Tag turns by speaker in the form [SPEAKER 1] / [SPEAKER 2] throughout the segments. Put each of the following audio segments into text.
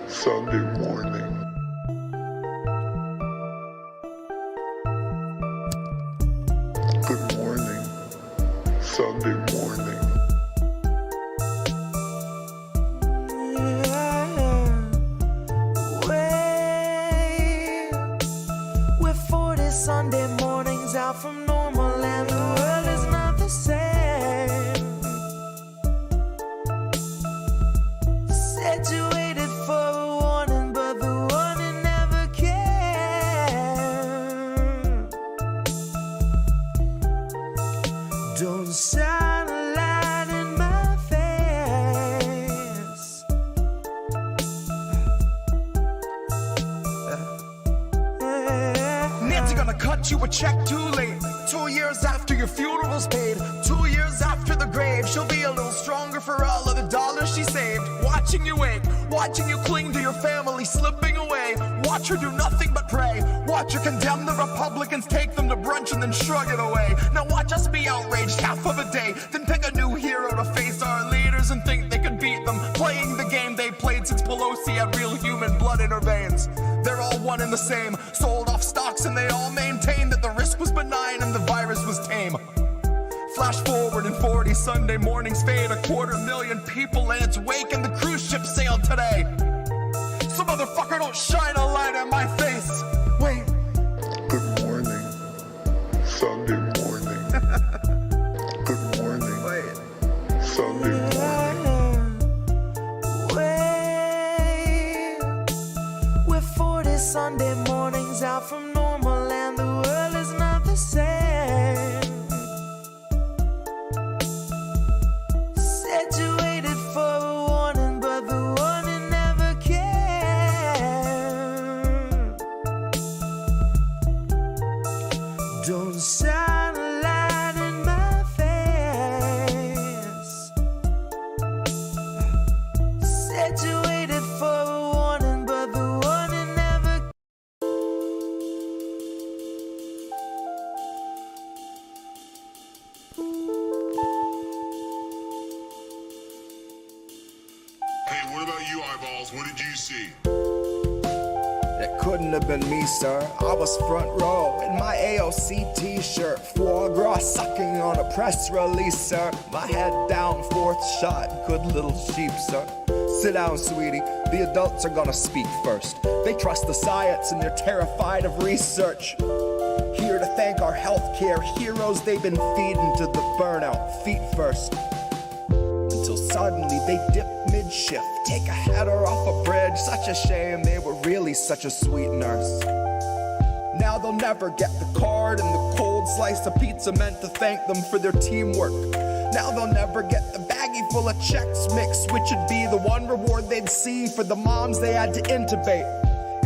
[SPEAKER 1] Sunday morning. Good morning, Sunday morning.
[SPEAKER 2] We're 40 Sunday mornings out from normal, and the world is not the same. Said you waited for a warning, but the warning never came. Don't shine a light in my face.
[SPEAKER 3] Nancy gonna cut you a check too late. 2 years after your funeral's paid, 2 years after the grave, she'll be a little stronger for all of the dollars she saved. Watching you wake, watching you cling to your family slipping away. Watch her do nothing but pray. Watch her condemn the Republicans, take them to brunch and then shrug it away. Now watch us be outraged half of a day, then pick a new hero to face our leaders and think they could beat them, playing the game they played since Pelosi had real human blood in her veins. They're all one and the same, sold off stocks and they all maintain that the risk was benign and the virus was tame. Flash forward and 40 Sunday mornings fade, 250,000 people and it's wake and the cruise ship sailed today. So motherfucker, don't shine a light in my face. Wait.
[SPEAKER 1] Good morning, Sunday morning. Good morning,
[SPEAKER 3] Wait.
[SPEAKER 1] Sunday morning.
[SPEAKER 2] We're 40 Sunday mornings out from normal, and the world is not the same. Said you waited for a warning, but the warning never came. Don't shine a light in my face. Said you waited for a warning, but the warning never.
[SPEAKER 4] Hey, what about you, eyeballs? What did you see?
[SPEAKER 3] It couldn't have been me, sir. I was front row in my AOC t-shirt, foie gras sucking on a press release, sir. My head down, fourth shot, good little sheep, sir. Sit down, sweetie. The adults are gonna speak first. They trust the science and they're terrified of research. Here to thank our healthcare heroes, they've been feeding to the burnout, feet first. Until suddenly they dip mid-shift, take a header off a bridge. Such a shame, they were really such a sweet nurse. Now they'll never get the card and the cold slice of pizza meant to thank them for their teamwork. Now they'll never get the baggie full of checks mixed, which would be the one reward they'd see for the moms they had to intubate.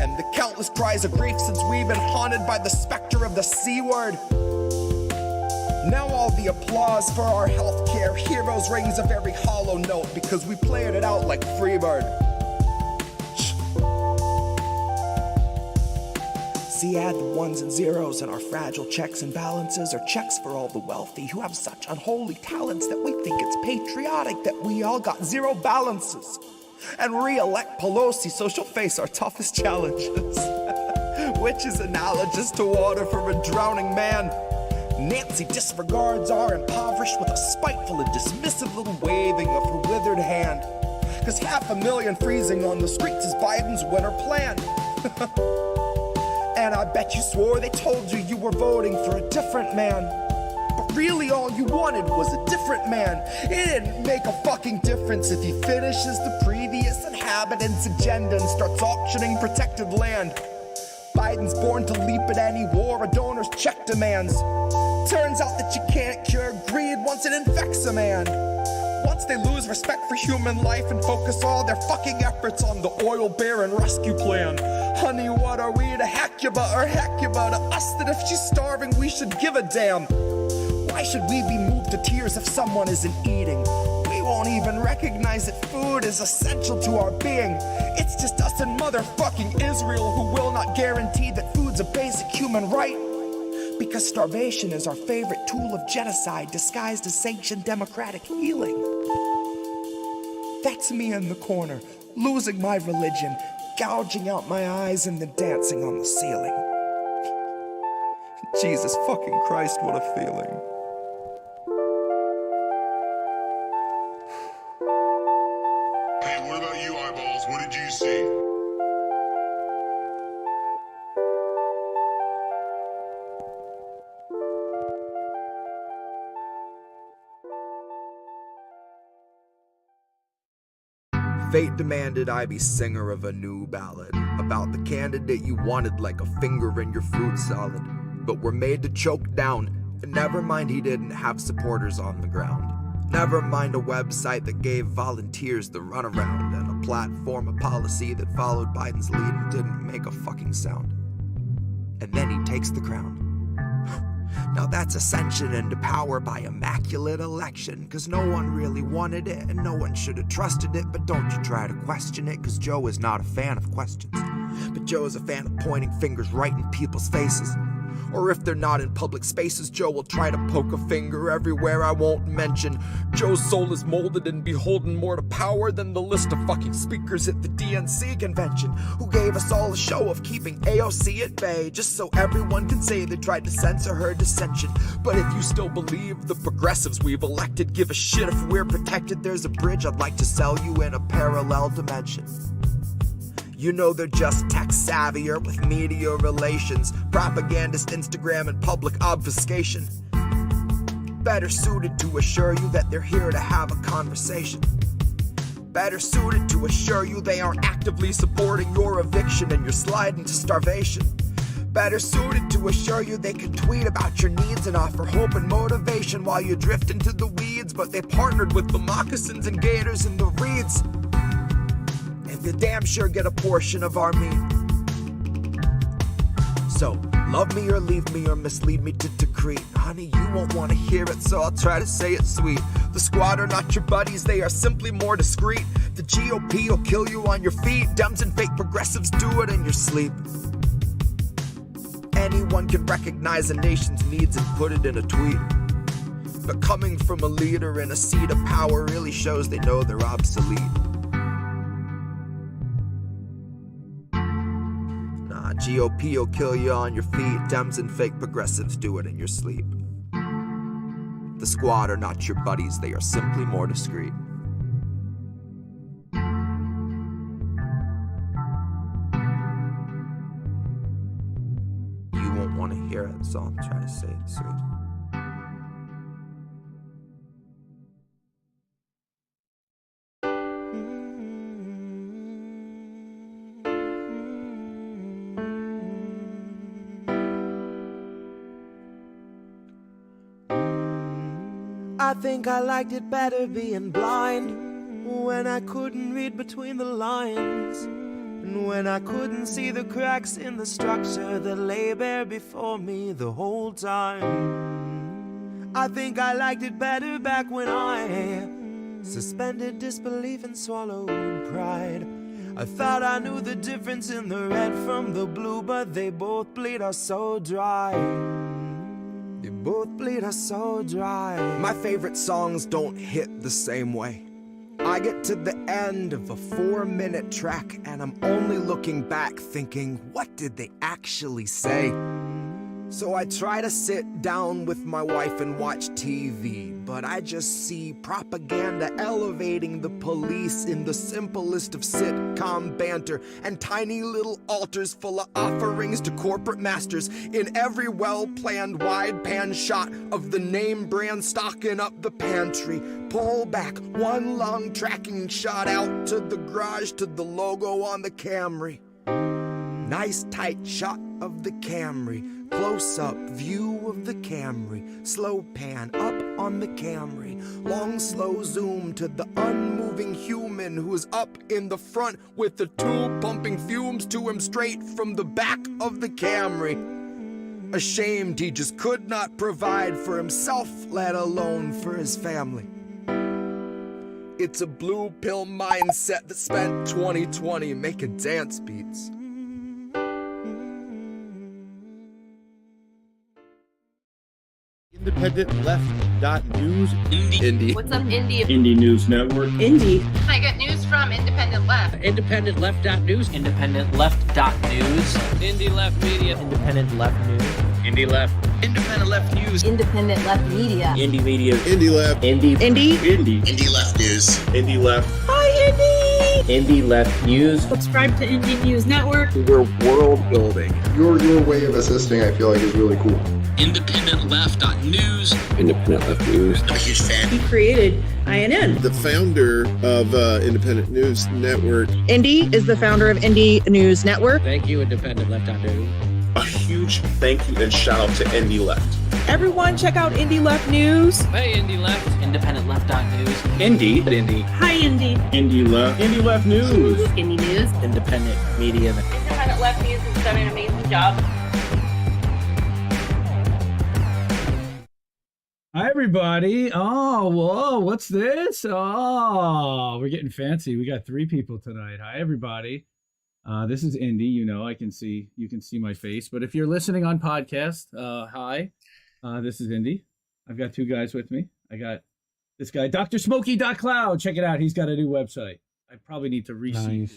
[SPEAKER 3] And the countless cries of grief since we've been haunted by the specter of the C word. Now all the applause for our healthcare heroes rings a very hollow note because we played it out like Freebird. See, add the ones and zeros in our fragile checks and balances, or checks for all the wealthy who have such unholy talents that we think it's patriotic that we all got zero balances. And re-elect Pelosi so she'll face our toughest challenges, which is analogous to water for a drowning man. Nancy disregards our impoverished with a spiteful and dismissive little waving of her withered hand. Cause 500,000 freezing on the streets is Biden's winter plan. And I bet you swore they told you you were voting for a different man. But really all you wanted was a different man. It didn't make a fucking difference if he finishes the previous inhabitant's agenda and starts auctioning protected land. Biden's born to leap at any war a donor's check demands. Turns out that you can't cure greed once it infects a man. Once they lose respect for human life and focus all their fucking efforts on the oil baron rescue plan. Honey, what are we to Hecuba or Hecuba to us that if she's starving we should give a damn? Why should we be moved to tears if someone isn't eating? We won't even recognize that food is essential to our being. It's just us and motherfucking Israel who will not guarantee that food's a basic human right. Because starvation is our favorite tool of genocide disguised as sanctioned democratic healing. That's me in the corner, losing my religion, gouging out my eyes and then dancing on the ceiling. Jesus fucking Christ, what a feeling.
[SPEAKER 4] Hey, what about you, eyeballs? What did you see?
[SPEAKER 3] Fate demanded I be singer of a new ballad about the candidate you wanted like a finger in your fruit salad, but were made to choke down. And never mind he didn't have supporters on the ground. Never mind a website that gave volunteers the runaround, and a platform of policy that followed Biden's lead and didn't make a fucking sound. And then he takes the crown. Now that's ascension into power by immaculate election, cause no one really wanted it and no one should have trusted it. But don't you try to question it, cause Joe is not a fan of questions, but Joe is a fan of pointing fingers right in people's faces. Or if they're not in public spaces, Joe will try to poke a finger everywhere I won't mention. Joe's soul is molded and beholden more to power than the list of fucking speakers at the DNC convention, who gave us all a show of keeping AOC at bay, just so everyone can say they tried to censor her dissension. But if you still believe the progressives we've elected give a shit if we're protected, there's a bridge I'd like to sell you in a parallel dimension. You know they're just tech savvier with media relations, propagandist Instagram and public obfuscation. Better suited to assure you that they're here to have a conversation. Better suited to assure you they aren't actively supporting your eviction and your slide into starvation. Better suited to assure you they can tweet about your needs and offer hope and motivation while you drift into the weeds, but they partnered with the moccasins and gators and the reeds. They damn sure get a portion of our meat. So, love me or leave me or mislead me to decree. Honey, you won't want to hear it, so I'll try to say it sweet. The squad are not your buddies, they are simply more discreet. The GOP will kill you on your feet. Dems and fake progressives do it in your sleep. Anyone can recognize a nation's needs and put it in a tweet. But coming from a leader in a seat of power really shows they know they're obsolete. GOP will kill you on your feet. Dems and fake progressives do it in your sleep. The squad are not your buddies, they are simply more discreet. You won't want to hear it, so I'll try to say it sweet.
[SPEAKER 2] I think I liked it better being blind, when I couldn't read between the lines, and when I couldn't see the cracks in the structure that lay bare before me the whole time. I think I liked it better back when I suspended disbelief and swallowed pride. I thought I knew the difference in the red from the blue, but they both bleed us so dry. They both bleed us so dry.
[SPEAKER 3] My favorite songs don't hit the same way. I get to the end of a 4-minute track and I'm only looking back thinking, what did they actually say? So I try to sit down with my wife and watch TV, but I just see propaganda elevating the police in the simplest of sitcom banter, and tiny little altars full of offerings to corporate masters in every well-planned wide pan shot of the name brand stocking up the pantry. Pull back one long tracking shot out to the garage to the logo on the Camry. Nice tight shot of the Camry. Close-up view of the Camry, slow pan up on the Camry, long slow zoom to the unmoving human who's up in the front with the tube pumping fumes to him straight from the back of the Camry. Ashamed he just could not provide for himself, let alone for his family. It's a blue pill mindset that spent 2020 making dance beats.
[SPEAKER 5] IndependentLeft.news.
[SPEAKER 6] Indie.
[SPEAKER 7] What's up, Indie?
[SPEAKER 5] Indie News Network.
[SPEAKER 6] Indie.
[SPEAKER 7] I got news from
[SPEAKER 5] from Independent Left.
[SPEAKER 6] IndependentLeft.news. IndependentLeft.news.
[SPEAKER 7] Indie Left Media.
[SPEAKER 6] Independent Left News.
[SPEAKER 7] Indie Left.
[SPEAKER 6] Independent Left News.
[SPEAKER 5] Independent Left Media.
[SPEAKER 6] Indie Media.
[SPEAKER 1] Indie Left.
[SPEAKER 6] Indie.
[SPEAKER 4] Indie Left News.
[SPEAKER 1] Indie Left.
[SPEAKER 6] Indie Left News.
[SPEAKER 8] Subscribe to Indie News Network.
[SPEAKER 6] We're world building.
[SPEAKER 9] Your way of assisting, I feel like, is really cool.
[SPEAKER 7] IndependentLeft.news.
[SPEAKER 6] Independent Left News.
[SPEAKER 4] I'm a huge fan.
[SPEAKER 8] He created INN.
[SPEAKER 1] The founder of Independent News Network.
[SPEAKER 10] Indy is the founder of Indie News Network.
[SPEAKER 6] Thank you, IndependentLeft.news.
[SPEAKER 11] A huge thank you and shout out to Indie Left.
[SPEAKER 10] Everyone check out Indie Left News.
[SPEAKER 7] Hey, Indie Left.
[SPEAKER 6] IndependentLeft.news.
[SPEAKER 11] Indie.
[SPEAKER 8] Hi, Indie.
[SPEAKER 11] Indie Left. Indie Left News.
[SPEAKER 5] Indie News.
[SPEAKER 6] Independent Media.
[SPEAKER 5] Independent Left News has done an amazing job.
[SPEAKER 12] Hi, everybody. Oh, whoa, what's this? Oh, we're getting fancy. We got 3 people tonight. Hi, everybody. This is Indy. You know, you can see my face. But if you're listening on podcast, hi, this is Indy. I've got 2 guys with me. I got this guy, drsmokey.cloud. Check it out. He's got a new website. I probably need to reseed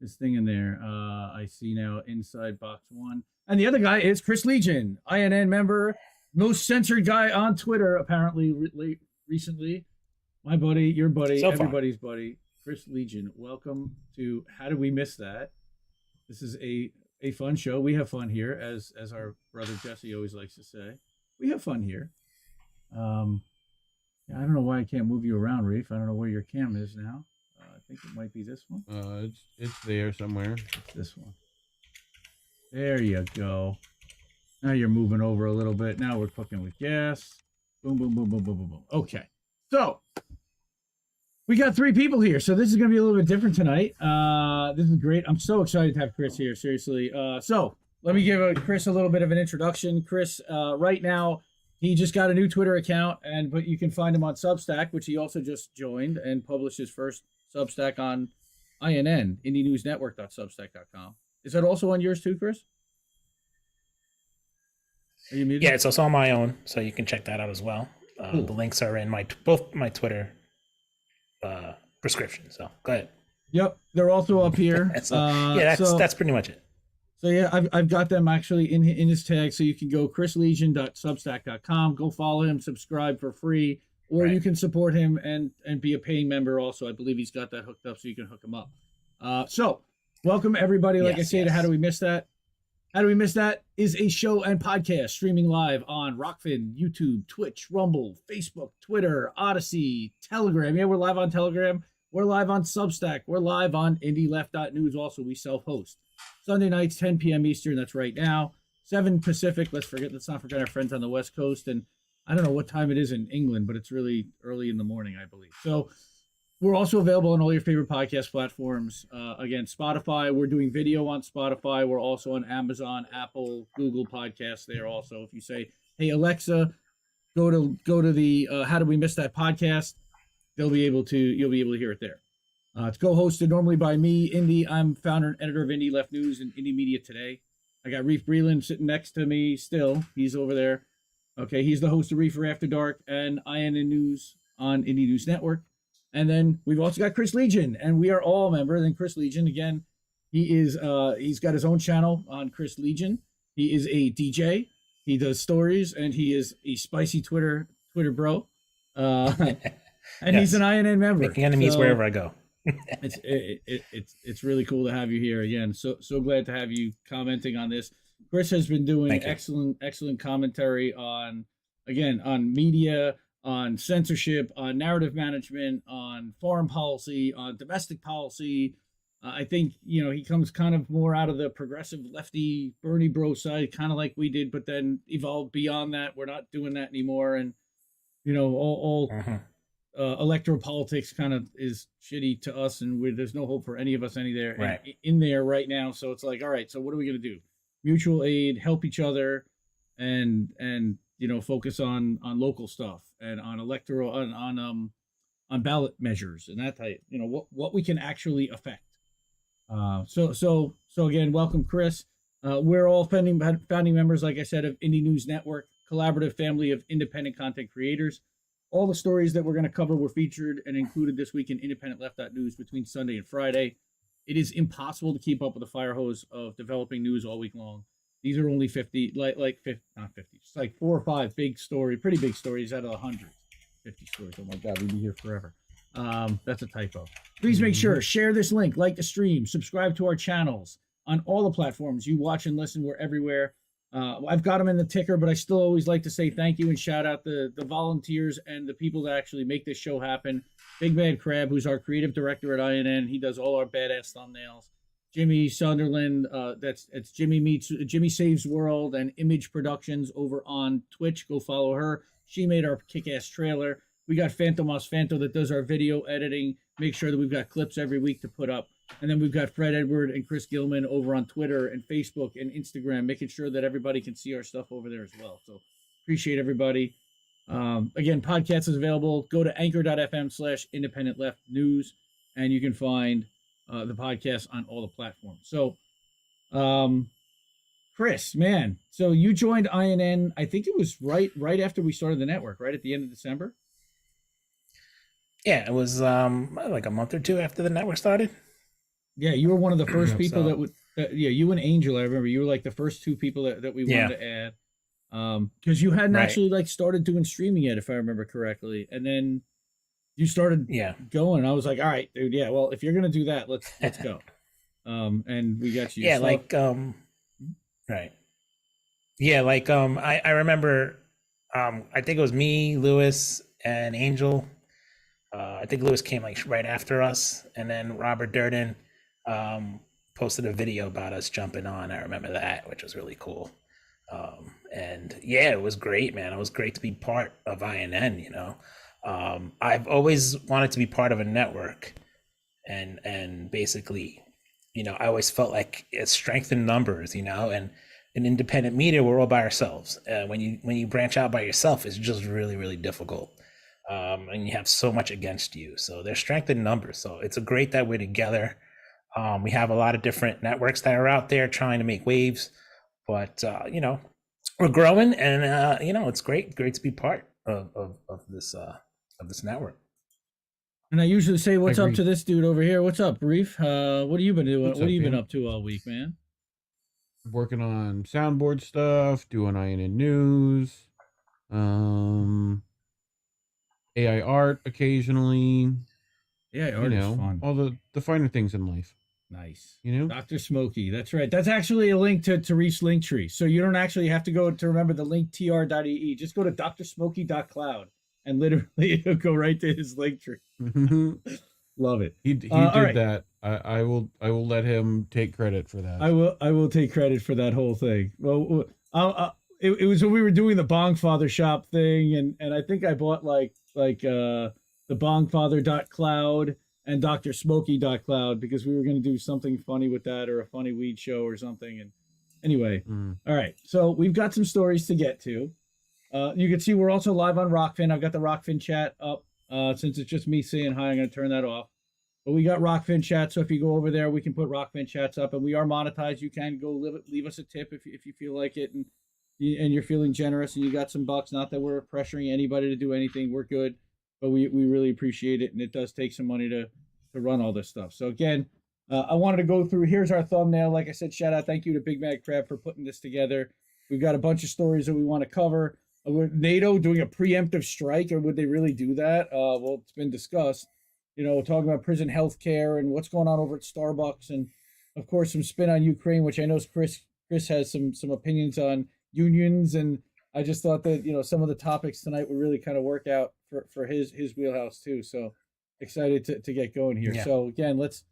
[SPEAKER 12] this thing in there. I see now inside box 1. And the other guy is Chris Legion, INN member, most censored guy on Twitter, apparently recently. My buddy, your buddy, everybody's buddy, Chris Legion. Welcome to How Did We Miss That? This is a fun show. We have fun here, as our brother Jesse always likes to say. We have fun here. I don't know why I can't move you around, Reef. I don't know where your cam is now. I think it might be this one.
[SPEAKER 13] It's there somewhere.
[SPEAKER 12] It's this one. There you go. Now you're moving over a little bit. Now we're cooking with gas. Boom, boom, boom, boom, boom, boom, boom. Okay. So we got 3 people here. So this is going to be a little bit different tonight. This is great. I'm so excited to have Chris here. Seriously. So let me give Chris a little bit of an introduction. Chris, right now, he just got a new Twitter account, but you can find him on Substack, which he also just joined and published his first Substack on INN, IndieNewsNetwork.substack.com. Is that also on yours too, Chris? Are you muted?
[SPEAKER 14] Yeah, it's also on my own, so you can check that out as well. Cool. The links are in both my Twitter prescription. So go ahead.
[SPEAKER 12] Yep, they're also up here.
[SPEAKER 14] That's pretty much it.
[SPEAKER 12] So yeah, I've got them actually in his tag, so you can go chrislegion.substack.com, go follow him, subscribe for free, or you can support him and be a paying member also. I believe he's got that hooked up, so you can hook him up. So welcome everybody, like I say, to How Do We Miss That? How Do We Miss That is a show and podcast streaming live on Rockfin, YouTube, Twitch, Rumble, Facebook, Twitter, Odyssey, Telegram. Yeah, we're live on Telegram. We're live on Substack. We're live on IndieLeft.news also. We self-host. Sunday nights, 10 p.m. Eastern. That's right now. 7 Pacific. Let's not forget our friends on the West Coast. And I don't know what time it is in England, but it's really early in the morning, I believe. So we're also available on all your favorite podcast platforms. Again, Spotify. We're doing video on Spotify. We're also on Amazon, Apple, Google Podcasts there also. If you say, hey, Alexa, go to the How Did We Miss That podcast, you'll be able to hear it there. It's co-hosted normally by me, Indy. I'm founder and editor of Indie Left News and Indie Media Today. I got Reef Breland sitting next to me still. He's over there. Okay, he's the host of Reefer After Dark and INN News on Indie News Network. And then we've also got Chris Legion, and we are all members. And Chris Legion, again, he's got his own channel on Chris Legion. He is a DJ. He does stories, and he is a spicy Twitter bro. And he's an INN member.
[SPEAKER 14] Making enemies wherever I go.
[SPEAKER 12] It's really cool to have you here again. So glad to have you commenting on this. Chris has been doing excellent commentary on media, on censorship, on narrative management, on foreign policy, on domestic policy. I think he comes kind of more out of the progressive lefty Bernie bro side, kind of like we did, but then evolved beyond that. We're not doing that anymore, and all. Electoral politics kind of is shitty to us, and there's no hope for any of us in there right now. So it's like, all right, so what are we going to do? Mutual aid, help each other, and focus on local stuff and on electoral on ballot measures and that type. What we can actually affect. So again, welcome, Chris. We're all founding members, like I said, of Indie News Network, collaborative family of independent content creators. All the stories that we're going to cover were featured and included this week in Independent Left News between Sunday and Friday. It is impossible to keep up with the fire hose of developing news all week long. These are only 50, not 50, just like 4 or 5 pretty big stories out of the hundreds. 50 stories. Oh my God, we'd be here forever. That's a typo. Please make sure, share this link, like the stream, subscribe to our channels on all the platforms you watch and listen. We're everywhere. I've got them in the ticker, but I still always like to say thank you and shout out the volunteers and the people that actually make this show happen. Big Bad Crab, who's our creative director at INN. He does all our badass thumbnails. Jimmy Sunderland, that's Jimmy Saves World and Image Productions over on Twitch. Go follow her. She made our kick-ass trailer. We got Phantomos Phanto that does our video editing. Make sure that we've got clips every week to put up. And then we've got Fred Edward and Chris Gilman over on Twitter and Facebook and Instagram, making sure that everybody can see our stuff over there as well. So appreciate everybody. Again, podcast is available. Go to anchor.fm/independent left news, and you can find the podcast on all the platforms. So, Chris, man, so you joined INN, I think it was right after we started the network, right at the end of December?
[SPEAKER 14] Yeah, it was like a month or two after the network started.
[SPEAKER 12] Yeah, you were one of the first people that would. You and Angel, I remember you were like the first 2 people that we wanted to add, because you hadn't actually like started doing streaming yet, if I remember correctly, and then you started going. I was like, all right, dude, yeah, well, if you're gonna do that, let's go. And we got you.
[SPEAKER 14] Yeah, like right. Yeah, like I remember, I think it was me, Lewis, and Angel. I think Lewis came like right after us, and then Robert Durden posted a video about us jumping on. I remember that, which was really cool. And yeah, it was great, man. It was great to be part of INN, you know. I've always wanted to be part of a network, and basically, you know, I always felt like it's strength in numbers, you know, and in independent media, we're all by ourselves. When you branch out by yourself, it's just really, really difficult. And you have so much against you. So there's strength in numbers. So it's great that we're together. We have a lot of different networks that are out there trying to make waves, but you know, we're growing, and you know, it's great to be part of this network.
[SPEAKER 12] And I usually say, "What's up to this dude over here? What's up, Brief? What have you been doing? What have you been up to all week, man?"
[SPEAKER 13] Working on soundboard stuff, doing INN news, AI art occasionally.
[SPEAKER 12] Yeah, art is fun.
[SPEAKER 13] All the finer things in life.
[SPEAKER 12] Nice.
[SPEAKER 13] You know,
[SPEAKER 12] Dr. Smokey. That's right. That's actually a link to Reef's Linktree. So you don't actually have to go to remember the link tr.ee. Just go to drsmokey.cloud and literally it'll go right to his Linktree. Love it.
[SPEAKER 13] He did that. I will let him take credit for that.
[SPEAKER 12] I will take credit for that whole thing. Well, it was when we were doing the Bongfather shop thing, and I think I bought like the bongfather.cloud and drsmokey.cloud because we were going to do something funny with that, or a funny weed show or something. And anyway, all right. So we've got some stories to get to. You can see we're also live on Rockfin. I've got the Rockfin chat up. Since it's just me saying hi, I'm going to turn that off. But we got Rockfin chat, so if you go over there, we can put Rockfin chats up, and we are monetized. You can go leave us a tip if you feel like it, and you're feeling generous, and you got some bucks. Not that we're pressuring anybody to do anything. We're good. But we really appreciate it, and it does take some money to run all this stuff. So again, I wanted to go through. Here's our thumbnail. Like I said, shout out, thank you to Big Mad Crab for putting this together. We've got a bunch of stories that we want to cover. NATO doing a preemptive strike, or would they really do that? Well, it's been discussed. You know, talking about prison health care and what's going on over at Starbucks, and of course some spin on Ukraine, which I know Chris has some opinions on unions, and I just thought that, you know, some of the topics tonight would really kind of work out for his wheelhouse too. So excited to get going here. Yeah. So again, let's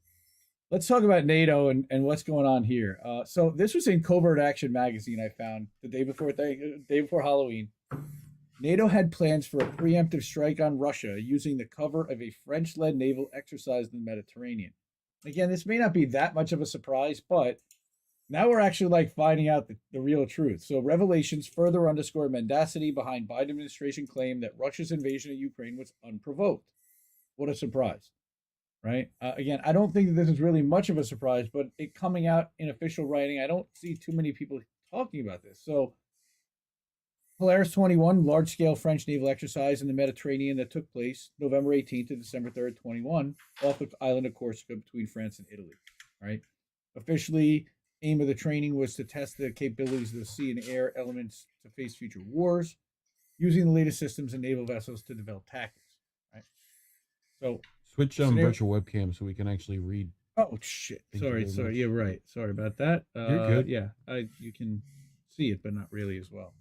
[SPEAKER 12] talk about NATO and what's going on here. So this was in Covert Action magazine. I found the day before Halloween. NATO had plans for a preemptive strike on Russia using the cover of a French-led naval exercise in the Mediterranean. Again, this may not be that much of a surprise, but now we're actually like finding out the real truth. So revelations further underscore mendacity behind Biden administration claim that Russia's invasion of Ukraine was unprovoked. What a surprise, right? Again, I don't think that this is really much of a surprise, but it coming out in official writing, I don't see too many people talking about this. So Polaris 21, large-scale French naval exercise in the Mediterranean that took place November 18th to December 3rd, 21, off the island of Corsica between France and Italy. Right. Officially, aim of the training was to test the capabilities of the sea and air elements to face future wars, using the latest systems and naval vessels to develop tactics. Right. So
[SPEAKER 13] switch virtual webcam so we can actually read.
[SPEAKER 12] Oh shit! Sorry. Yeah, right. Sorry about that.
[SPEAKER 13] You're good.
[SPEAKER 12] Yeah, you can see it, but not really as well.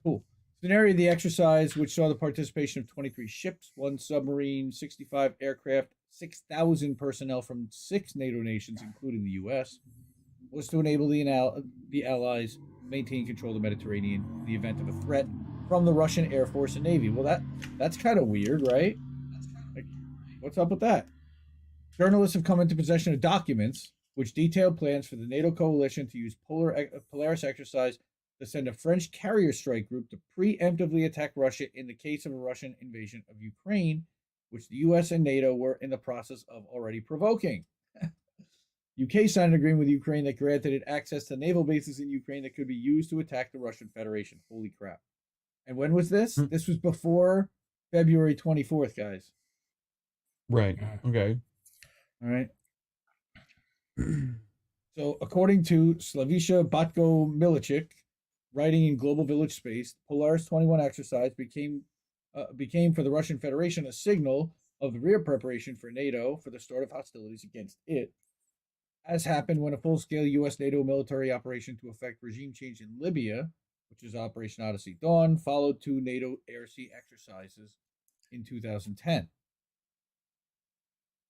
[SPEAKER 12] Cool. Scenario of the exercise, which saw the participation of 23 ships, 1 submarine, 65 aircraft, 6,000 personnel from 6 NATO nations, including the U.S., was to enable the Allies maintain control of the Mediterranean in the event of a threat from the Russian Air Force and Navy. Well, that's kind of weird, right? Like, what's up with that? Journalists have come into possession of documents which detailed plans for the NATO coalition to use Polaris exercise to send a French carrier strike group to preemptively attack Russia in the case of a Russian invasion of Ukraine, which the U.S. and NATO were in the process of already provoking. UK signed an agreement with Ukraine that granted it access to naval bases in Ukraine that could be used to attack the Russian Federation. Holy crap. And when was this? This was before February 24th, guys.
[SPEAKER 13] Right. Okay.
[SPEAKER 12] All right. So, according to Slavisha Batko-Milichik, writing in Global Village Space, Polaris 21 exercise became for the Russian Federation a signal of the real preparation for NATO for the start of hostilities against it, as happened when a full-scale U.S.-NATO military operation to effect regime change in Libya, which is Operation Odyssey Dawn, followed 2 NATO air-sea exercises in 2010.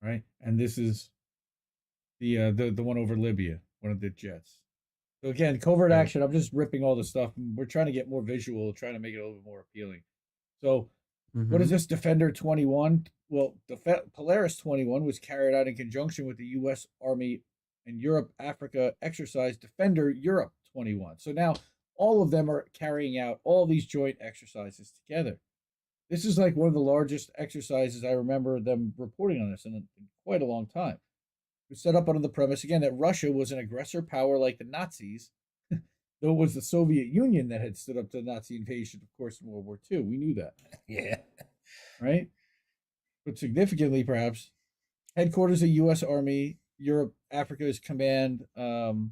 [SPEAKER 12] Right, and this is the one over Libya, one of the jets. So again, covert action. I'm just ripping all the stuff. We're trying to get more visual, trying to make it a little bit more appealing. So, what is this Defender 21? Well, the Polaris 21 was carried out in conjunction with the U.S. Army and Europe Africa exercise Defender Europe 21. So now all of them are carrying out all these joint exercises together. This is like one of the largest exercises I remember them reporting on this in quite a long time. It was set up under the premise, again, that Russia was an aggressor power like the Nazis, though it was the Soviet Union that had stood up to the Nazi invasion, of course, in World War II. We knew that.
[SPEAKER 14] Yeah.
[SPEAKER 12] Right? But significantly, perhaps, headquarters of U.S. Army, Europe, Africa's command for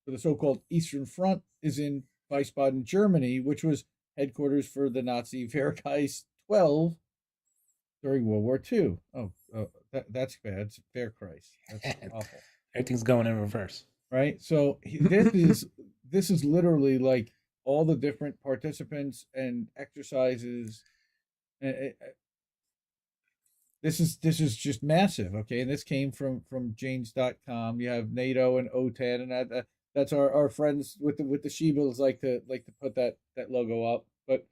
[SPEAKER 12] the so-called Eastern Front is in Wiesbaden, Germany, which was headquarters for the Nazi Wehrkreis 12 during World War II. That's bad. It's Wehrkreis. That's awful.
[SPEAKER 14] Everything's going in reverse.
[SPEAKER 12] Right? So this is literally like all the different participants and exercises. This is just massive, okay? And this came from Janes.com. You have NATO and OTAN, and that's our friends with the she-bills like to put that logo up. But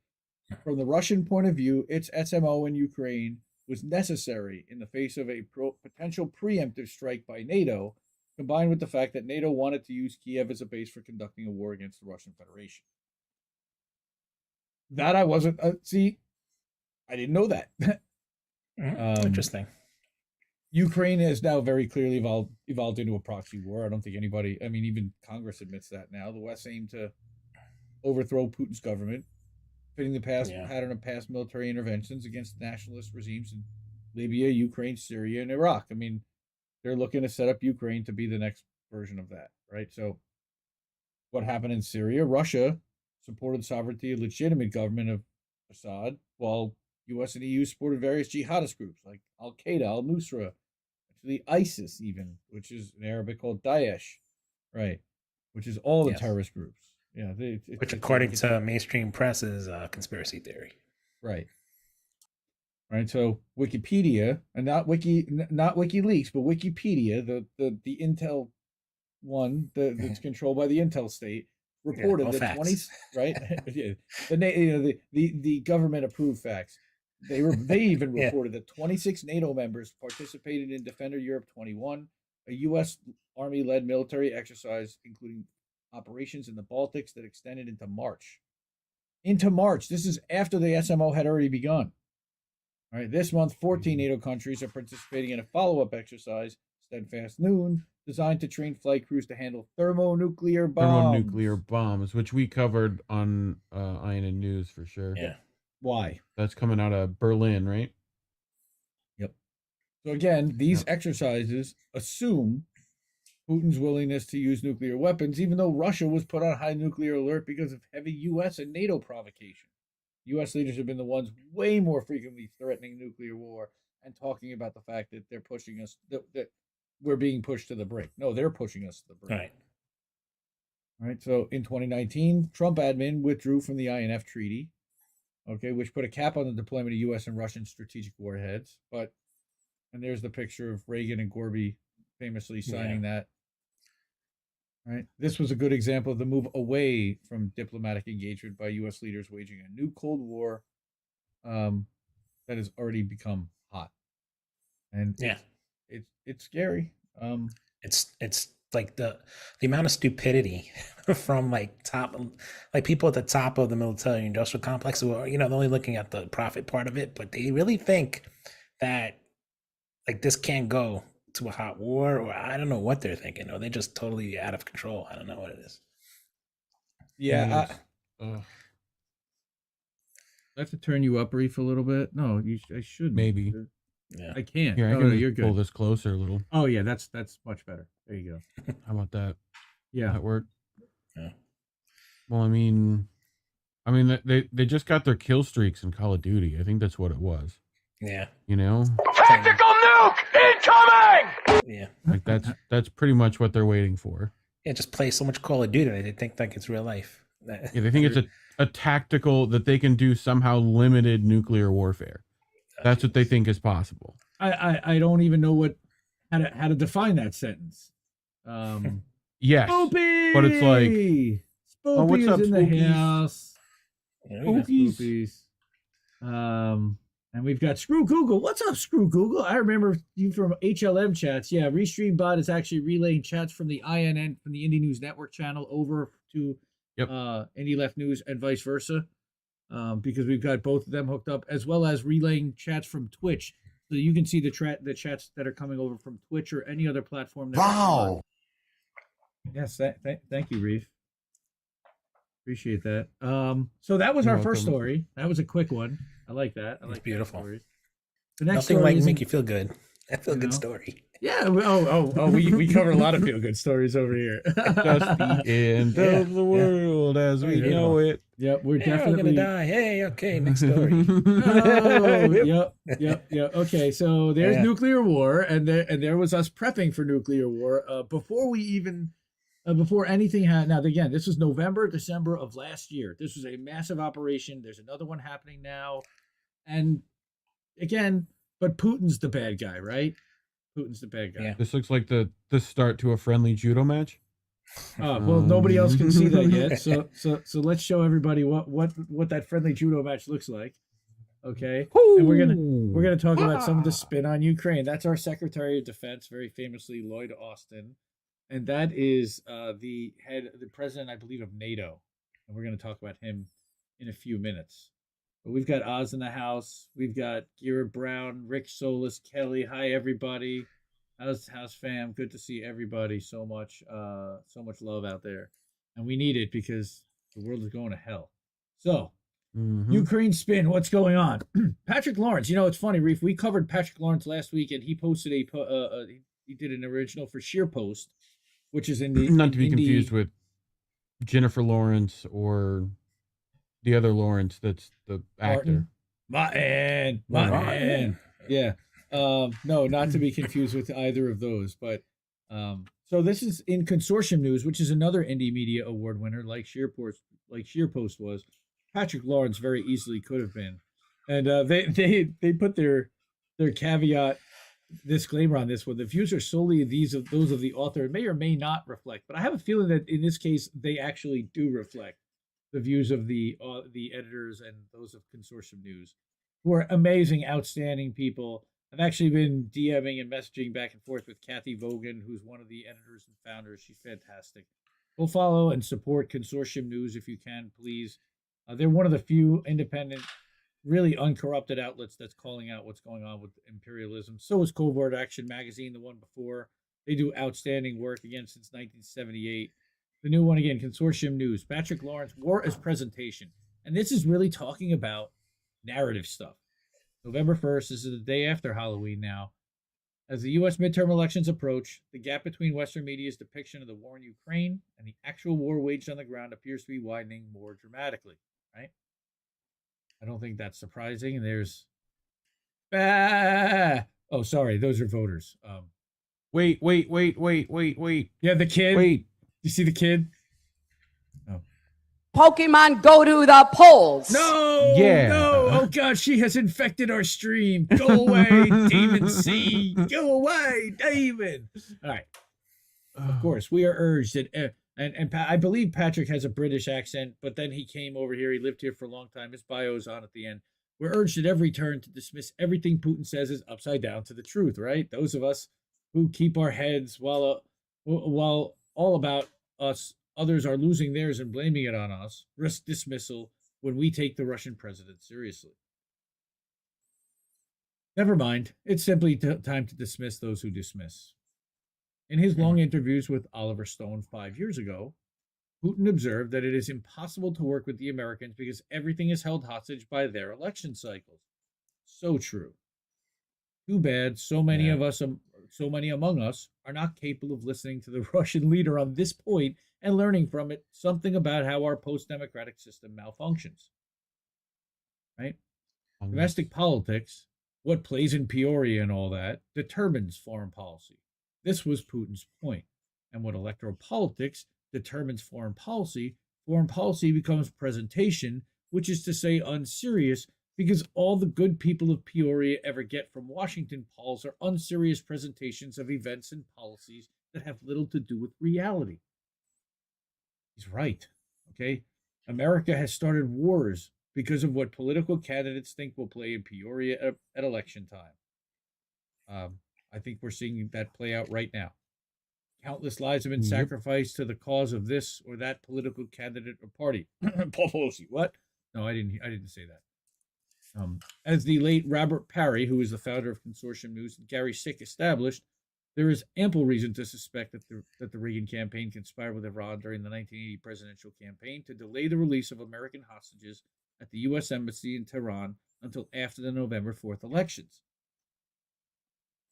[SPEAKER 12] from the Russian point of view, its SMO in Ukraine was necessary in the face of a potential preemptive strike by NATO, combined with the fact that NATO wanted to use Kiev as a base for conducting a war against the Russian Federation. That I wasn't I didn't know that.
[SPEAKER 14] Interesting.
[SPEAKER 12] Ukraine has now very clearly evolved into a proxy war. I don't think anybody, even Congress admits that now. The West aimed to overthrow Putin's government, fitting the pattern of past military interventions against nationalist regimes in Libya, Ukraine, Syria, and Iraq. They're looking to set up Ukraine to be the next version of that, right? So what happened in Syria? Russia supported sovereignty and legitimate government of Assad, while U.S. and EU supported various jihadist groups like Al-Qaeda, Al-Nusra, actually ISIS even, which is in Arabic called Daesh, right? Which is all the terrorist groups. Yeah,
[SPEAKER 14] which according to mainstream press is a conspiracy theory.
[SPEAKER 12] Right. Right. So Wikipedia, and not WikiLeaks, but Wikipedia, the Intel one that's controlled by the Intel state, reported that 20, right? the government approved facts. They even reported that 26 NATO members participated in Defender Europe 21, a U.S. Army-led military exercise, including operations in the Baltics that extended into March. This is after the SMO had already begun. All right, this month, 14 NATO countries are participating in a follow-up exercise Steadfast Noon, designed to train flight crews to handle thermonuclear bombs.
[SPEAKER 13] Which we covered on INN News for sure.
[SPEAKER 14] Yeah.
[SPEAKER 12] Why?
[SPEAKER 13] That's coming out of Berlin, right?
[SPEAKER 12] Yep. So again, these exercises assume Putin's willingness to use nuclear weapons, even though Russia was put on high nuclear alert because of heavy U.S. and NATO provocation. U.S. leaders have been the ones way more frequently threatening nuclear war and talking about the fact that they're pushing us, that we're being pushed to the brink. No, they're pushing us to the brink.
[SPEAKER 14] Right.
[SPEAKER 12] Right. So in 2019, Trump admin withdrew from the INF treaty, okay, which put a cap on the deployment of U.S. and Russian strategic warheads. And there's the picture of Reagan and Gorby famously signing that. Right. This was a good example of the move away from diplomatic engagement by U.S. leaders waging a new Cold War that has already become hot. And it's scary.
[SPEAKER 14] It's like the amount of stupidity from people at the top of the military industrial complex who are, they're only looking at the profit part of it, but they really think that like this can't go to a hot war, or I don't know what they're thinking, or they're just totally out of control. I don't know what it is.
[SPEAKER 12] Yeah. I have to turn you up, Reef, a little bit. No, I should.
[SPEAKER 13] Maybe.
[SPEAKER 14] Yeah.
[SPEAKER 12] I can't.
[SPEAKER 13] Here, I can
[SPEAKER 12] you're good.
[SPEAKER 13] pull this closer a little.
[SPEAKER 12] Oh, yeah, that's much better. There you go.
[SPEAKER 13] How about that?
[SPEAKER 12] Yeah.
[SPEAKER 13] That work?
[SPEAKER 14] Yeah.
[SPEAKER 13] Well, I mean, they just got their kill streaks in Call of Duty. I think that's what it was.
[SPEAKER 14] Yeah.
[SPEAKER 2] Tactical nuke incoming!
[SPEAKER 14] Yeah.
[SPEAKER 13] Like that's pretty much what they're waiting for.
[SPEAKER 14] Yeah, just play so much Call of Duty. They think like it's real life.
[SPEAKER 13] Yeah, they think it's a tactical that they can do somehow limited nuclear warfare. That's what they think is possible.
[SPEAKER 12] I don't even know how to define that sentence.
[SPEAKER 13] Yes,
[SPEAKER 12] Spoopy!
[SPEAKER 13] but it's like,
[SPEAKER 12] Spoopy
[SPEAKER 13] what's up,
[SPEAKER 12] is in
[SPEAKER 13] Spoopies?
[SPEAKER 12] the house.
[SPEAKER 13] Spoopies.
[SPEAKER 12] And we've got Screw Google. What's up, Screw Google? I remember you from HLM chats. Yeah, RestreamBot is actually relaying chats from the INN, from the Indie News Network channel over to Indie Left News and vice versa. Because we've got both of them hooked up, as well as relaying chats from Twitch. So you can see the chats that are coming over from Twitch or any other platform.
[SPEAKER 2] Wow.
[SPEAKER 12] Yes, thank you, Reef. Appreciate that. So that was our first story. That was a quick one. I like that. I like
[SPEAKER 14] beautiful.
[SPEAKER 12] The next
[SPEAKER 14] Nothing
[SPEAKER 12] story
[SPEAKER 14] like make you feel good. A feel good story.
[SPEAKER 12] Yeah. We cover a lot of feel good stories over here.
[SPEAKER 13] Just the end of the world as we know it.
[SPEAKER 12] Yep, we're definitely
[SPEAKER 14] gonna die. Hey, okay, next story.
[SPEAKER 12] Yep. Okay, so there's nuclear war, and there was us prepping for nuclear war before we even. Before anything had, now again, this was November, December of last year. This was a massive operation. There's another one happening now. And again, but Putin's the bad guy, right? Putin's the bad guy.
[SPEAKER 13] Yeah. This looks like the start to a friendly judo match.
[SPEAKER 12] Well, nobody else can see that yet. So let's show everybody what that friendly judo match looks like. Okay. And we're gonna talk about some of the spin on Ukraine. That's our Secretary of Defense, very famously Lloyd Austin. And that is the president, I believe, of NATO. And we're going to talk about him in a few minutes. But we've got Oz in the house. We've got Garrett Brown, Rick Solis, Kelly. Hi, everybody. How's fam? Good to see everybody. So much love out there. And we need it because the world is going to hell. So, Ukraine spin, what's going on? Patrick Lawrence. It's funny, Reef. We covered Patrick Lawrence last week, and he posted he did an original for SheerPost, which is in the
[SPEAKER 13] not to be confused with Jennifer Lawrence or the other Lawrence that's the actor.
[SPEAKER 12] Martin. Yeah. No, not to be confused with either of those. But so this is in Consortium News, which is another Indie Media Award winner, like SheerPost was. Patrick Lawrence very easily could have been, and they put their caveat disclaimer on this one. The views are solely those of the author. It may or may not reflect, but I have a feeling that in this case they actually do reflect the views of the editors and those of Consortium News, who are amazing, outstanding people. I've actually been DMing and messaging back and forth with Kathy Vogan, who's one of the editors and founders. She's fantastic. Go follow and support Consortium News if you can, please. They're one of the few independent, really uncorrupted outlets that's calling out what's going on with imperialism. So is Covert Action Magazine, the one before. They do outstanding work again since 1978. The new one again, Consortium News. Patrick Lawrence, War as Presentation. And this is really talking about narrative stuff. November 1st, this is the day after Halloween now. As the U.S. midterm elections approach, the gap between Western media's depiction of the war in Ukraine and the actual war waged on the ground appears to be widening more dramatically, right? I don't think that's surprising. And there's... Oh, sorry, those are voters.
[SPEAKER 13] Wait.
[SPEAKER 12] Yeah, the kid.
[SPEAKER 13] Wait.
[SPEAKER 12] You see the kid? Oh.
[SPEAKER 15] Pokemon go to the polls.
[SPEAKER 12] No.
[SPEAKER 13] Yeah.
[SPEAKER 12] No. Oh God, she has infected our stream. Go away, Demon C. Go away, Demon. All right. Of course, we are urged that, and I believe Patrick has a British accent, but then he came over here. He lived here for a long time. His bio is on at the end. We're urged at every turn to dismiss everything Putin says is upside down to the truth. Right? Those of us who keep our heads while all about us, others are losing theirs and blaming it on us, risk dismissal when we take the Russian president seriously. Never mind. It's simply time to dismiss those who dismiss. In his long interviews with Oliver Stone 5 years ago, Putin observed that it is impossible to work with the Americans because everything is held hostage by their election cycles. So true. Too bad so many among us are not capable of listening to the Russian leader on this point and learning from it something about how our post-democratic system malfunctions. Right? Domestic politics, what plays in Peoria and all that, determines foreign policy. This was Putin's point. And what electoral politics determines foreign policy becomes presentation, which is to say unserious, because all the good people of Peoria ever get from Washington polls are unserious presentations of events and policies that have little to do with reality. He's right, okay? America has started wars because of what political candidates think will play in Peoria at election time. I think we're seeing that play out right now. Countless lives have been sacrificed to the cause of this or that political candidate or party. Paul Pelosi, what? No, I didn't say that. As the late Robert Parry, who is the founder of Consortium News, and Gary Sick established, there is ample reason to suspect that the Reagan campaign conspired with Iran during the 1980 presidential campaign to delay the release of American hostages at the U.S. Embassy in Tehran until after the November 4th elections.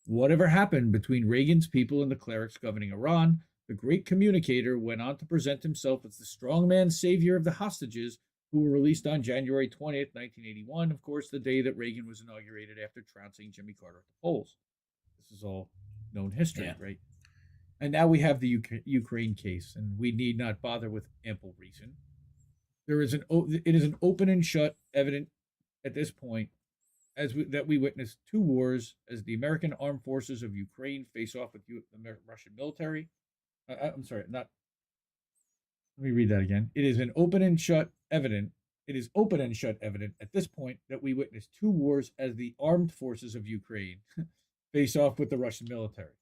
[SPEAKER 12] Whatever happened between Reagan's people and the clerics governing Iran, the great communicator went on to present himself as the strongman savior of the hostages who were released on January 20th, 1981, of course, the day that Reagan was inaugurated after trouncing Jimmy Carter at the polls. This is all known history, right? And now we have the Ukraine case, and we need not bother with ample reason. It is an open and shut, evident at this point, that we witnessed two wars as the American armed forces of Ukraine face off with the Russian military. Let me read that again. It is open and shut evident at this point that we witnessed two wars as the armed forces of Ukraine face off with the Russian military.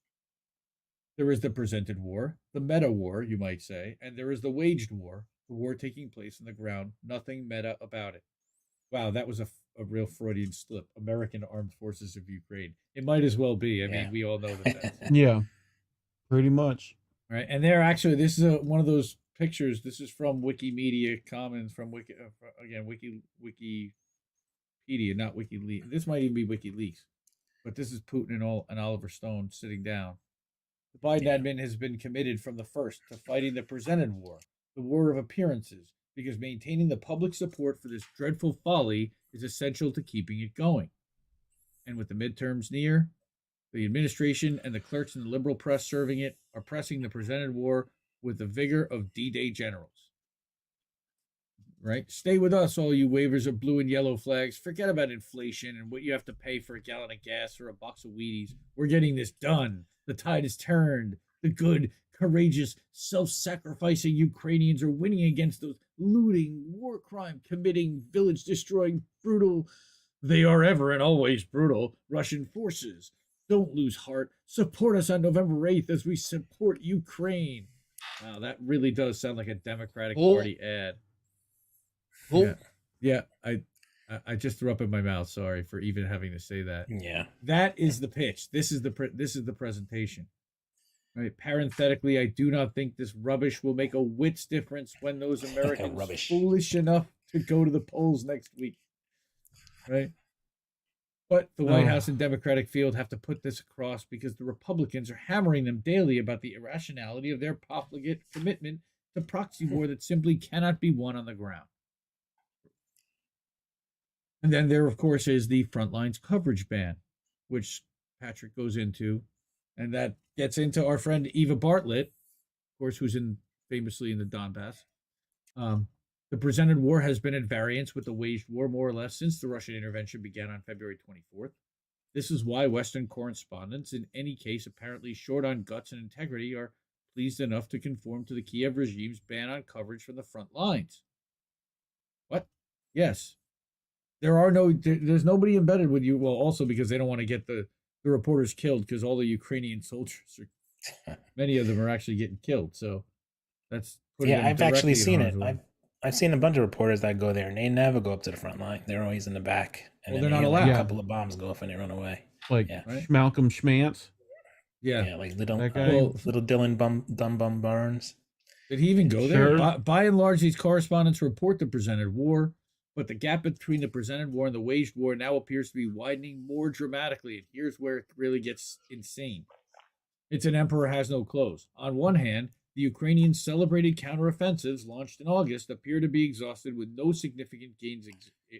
[SPEAKER 12] There is the presented war, the meta war, you might say, and there is the waged war, the war taking place on the ground. Nothing meta about it. Wow, that was a real Freudian slip. American Armed Forces of Ukraine. It might as well be. I mean, we all know that's...
[SPEAKER 13] Yeah, pretty much.
[SPEAKER 12] Right, and they're actually, this is one of those pictures. This is from Wikimedia Commons, from Wikipedia, not WikiLeaks. This might even be WikiLeaks, but this is Putin and Oliver Stone sitting down. The Biden admin has been committed from the first to fighting the presented war, the war of appearances, because maintaining the public support for this dreadful folly is essential to keeping it going. And with the midterms near, the administration and the clerks in the liberal press serving it are pressing the presented war with the vigor of D-Day generals. Right? Stay with us, all you wavers of blue and yellow flags. Forget about inflation and what you have to pay for a gallon of gas or a box of Wheaties. We're getting this done. The tide is turned. The good, courageous, self-sacrificing Ukrainians are winning against those looting, war crime committing, village destroying, brutal, they are ever and always brutal, Russian forces. Don't lose heart. Support us on November 8th as we support Ukraine. Wow, that really does sound like a Democratic Party ad. Yeah, I just threw up in my mouth. Sorry for even having to say that.
[SPEAKER 14] Yeah,
[SPEAKER 12] that is the pitch. This is the presentation. Right. Parenthetically, I do not think this rubbish will make a whit's difference when those Americans foolish enough to go to the polls next week. Right. But the White House and Democratic field have to put this across because the Republicans are hammering them daily about the irrationality of their profligate commitment to proxy war that simply cannot be won on the ground. And then there, of course, is the Frontlines coverage ban, which Patrick goes into, and that gets into our friend Eva Bartlett, of course, who's famously in the Donbass. The presented war has been at variance with the waged war more or less since the Russian intervention began on February 24th. This is why Western correspondents, in any case apparently short on guts and integrity, are pleased enough to conform to the Kiev regime's ban on coverage from the front lines. What? Yes. There's nobody embedded with you. Well, also because they don't want to get the reporters killed because all the Ukrainian soldiers many of them are actually getting killed. So that's
[SPEAKER 14] I've actually seen it. I've seen a bunch of reporters that go there and they never go up to the front line. They're always in the back. And
[SPEAKER 12] they're not allowed.
[SPEAKER 14] A couple of bombs go off and they run away.
[SPEAKER 13] Like Malcolm Schmantz.
[SPEAKER 14] Yeah, like little Dylan Dumb Bum Barnes.
[SPEAKER 12] Did he even go there? By and large, these correspondents report the presented war, but the gap between the presented war and the waged war now appears to be widening more dramatically. And here's where it really gets insane. It's an emperor has no clothes. On one hand, the Ukrainians' celebrated counteroffensives launched in August appear to be exhausted with no significant gains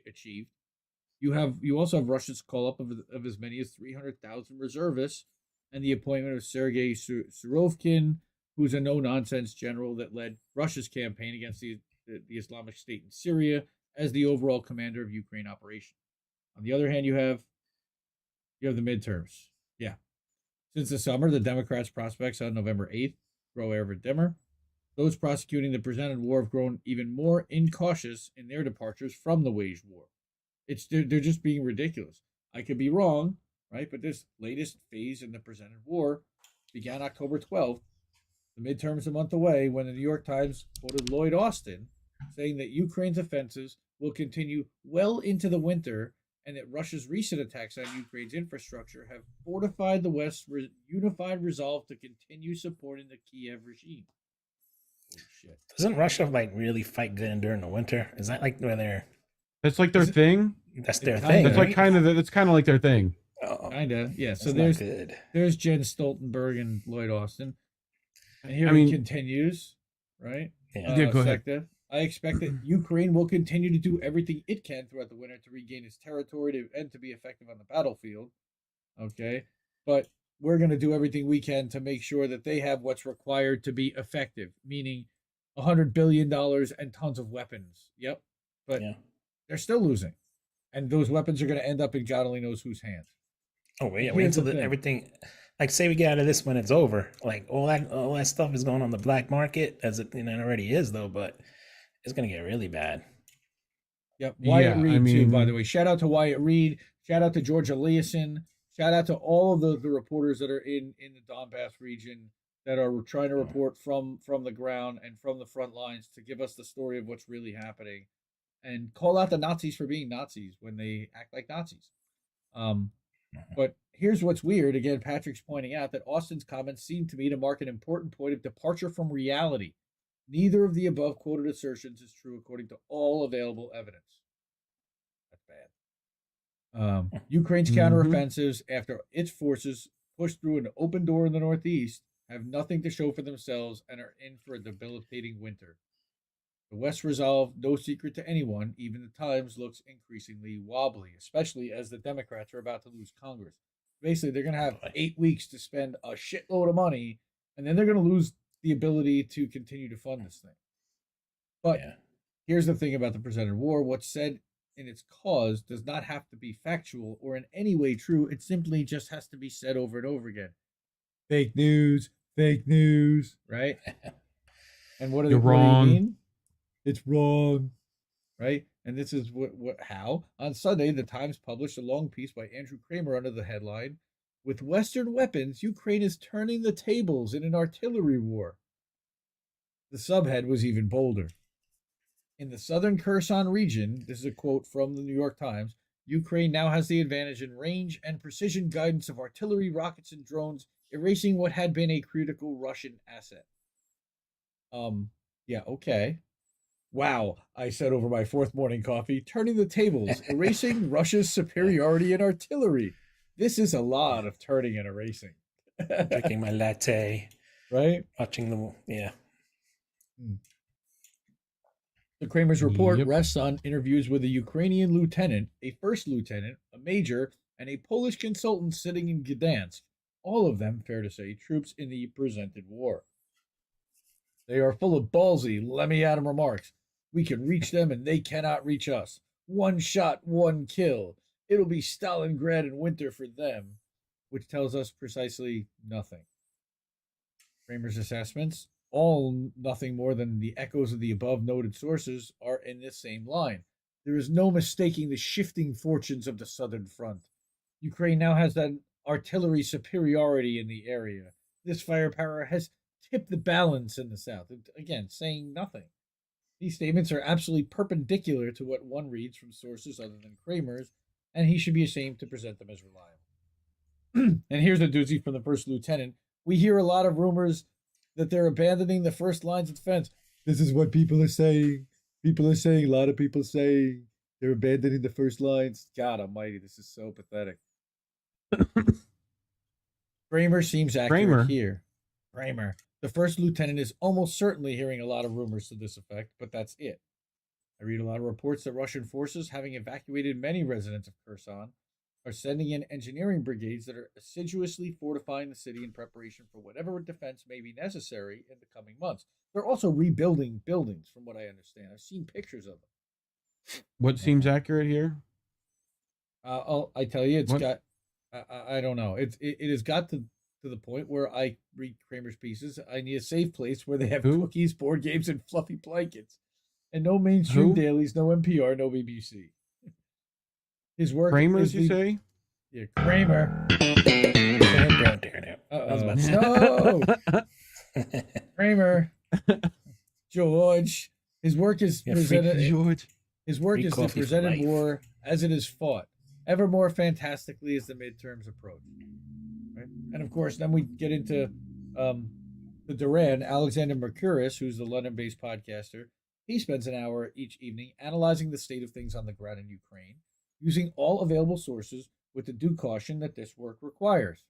[SPEAKER 12] achieved. You also have Russia's call up of as many as 300,000 reservists and the appointment of Sergei Surovkin, who's a no-nonsense general that led Russia's campaign against the Islamic State in Syria as the overall commander of Ukraine operation. On the other hand, you have the midterms. Yeah. Since the summer, the Democrats' prospects on November 8th grow ever dimmer. Those prosecuting the presented war have grown even more incautious in their departures from the waged war. They're just being ridiculous. I could be wrong, right? But this latest phase in the presented war began October 12th, the midterms a month away, when the New York Times quoted Lloyd Austin saying that Ukraine's offensives will continue well into the winter and that Russia's recent attacks on Ukraine's infrastructure have fortified the West's unified resolve to continue supporting the Kiev regime. Holy shit.
[SPEAKER 14] Doesn't Russia really fight good during the winter? Is that where they're...
[SPEAKER 13] That's like their thing?
[SPEAKER 14] That's their thing,
[SPEAKER 13] That's
[SPEAKER 14] right?
[SPEAKER 13] that's kind of like their thing.
[SPEAKER 12] Kinda, yeah. So
[SPEAKER 14] good.
[SPEAKER 12] There's Jen Stoltenberg and Lloyd Austin. And here he continues, right?
[SPEAKER 13] Yeah, go ahead.
[SPEAKER 12] I expect that Ukraine will continue to do everything it can throughout the winter to regain its territory and to be effective on the battlefield. Okay? But we're going to do everything we can to make sure that they have what's required to be effective, meaning $100 billion and tons of weapons. Yep. But they're still losing. And those weapons are going to end up in God only knows whose hands.
[SPEAKER 14] Oh, wait until everything... say we get out of this when it's over. All that stuff is going on the black market, as it already is, though, but it's going to get really bad.
[SPEAKER 12] Yep. Wyatt Reed, too, by the way. Shout out to Wyatt Reed. Shout out to Georgia Leeson. Shout out to all of the reporters that are in the Donbass region that are trying to report from the ground and from the front lines to give us the story of what's really happening and call out the Nazis for being Nazis when they act like Nazis. But here's what's weird. Again, Patrick's pointing out that Austin's comments seem to me to mark an important point of departure from reality. Neither of the above quoted assertions is true according to all available evidence. That's bad. Ukraine's counteroffensives, after its forces push through an open door in the northeast, have nothing to show for themselves and are in for a debilitating winter. The West's resolve, no secret to anyone, even the Times, looks increasingly wobbly, especially as the Democrats are about to lose Congress. Basically, they're going to have 8 weeks to spend a shitload of money, and then they're going to lose the ability to continue to fund this thing. But here's the thing about the presented war. What's said in its cause does not have to be factual or in any way true. It simply just has to be said over and over again. Fake news, right? And what do you mean? It's wrong, right? And this is how. On Sunday, the Times published a long piece by Andrew Kramer under the headline, "With Western Weapons, Ukraine is turning the tables in an artillery war." The subhead was even bolder. In the southern Kherson region, this is a quote from the New York Times, Ukraine now has the advantage in range and precision guidance of artillery, rockets, and drones erasing what had been a critical Russian asset. Yeah, okay. Wow, I said over my fourth morning coffee, turning the tables, erasing Russia's superiority in artillery. This is a lot of turning and erasing.
[SPEAKER 14] Drinking my latte.
[SPEAKER 12] Right?
[SPEAKER 14] Watching the, yeah.
[SPEAKER 12] The Kramer's report rests on interviews with a Ukrainian lieutenant, a first lieutenant, a major, and a Polish consultant sitting in Gdansk. All of them, fair to say, troops in the presented war. They are full of ballsy, let-me at 'em remarks. We can reach them and they cannot reach us. One shot, one kill. It'll be Stalingrad in winter for them, which tells us precisely nothing. Kramer's assessments, all nothing more than the echoes of the above noted sources, are in this same line. There is no mistaking the shifting fortunes of the Southern Front. Ukraine now has that artillery superiority in the area. This firepower has tipped the balance in the South. Again, saying nothing. These statements are absolutely perpendicular to what one reads from sources other than Kramer's, and he should be ashamed to present them as reliable. And here's a doozy from the first lieutenant. We hear a lot of rumors that they're abandoning the first lines of defense. This is what people are saying. People are saying, a lot of people saying they're abandoning the first lines. God almighty, this is so pathetic. Kramer seems accurate here. Kramer. The first lieutenant is almost certainly hearing a lot of rumors to this effect, but that's it. I read a lot of reports that Russian forces, having evacuated many residents of Kherson, are sending in engineering brigades that are assiduously fortifying the city in preparation for whatever defense may be necessary in the coming months. They're also rebuilding buildings, from what I understand. I've seen pictures of them.
[SPEAKER 13] What seems accurate here?
[SPEAKER 12] I tell you, it's got. I don't know. It has got to the point where I read Kramer's pieces. I need a safe place where they have cookies, board games, and fluffy blankets, and no mainstream dailies, no NPR, no BBC. His work.
[SPEAKER 13] Kramer's, you say?
[SPEAKER 12] Yeah, Kramer.
[SPEAKER 14] No.
[SPEAKER 12] Kramer. George. His work is presented.
[SPEAKER 13] George.
[SPEAKER 12] His work is the presented war as it is fought, ever more fantastically as the midterms approach. Right? And of course, then we get into the Duran, Alexander Mercouris, who's the London-based podcaster. He spends an hour each evening analyzing the state of things on the ground in Ukraine, using all available sources with the due caution that this work requires.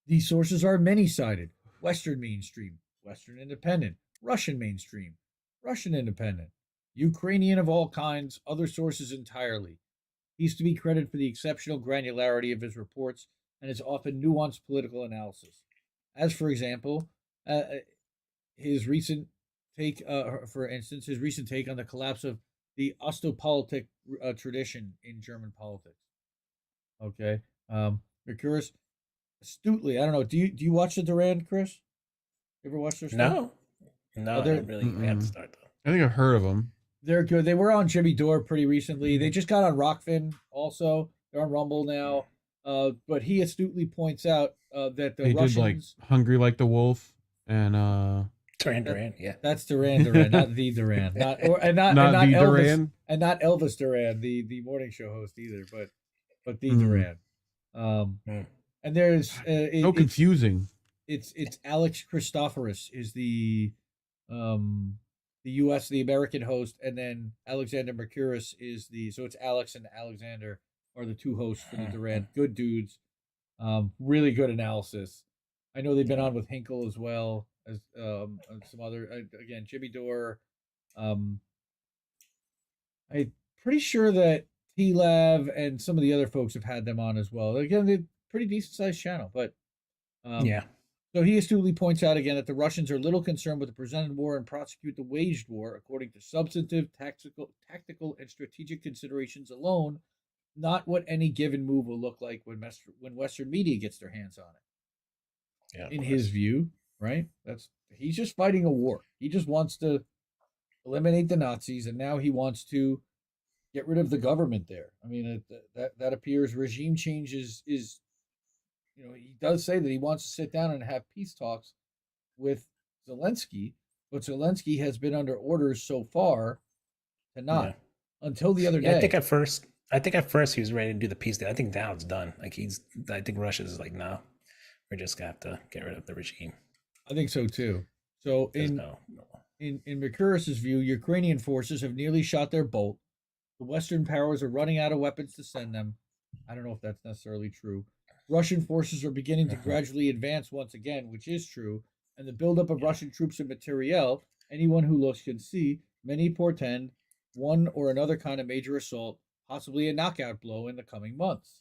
[SPEAKER 12] These sources are many-sided: Western mainstream, Western independent, Russian mainstream, Russian independent, Ukrainian of all kinds, other sources entirely. He's to be credited for the exceptional granularity of his reports and his often nuanced political analysis. As, for example, his recent take, his recent take on the collapse of the Ostopolitik tradition in German politics. Okay. Mercouris, astutely, I don't know, do you watch the Duran, Chris? You ever watch their stuff?
[SPEAKER 14] No, I really have to start though.
[SPEAKER 13] I think I've heard of them.
[SPEAKER 12] They're good. They were on Jimmy Dore pretty recently. They just got on Rockfin also. They're on Rumble now. But he astutely points out that the Russians
[SPEAKER 13] did like Hungry Like the Wolf and
[SPEAKER 14] Duran, yeah.
[SPEAKER 12] That's Duran, not the Duran. Not
[SPEAKER 13] the
[SPEAKER 12] Elvis,
[SPEAKER 13] Duran.
[SPEAKER 12] And not Elvis Duran, the morning show host either, but the Duran. And there's
[SPEAKER 13] confusing.
[SPEAKER 12] It's Alex Christoforous is the American host, and then Alexander Mercouris is so it's Alex and Alexander are the two hosts for the Duran. Good dudes. Really good analysis. I know they've been on with Hinkle as well as some other, again, Jimmy Dore. I'm pretty sure that T-Lav and some of the other folks have had them on as well. Again, they're pretty decent sized channel, but
[SPEAKER 14] yeah.
[SPEAKER 12] So he astutely points out again that the Russians are little concerned with the presented war and prosecute the waged war according to substantive, tactical, and strategic considerations alone, not what any given move will look like when Western media gets their hands on it.
[SPEAKER 14] Yeah,
[SPEAKER 12] in his view, right? He's just fighting a war. He just wants to eliminate the Nazis, and now he wants to get rid of the government there. I mean, that appears regime change is he does say that he wants to sit down and have peace talks with Zelensky, but Zelensky has been under orders so far to not until the other day.
[SPEAKER 14] I think at first he was ready to do the peace deal. I think now it's done. I think Russia's like, no, We're just gonna have to get rid of the regime.
[SPEAKER 12] I think so too. So in Mercouris's view, Ukrainian forces have nearly shot their bolt. The Western powers are running out of weapons to send them. I don't know if that's necessarily true. Russian forces are beginning to gradually advance once again, which is true, and the buildup of Russian troops and materiel, anyone who looks can see, many portend one or another kind of major assault, possibly a knockout blow in the coming months.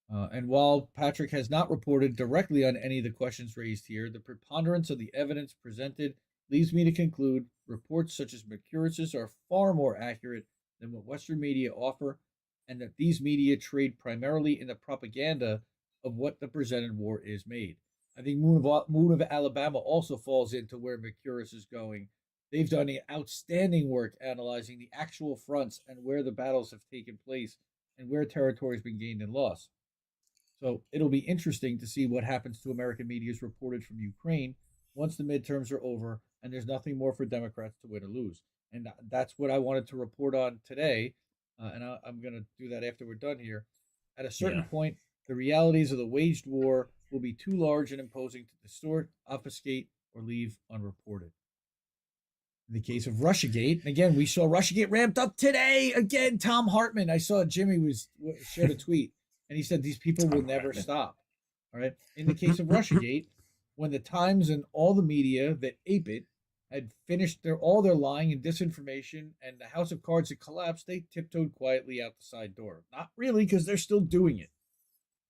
[SPEAKER 12] And while Patrick has not reported directly on any of the questions raised here, the preponderance of the evidence presented leads me to conclude reports such as Mercouris's are far more accurate than what Western media offer, and that these media trade primarily in the propaganda of what the presented war is made. I think Moon of Alabama also falls into where Mercouris is going. They've done outstanding work analyzing the actual fronts and where the battles have taken place and where territory has been gained and lost. So it'll be interesting to see what happens to American media's reported from Ukraine once the midterms are over and there's nothing more for Democrats to win or lose. And that's what I wanted to report on today. And I'm going to do that after we're done here. At a certain point, the realities of the waged war will be too large and imposing to distort, obfuscate, or leave unreported. In the case of Russiagate, and again, we saw Russiagate ramped up today. Again, Tom Hartman. I saw Jimmy shared a tweet, and he said these people will never stop. All right. In the case of Russiagate, when the Times and all the media that ape it had finished all their lying and disinformation, and the house of cards had collapsed, they tiptoed quietly out the side door. Not really, because they're still doing it.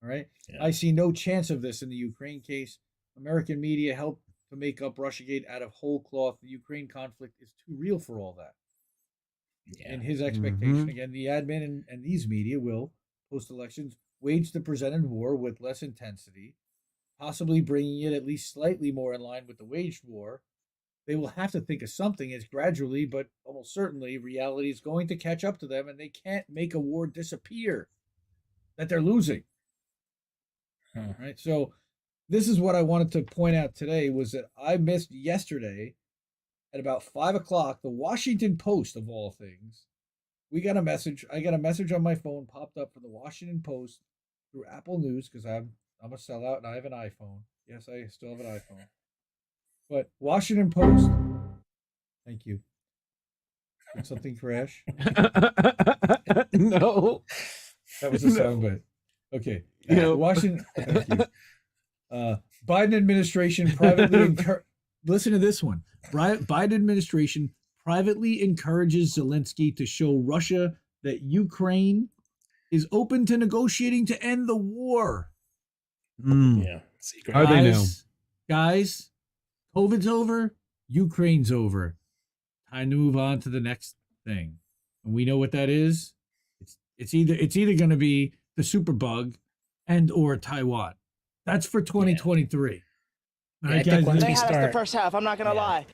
[SPEAKER 12] All right. Yeah. I see no chance of this in the Ukraine case. American media helped to make up Russiagate out of whole cloth. The Ukraine conflict is too real for all that. Yeah. And his expectation, again, the admin and these media will, post-elections, wage the presented war with less intensity, possibly bringing it at least slightly more in line with the waged war. They will have to think of something as gradually, but almost certainly, reality is going to catch up to them, and they can't make a war disappear that they're losing. Right. So this is what I wanted to point out today was that I missed yesterday at about 5:00, the Washington Post of all things. We got a message. I got a message on my phone popped up from the Washington Post through Apple News because I'm a sellout and I have an iPhone. Yes, I still have an iPhone. But Washington Post. Thank you. Did something crash?
[SPEAKER 13] No.
[SPEAKER 12] That was a sound bite. Okay. Washington. Thank you. Biden administration privately listen to this one. Biden administration privately encourages Zelensky to show Russia that Ukraine is open to negotiating to end the war.
[SPEAKER 14] Yeah. Secret.
[SPEAKER 13] How they know?
[SPEAKER 12] Guys, COVID's over. Ukraine's over. Time to move on to the next thing. And we know what that is. It's either going to be the superbug and or Taiwan. That's for 2023.
[SPEAKER 14] Yeah. Right, guys,
[SPEAKER 15] they had us the first half. I'm not going to lie.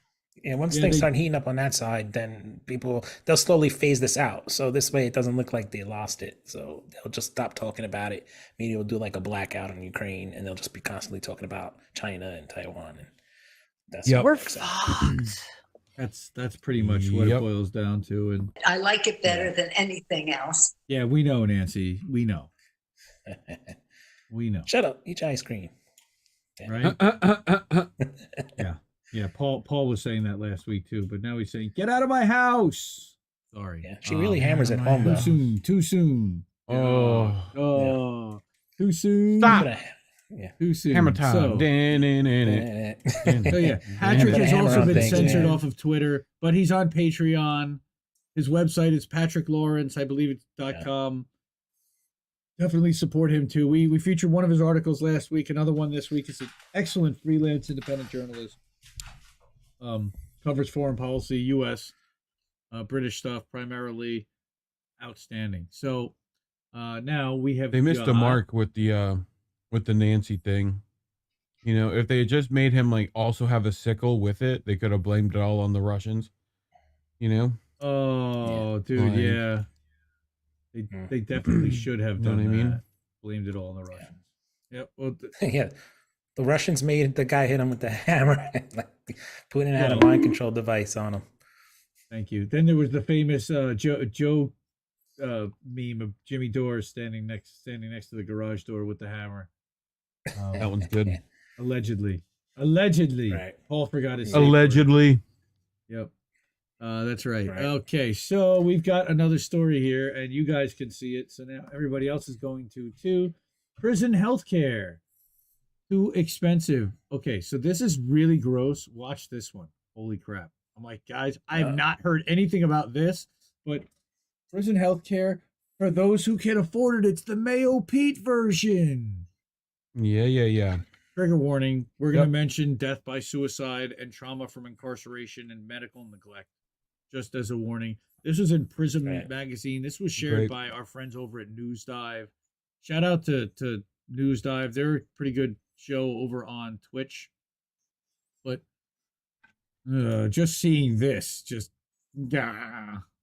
[SPEAKER 14] Yeah, once things start heating up on that side, then they'll slowly phase this out. So this way it doesn't look like they lost it. So they'll just stop talking about it. Media will do like a blackout on Ukraine, and they'll just be constantly talking about China and Taiwan. And that's
[SPEAKER 15] we're fucked.
[SPEAKER 12] That's pretty much what it boils down to. And
[SPEAKER 16] I like it better than anything else.
[SPEAKER 12] Yeah, we know, Nancy. We know. We know.
[SPEAKER 14] Shut up. Eat your ice cream.
[SPEAKER 12] Right? Yeah. Paul was saying that last week too, but now he's saying, "Get out of my house." Sorry.
[SPEAKER 14] Yeah, she really hammers at home though.
[SPEAKER 12] Too soon.
[SPEAKER 13] Oh.
[SPEAKER 12] Too soon.
[SPEAKER 13] Stop.
[SPEAKER 12] Too soon.
[SPEAKER 13] Hammer time.
[SPEAKER 12] So yeah, Patrick has also been censored off of Twitter, but he's on Patreon. His website is Patrick Lawrence, I believe it's .com. Definitely support him too. We featured one of his articles last week, another one this week. It's an excellent freelance independent journalist. Covers foreign policy, U.S., British stuff primarily. Outstanding. So now we have.
[SPEAKER 13] They missed the mark with the Nancy thing. You know, if they had just made him like also have a sickle with it, they could have blamed it all on the Russians. You know.
[SPEAKER 12] Oh, dude, yeah. They definitely should have done that. Blamed it all on the Russians. Yep. Well,
[SPEAKER 14] the Russians made the guy hit him with the hammer, Putin had a mind control device on him.
[SPEAKER 12] Thank you. Then there was the famous Joe meme of Jimmy Dore standing next to the garage door with the hammer.
[SPEAKER 13] That one's good.
[SPEAKER 12] Allegedly.
[SPEAKER 14] Right.
[SPEAKER 12] Paul forgot his safe word.
[SPEAKER 13] Allegedly.
[SPEAKER 12] Yep. That's right.
[SPEAKER 14] Right.
[SPEAKER 12] Okay, so we've got another story here, and you guys can see it. So now everybody else is going to too. Prison healthcare. Too expensive. Okay, so this is really gross. Watch this one. Holy crap. I'm like, guys, I have not heard anything about this, but prison healthcare, for those who can afford it, it's the Mayo Pete version.
[SPEAKER 13] Yeah.
[SPEAKER 12] Trigger warning. We're going to mention death by suicide and trauma from incarceration and medical neglect. Just as a warning. This was in Prism magazine. This was shared by our friends over at Newsdive. Shout out to Newsdive. They're a pretty good show over on Twitch. But just seeing this,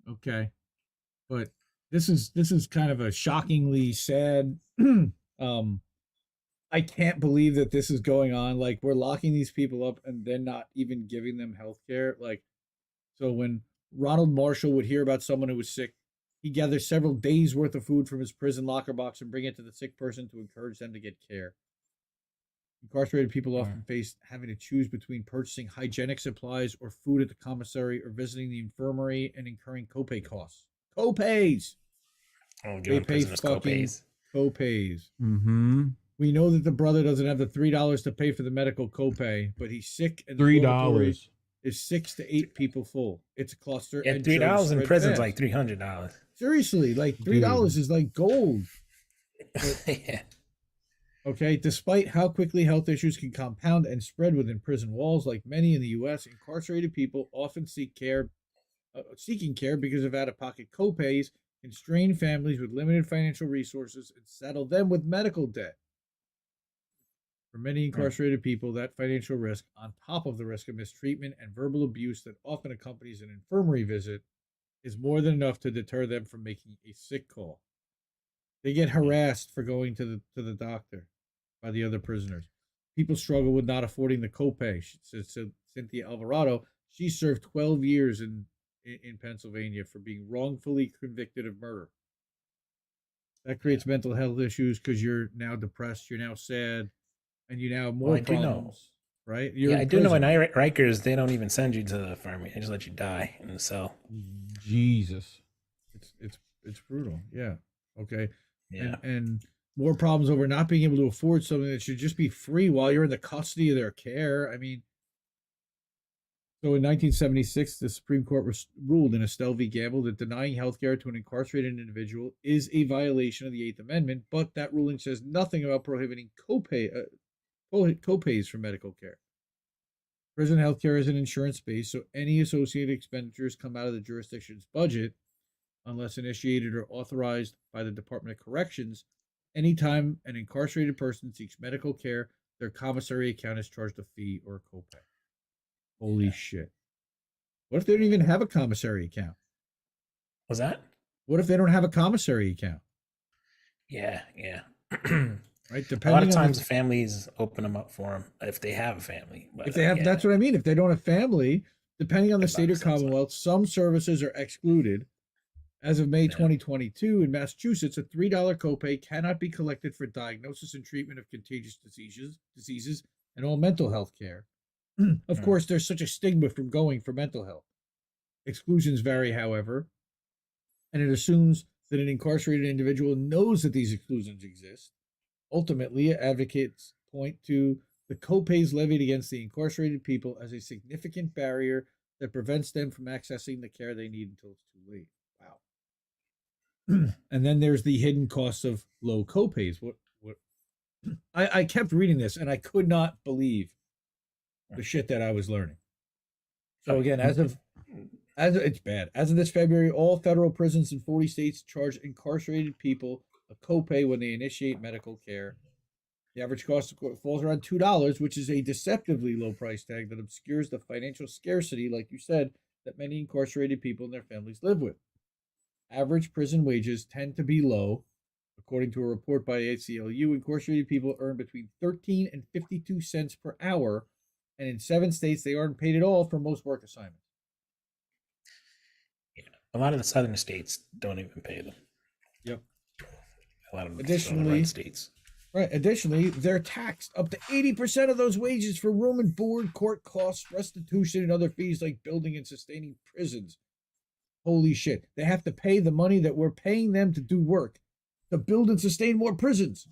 [SPEAKER 12] okay. But this is kind of a shockingly sad. I can't believe that this is going on. Like, we're locking these people up and then not even giving them health care. Like, so when Ronald Marshall would hear about someone who was sick, he'd gather several days' worth of food from his prison locker box and bring it to the sick person to encourage them to get care. Incarcerated people often face having to choose between purchasing hygienic supplies or food at the commissary or visiting the infirmary and incurring copay costs. Copays! They pay fucking copays.
[SPEAKER 13] Mm-hmm.
[SPEAKER 12] We know that the brother doesn't have the $3 to pay for the medical copay, but he's sick and
[SPEAKER 13] $3
[SPEAKER 12] is 6 to 8 people full. It's a cluster.
[SPEAKER 14] Yeah,
[SPEAKER 12] and
[SPEAKER 14] $3 in prison's
[SPEAKER 12] fast.
[SPEAKER 14] like $300.
[SPEAKER 12] Seriously, like $3 is like gold. But,
[SPEAKER 14] Yeah.
[SPEAKER 12] okay, despite how quickly health issues can compound and spread within prison walls, like many in the U.S., incarcerated people often seeking care because of out-of-pocket copays, constrain families with limited financial resources, and saddle them with medical debt. For many incarcerated people, that financial risk, on top of the risk of mistreatment and verbal abuse that often accompanies an infirmary visit, is more than enough to deter them from making a sick call. They get harassed for going to the doctor by the other prisoners. People struggle with not affording the copay. Says Cynthia Alvarado. She served 12 years in Pennsylvania for being wrongfully convicted of murder. That creates mental health issues because you're now depressed, you're now sad, and you now have more problems. Right?
[SPEAKER 14] I do know in Rikers, they don't even send you to the infirmary. They just let you die in the cell.
[SPEAKER 13] Jesus.
[SPEAKER 12] It's brutal. Yeah. Okay.
[SPEAKER 14] Yeah.
[SPEAKER 12] And more problems over not being able to afford something that should just be free while you're in the custody of their care. I mean, so in 1976, the Supreme Court ruled in Estelle v. Gamble that denying health care to an incarcerated individual is a violation of the Eighth Amendment, but that ruling says nothing about prohibiting copays for medical care. Prison health care is an insurance base, so any associated expenditures come out of the jurisdiction's budget unless initiated or authorized by the Department of Corrections. Anytime an incarcerated person seeks medical care, their commissary account is charged a fee or a copay. Holy shit. What if they don't even have a commissary account?
[SPEAKER 14] Was that?
[SPEAKER 12] What if they don't have a commissary account?
[SPEAKER 14] Yeah.
[SPEAKER 12] Right.
[SPEAKER 14] A lot of times families open them up for them if they have a family. But,
[SPEAKER 12] if they have, that's what I mean. If they don't have family, depending on the state or commonwealth, some services are excluded. As of May 2022, in Massachusetts, a $3 copay cannot be collected for diagnosis and treatment of contagious diseases and all mental health care. Of course, there's such a stigma from going for mental health. Exclusions vary, however, and it assumes that an incarcerated individual knows that these exclusions exist. Ultimately, advocates point to the copays levied against the incarcerated people as a significant barrier that prevents them from accessing the care they need until it's too late. Wow. And then there's the hidden costs of low copays. What I kept reading this and I could not believe the shit that I was learning. So again, as of it's bad. As of this February, all federal prisons in 40 states charge incarcerated people a copay when they initiate medical care. The average cost falls around $2, which is a deceptively low price tag that obscures the financial scarcity, like you said, that many incarcerated people and their families live with. Average prison wages tend to be low. According to a report by ACLU, incarcerated people earn between 13 and 52 cents per hour, and in 7 states, they aren't paid at all for most work assignments.
[SPEAKER 14] Yeah, a lot of the southern states don't even pay them.
[SPEAKER 12] Yep.
[SPEAKER 14] A lot of
[SPEAKER 12] Additionally,
[SPEAKER 14] red states.
[SPEAKER 12] Right. Additionally, they're taxed up to 80% of those wages for room and board, court costs, restitution, and other fees like building and sustaining prisons. Holy shit. They have to pay the money that we're paying them to do work to build and sustain more prisons.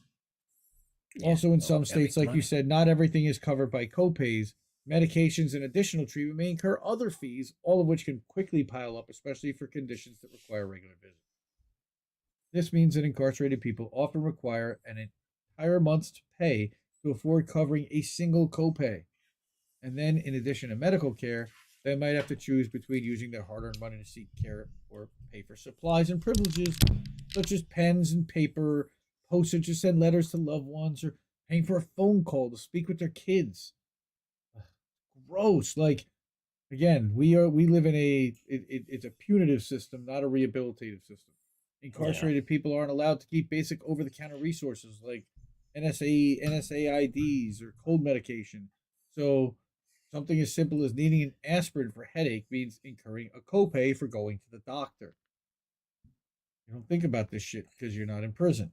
[SPEAKER 12] Yeah, also, in some states, like you said, not everything is covered by copays. Medications and additional treatment may incur other fees, all of which can quickly pile up, especially for conditions that require regular visits. This means that incarcerated people often require an entire month's pay to afford covering a single copay. And then, in addition to medical care, they might have to choose between using their hard-earned money to seek care or pay for supplies and privileges, such as pens and paper, postage to send letters to loved ones, or paying for a phone call to speak with their kids. Gross. Like, again, we live in it's a punitive system, not a rehabilitative system. Incarcerated people aren't allowed to keep basic over-the-counter resources like NSAIDs or cold medication. So something as simple as needing an aspirin for headache means incurring a copay for going to the doctor. You don't think about this shit because you're not in prison.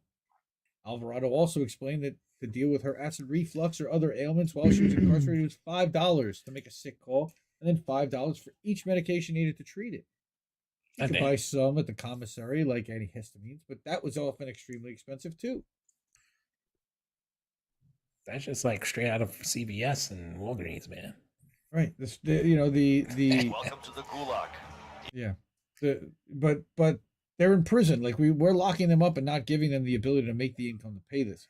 [SPEAKER 12] Alvarado also explained that to deal with her acid reflux or other ailments while she was incarcerated was $5 to make a sick call, and then $5 for each medication needed to treat it. You could buy some at the commissary, like antihistamines, but that was often extremely expensive too.
[SPEAKER 14] That's just like straight out of CVS and Walgreens, man.
[SPEAKER 12] Right. The
[SPEAKER 17] welcome to the gulag.
[SPEAKER 12] Yeah. But they're in prison. Like we're locking them up and not giving them the ability to make the income to pay this.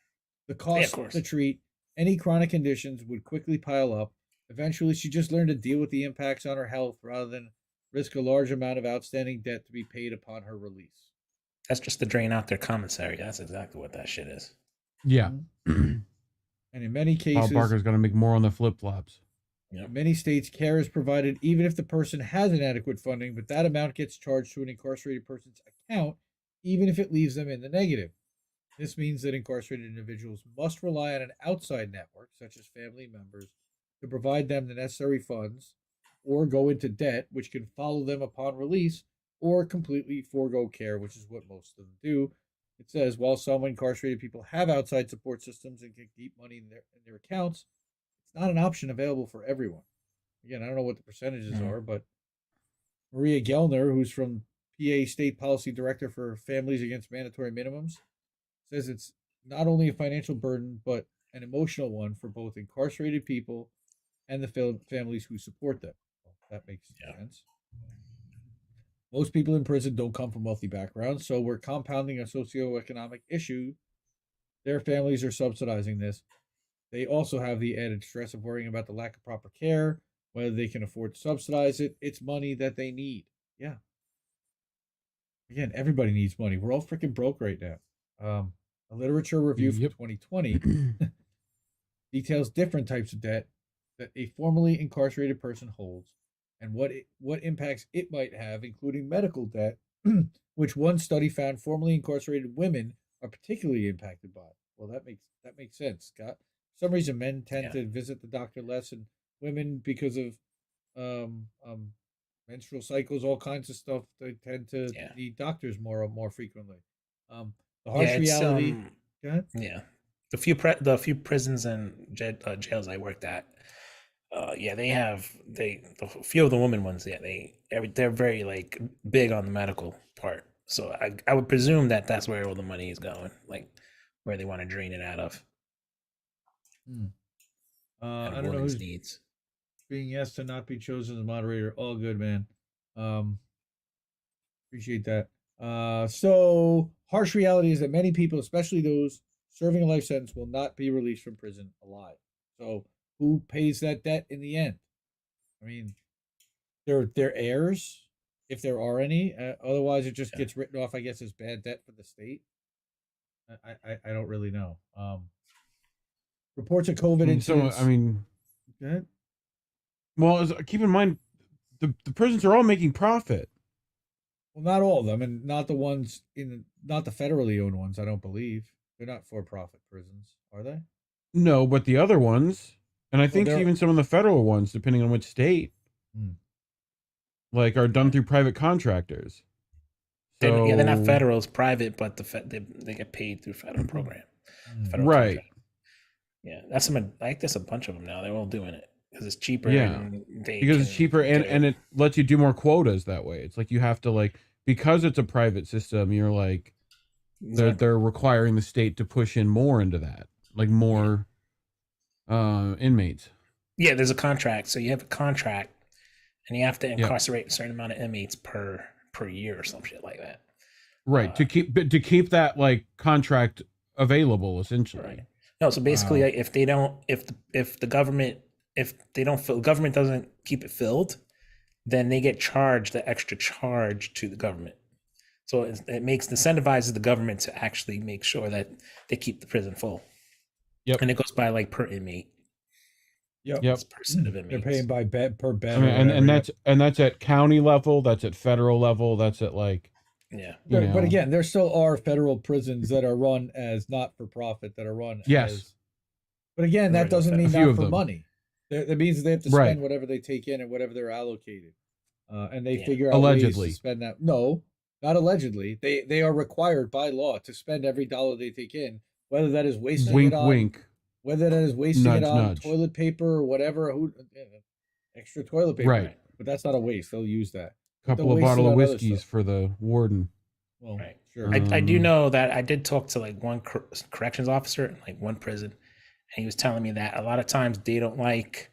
[SPEAKER 12] The cost to treat any chronic conditions would quickly pile up. Eventually, she just learned to deal with the impacts on her health rather than risk a large amount of outstanding debt to be paid upon her release.
[SPEAKER 14] That's just to drain out their commissary. That's exactly what that shit is.
[SPEAKER 13] Yeah.
[SPEAKER 12] And in many cases,
[SPEAKER 13] Bob Barker's going to make more on the flip-flops.
[SPEAKER 12] In many states, care is provided even if the person has inadequate funding, but that amount gets charged to an incarcerated person's account, even if it leaves them in the negative. This means that incarcerated individuals must rely on an outside network, such as family members, to provide them the necessary funds, or go into debt, which can follow them upon release, or completely forego care, which is what most of them do. It says, while some incarcerated people have outside support systems and can keep money in their accounts, it's not an option available for everyone. Again, I don't know what the percentages are, but Maria Gellner, who's from PA State Policy Director for Families Against Mandatory Minimums, says it's not only a financial burden, but an emotional one for both incarcerated people and the families who support them. Well, that makes sense. Most people in prison don't come from wealthy backgrounds, so we're compounding a socioeconomic issue. Their families are subsidizing this. They also have the added stress of worrying about the lack of proper care, whether they can afford to subsidize it. It's money that they need. Yeah. Again, everybody needs money. We're all freaking broke right now. A literature review from 2020 details different types of debt that a formerly incarcerated person holds and what impacts it might have, including medical debt, which one study found formerly incarcerated women are particularly impacted by. Well, that makes sense, Scott. For some reason, men tend to visit the doctor less, and women, because of menstrual cycles, all kinds of stuff, they tend to need doctors more frequently. The harsh reality. Go ahead.
[SPEAKER 14] Yeah, the few prisons and jails I worked at, the few of the women ones. Yeah, they're very like big on the medical part. So I would presume that's where all the money is going, like where they want to drain it out of.
[SPEAKER 12] I don't know who's needs. Being asked to not be chosen as moderator. All good, man. Appreciate that. So harsh reality is that many people, especially those serving a life sentence, will not be released from prison alive. So who pays that debt in the end? I mean, their heirs, if there are any. Otherwise, it just gets written off, I guess, as bad debt for the state. I don't really know. Reports of COVID incidents.
[SPEAKER 13] So, I mean,
[SPEAKER 12] go ahead.
[SPEAKER 13] Well, keep in mind, the prisons are all making profit.
[SPEAKER 12] Well, not all of them, and not the ones not the federally owned ones. I don't believe they're not for-profit prisons, are they?
[SPEAKER 13] No, but the other ones, and I think even some of the federal ones, depending on which state, like are done through private contractors. So,
[SPEAKER 14] they're not federal; it's private, but they get paid through federal program. federal
[SPEAKER 13] Right.
[SPEAKER 14] contract. Yeah, that's a bunch of them now. They're all doing it because it's cheaper.
[SPEAKER 13] Yeah.
[SPEAKER 14] And
[SPEAKER 13] Because it's cheaper and it lets you do more quotas that way. It's like you have to like, because it's a private system, you're like, they're requiring the state to push in more into that, like more inmates.
[SPEAKER 14] Yeah, there's a contract. So you have a contract and you have to incarcerate a certain amount of inmates per year or some shit like that.
[SPEAKER 13] Right. To keep that like contract available essentially.
[SPEAKER 14] Right. No, so basically if the government doesn't keep it filled, then they get charged the extra charge to the government. So it incentivizes the government to actually make sure that they keep the prison full.
[SPEAKER 13] Yep.
[SPEAKER 14] And it goes by like per inmate.
[SPEAKER 18] Yep.
[SPEAKER 14] Percent of inmates.
[SPEAKER 18] They're paying by bed per bed.
[SPEAKER 13] I mean, and that's at county level, that's at federal level, that's at like
[SPEAKER 18] But again, there still are federal prisons that are run as not for profit, that are run as. But again, that doesn't mean not for money. That means they have to spend whatever they take in and whatever they're allocated, and they figure out ways to spend that. No, not allegedly. They are required by law to spend every dollar they take in, whether that is wasting it on whether that is wasting it on toilet paper or whatever, extra toilet paper.
[SPEAKER 13] Right.
[SPEAKER 18] But that's not a waste. They'll use that.
[SPEAKER 13] Couple of bottle of whiskeys for the warden.
[SPEAKER 18] Well,
[SPEAKER 14] right.
[SPEAKER 18] Sure.
[SPEAKER 14] I do know that I did talk to like one corrections officer in like one prison, and he was telling me that a lot of times they don't like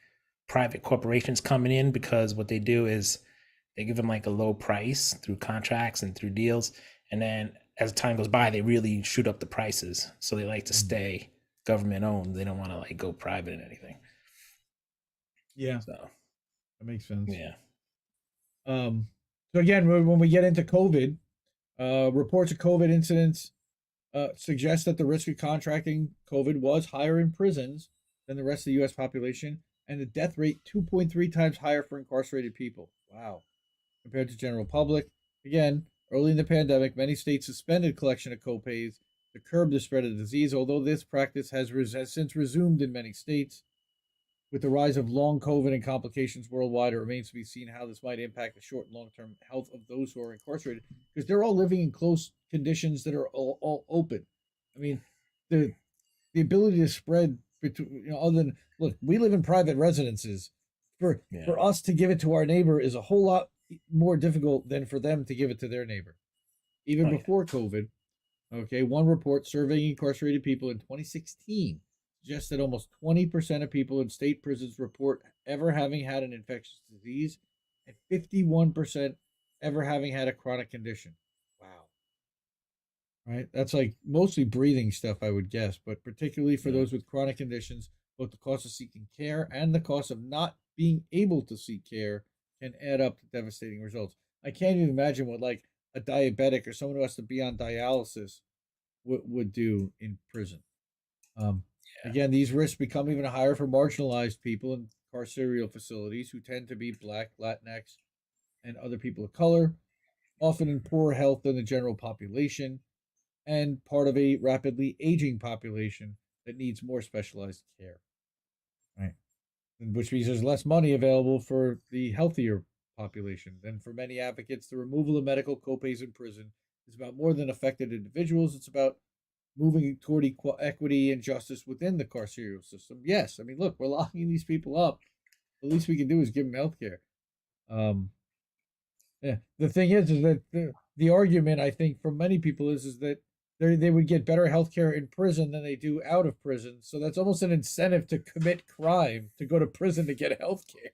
[SPEAKER 14] private corporations coming in because what they do is they give them like a low price through contracts and through deals, and then as time goes by, they really shoot up the prices. So they like to stay government owned. They don't want to like go private and anything.
[SPEAKER 18] Yeah.
[SPEAKER 14] So
[SPEAKER 18] that makes sense.
[SPEAKER 14] Yeah.
[SPEAKER 18] So again, when we get into COVID, reports of COVID incidents suggest that the risk of contracting COVID was higher in prisons than the rest of the U.S. population, and the death rate 2.3 times higher for incarcerated people. Wow. Compared to general public. Again, early in the pandemic, many states suspended collection of copays to curb the spread of the disease, although this practice has since resumed in many states. With the rise of long COVID and complications worldwide, it remains to be seen how this might impact the short and long-term health of those who are incarcerated, because they're all living in close conditions that are all open. I mean, the ability to spread between, other than, look, we live in private residences. For us to give it to our neighbor is a whole lot more difficult than for them to give it to their neighbor. Even before COVID, one report surveying incarcerated people in 2016 suggests that almost 20% of people in state prisons report ever having had an infectious disease, and 51% ever having had a chronic condition. Wow. Right? That's like mostly breathing stuff, I would guess, but particularly for those with chronic conditions, both the cost of seeking care and the cost of not being able to seek care can add up to devastating results. I can't even imagine what like a diabetic or someone who has to be on dialysis would do in prison. Again, these risks become even higher for marginalized people in carceral facilities who tend to be Black, Latinx, and other people of color, often in poorer health than the general population, and part of a rapidly aging population that needs more specialized care. Right. Which means there's less money available for the healthier population. Then for many advocates, the removal of medical copays in prison is about more than affected individuals. It's about moving toward equity and justice within the carceral system. Yes, I mean, look, we're locking these people up. The least we can do is give them health care. The thing is that the argument, I think, from many people is that they would get better health care in prison than they do out of prison. So that's almost an incentive to commit crime, to go to prison to get health care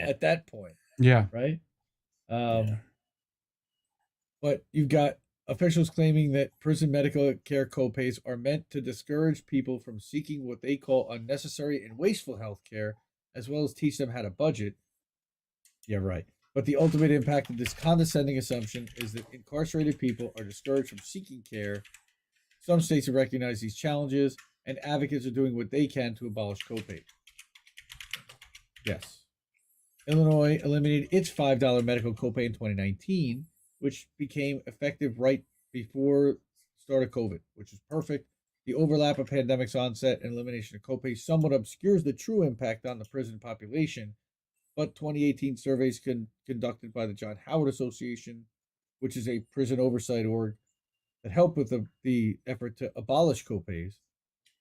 [SPEAKER 18] at that point.
[SPEAKER 13] Yeah.
[SPEAKER 18] Right? But you've got officials claiming that prison medical care copays are meant to discourage people from seeking what they call unnecessary and wasteful health care, as well as teach them how to budget. Yeah, right. But the ultimate impact of this condescending assumption is that incarcerated people are discouraged from seeking care. Some states have recognized these challenges, and advocates are doing what they can to abolish copays. Yes. Illinois eliminated its $5 medical copay in 2019, which became effective right before start of COVID, which is perfect. The overlap of pandemic's onset and elimination of copays somewhat obscures the true impact on the prison population, but 2018 surveys conducted by the John Howard Association, which is a prison oversight org that helped with the effort to abolish copays,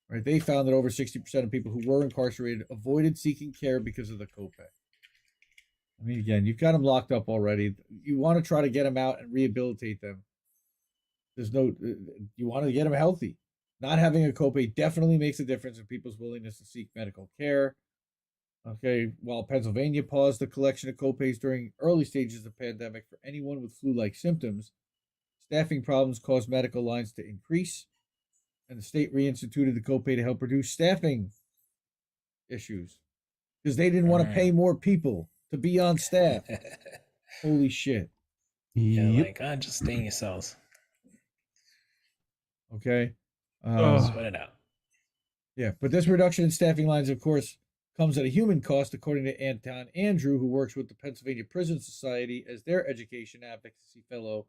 [SPEAKER 18] Right? They found that over 60% of people who were incarcerated avoided seeking care because of the copay. I mean, again, you've got them locked up already. You want to try to get them out and rehabilitate them. You want to get them healthy. Not having a copay definitely makes a difference in people's willingness to seek medical care. Okay, while Pennsylvania paused the collection of copays during early stages of the pandemic for anyone with flu-like symptoms, staffing problems caused medical lines to increase, and the state reinstituted the copay to help reduce staffing issues because they didn't want to pay more people to be on staff. Holy shit.
[SPEAKER 14] Yeah, just stay in your cells.
[SPEAKER 18] Okay.
[SPEAKER 14] Sweat it out.
[SPEAKER 18] Yeah, but this reduction in staffing lines, of course, comes at a human cost, according to Anton Andrew, who works with the Pennsylvania Prison Society as their education advocacy fellow.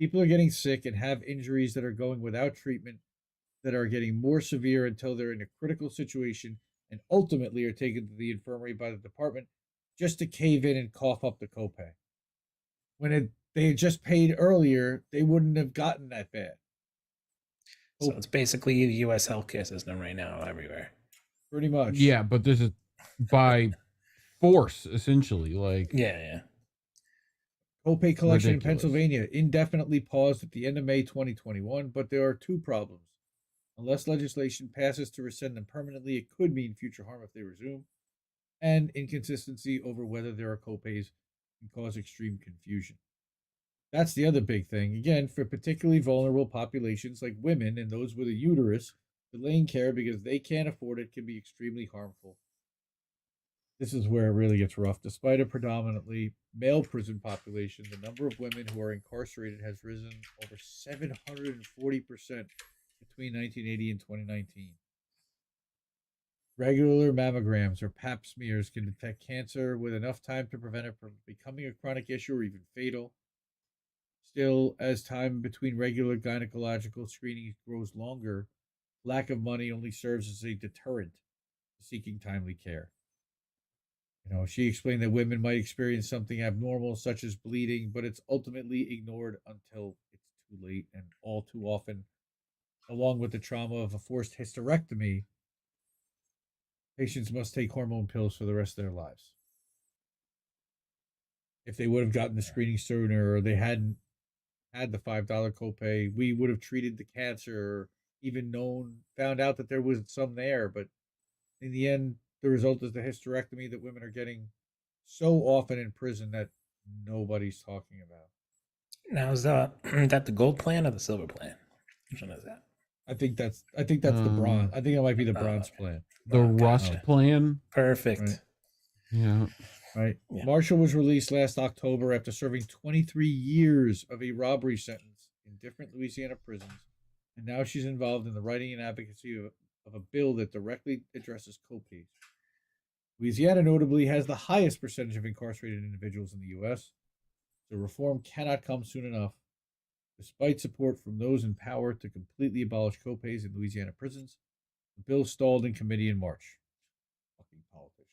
[SPEAKER 18] People are getting sick and have injuries that are going without treatment, that are getting more severe until they're in a critical situation and ultimately are taken to the infirmary by the department just to cave in and cough up the copay. When they had just paid earlier, they wouldn't have gotten that bad.
[SPEAKER 14] So it's basically the U.S. healthcare system right now everywhere.
[SPEAKER 18] Pretty much.
[SPEAKER 13] Yeah, but this is by force, essentially.
[SPEAKER 14] Yeah.
[SPEAKER 18] Copay collection in Pennsylvania indefinitely paused at the end of May 2021, but there are two problems. Unless legislation passes to rescind them permanently, it could mean future harm if they resume, and inconsistency over whether there are copays can cause extreme confusion. That's the other big thing. Again, for particularly vulnerable populations like women and those with a uterus, delaying care because they can't afford it can be extremely harmful. This is where it really gets rough. Despite a predominantly male prison population, the number of women who are incarcerated has risen over 740% between 1980 and 2019. Regular mammograms or pap smears can detect cancer with enough time to prevent it from becoming a chronic issue or even fatal. Still, as time between regular gynecological screenings grows longer, lack of money only serves as a deterrent to seeking timely care. She explained that women might experience something abnormal, such as bleeding, but it's ultimately ignored until it's too late. And all too often, along with the trauma of a forced hysterectomy, patients must take hormone pills for the rest of their lives. If they would have gotten the screening sooner, or they hadn't had the $5 copay, we would have treated the cancer, or even found out that there was some there. But in the end, the result is the hysterectomy that women are getting so often in prison that nobody's talking about.
[SPEAKER 14] Now, is that the gold plan or the silver plan? Which one is that?
[SPEAKER 18] I think that's the bronze. I think it might be the bronze plan.
[SPEAKER 13] The rust plan.
[SPEAKER 14] Perfect.
[SPEAKER 18] Right.
[SPEAKER 13] Yeah.
[SPEAKER 18] Right. Yeah. Marshall was released last October after serving 23 years of a robbery sentence in different Louisiana prisons, and now she's involved in the writing and advocacy of a bill that directly addresses copays. Louisiana notably has the highest percentage of incarcerated individuals in the U.S., so reform cannot come soon enough. Despite support from those in power to completely abolish copays in Louisiana prisons, the bill stalled in committee in March. Fucking politicians.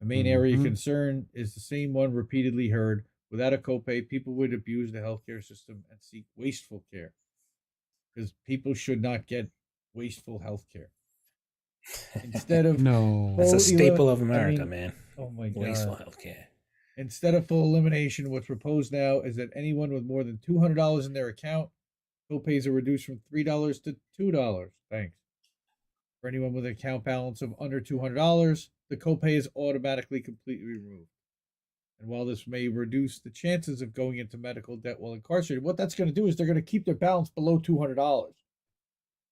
[SPEAKER 18] The main area of concern is the same one repeatedly heard. Without a copay, people would abuse the healthcare system and seek wasteful care. Because people should not get wasteful healthcare. Instead of
[SPEAKER 14] it's a staple of America, man.
[SPEAKER 18] Oh my God.
[SPEAKER 14] Wasteful healthcare.
[SPEAKER 18] Instead of full elimination, what's proposed now is that anyone with more than $200 in their account, copays are reduced from $3 to $2. Thanks. For anyone with an account balance of under $200, the copay is automatically completely removed. And while this may reduce the chances of going into medical debt while incarcerated, what that's going to do is they're going to keep their balance below $200.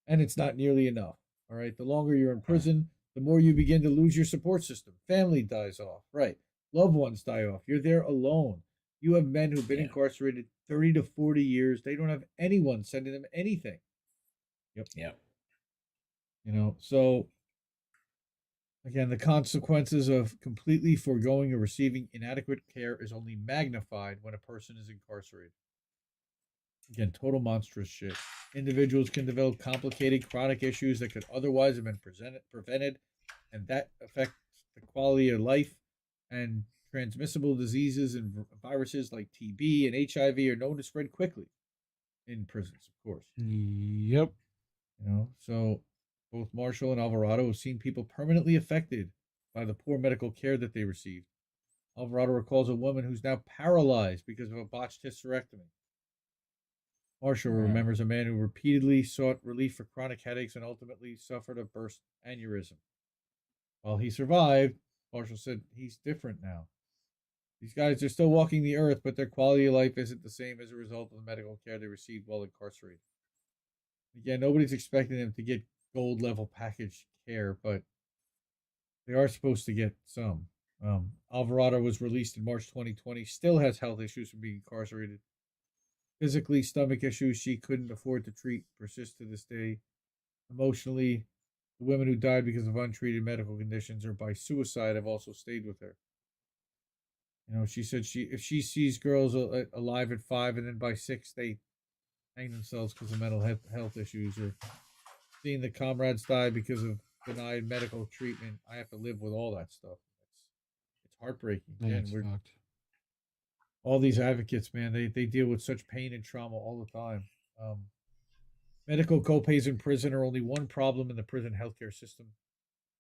[SPEAKER 18] And it's not nearly enough. All right. The longer you're in prison, the more you begin to lose your support system. Family dies off. Right. Loved ones die off. You're there alone. You have men who've been incarcerated 30 to 40 years. They don't have anyone sending them anything.
[SPEAKER 14] Yep.
[SPEAKER 18] So again, the consequences of completely foregoing or receiving inadequate care is only magnified when a person is incarcerated. Again, total monstrous shit. Individuals can develop complicated chronic issues that could otherwise have been prevented, and that affects the quality of life. And transmissible diseases and viruses like TB and HIV are known to spread quickly in prisons, of course.
[SPEAKER 13] Yep.
[SPEAKER 18] So both Marshall and Alvarado have seen people permanently affected by the poor medical care that they received. Alvarado recalls a woman who's now paralyzed because of a botched hysterectomy. Marshall remembers a man who repeatedly sought relief for chronic headaches and ultimately suffered a burst aneurysm. While he survived, Marshall said he's different now. These guys are still walking the earth, but their quality of life isn't the same as a result of the medical care they received while incarcerated. Again, nobody's expecting them to get gold level package care, but they are supposed to get some. Alvarado was released in March 2020, still has health issues from being incarcerated. Physically, stomach issues she couldn't afford to treat persist to this day. Emotionally, the women who died because of untreated medical conditions or by suicide have also stayed with her. She said if she sees girls alive at 5 and then by 6 they hang themselves because of mental health issues, or seeing the comrades die because of denied medical treatment, I have to live with all that stuff. It's heartbreaking.
[SPEAKER 13] Yeah, it's fucked.
[SPEAKER 18] All these advocates, man, they deal with such pain and trauma all the time. Medical copays in prison are only one problem in the prison healthcare system,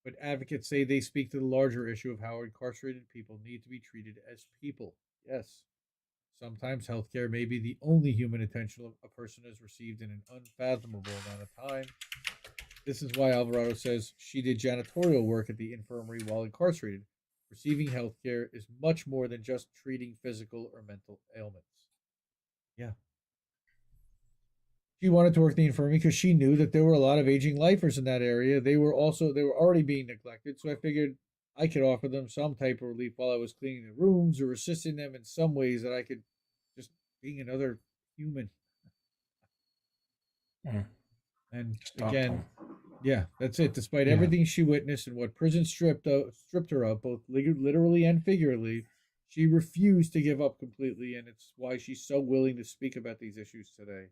[SPEAKER 18] but advocates say they speak to the larger issue of how incarcerated people need to be treated as people. Yes, sometimes healthcare may be the only human attention a person has received in an unfathomable amount of time. This is why Alvarado says she did janitorial work at the infirmary while incarcerated. Receiving health care is much more than just treating physical or mental ailments. Yeah. She wanted to work in the infirmary because she knew that there were a lot of aging lifers in that area. They were already being neglected, so I figured I could offer them some type of relief while I was cleaning the rooms or assisting them in some ways that I could, just being another human. And again, yeah, that's it. Despite everything she witnessed and what prison stripped her of, both literally and figuratively, she refused to give up completely, and it's why she's so willing to speak about these issues today.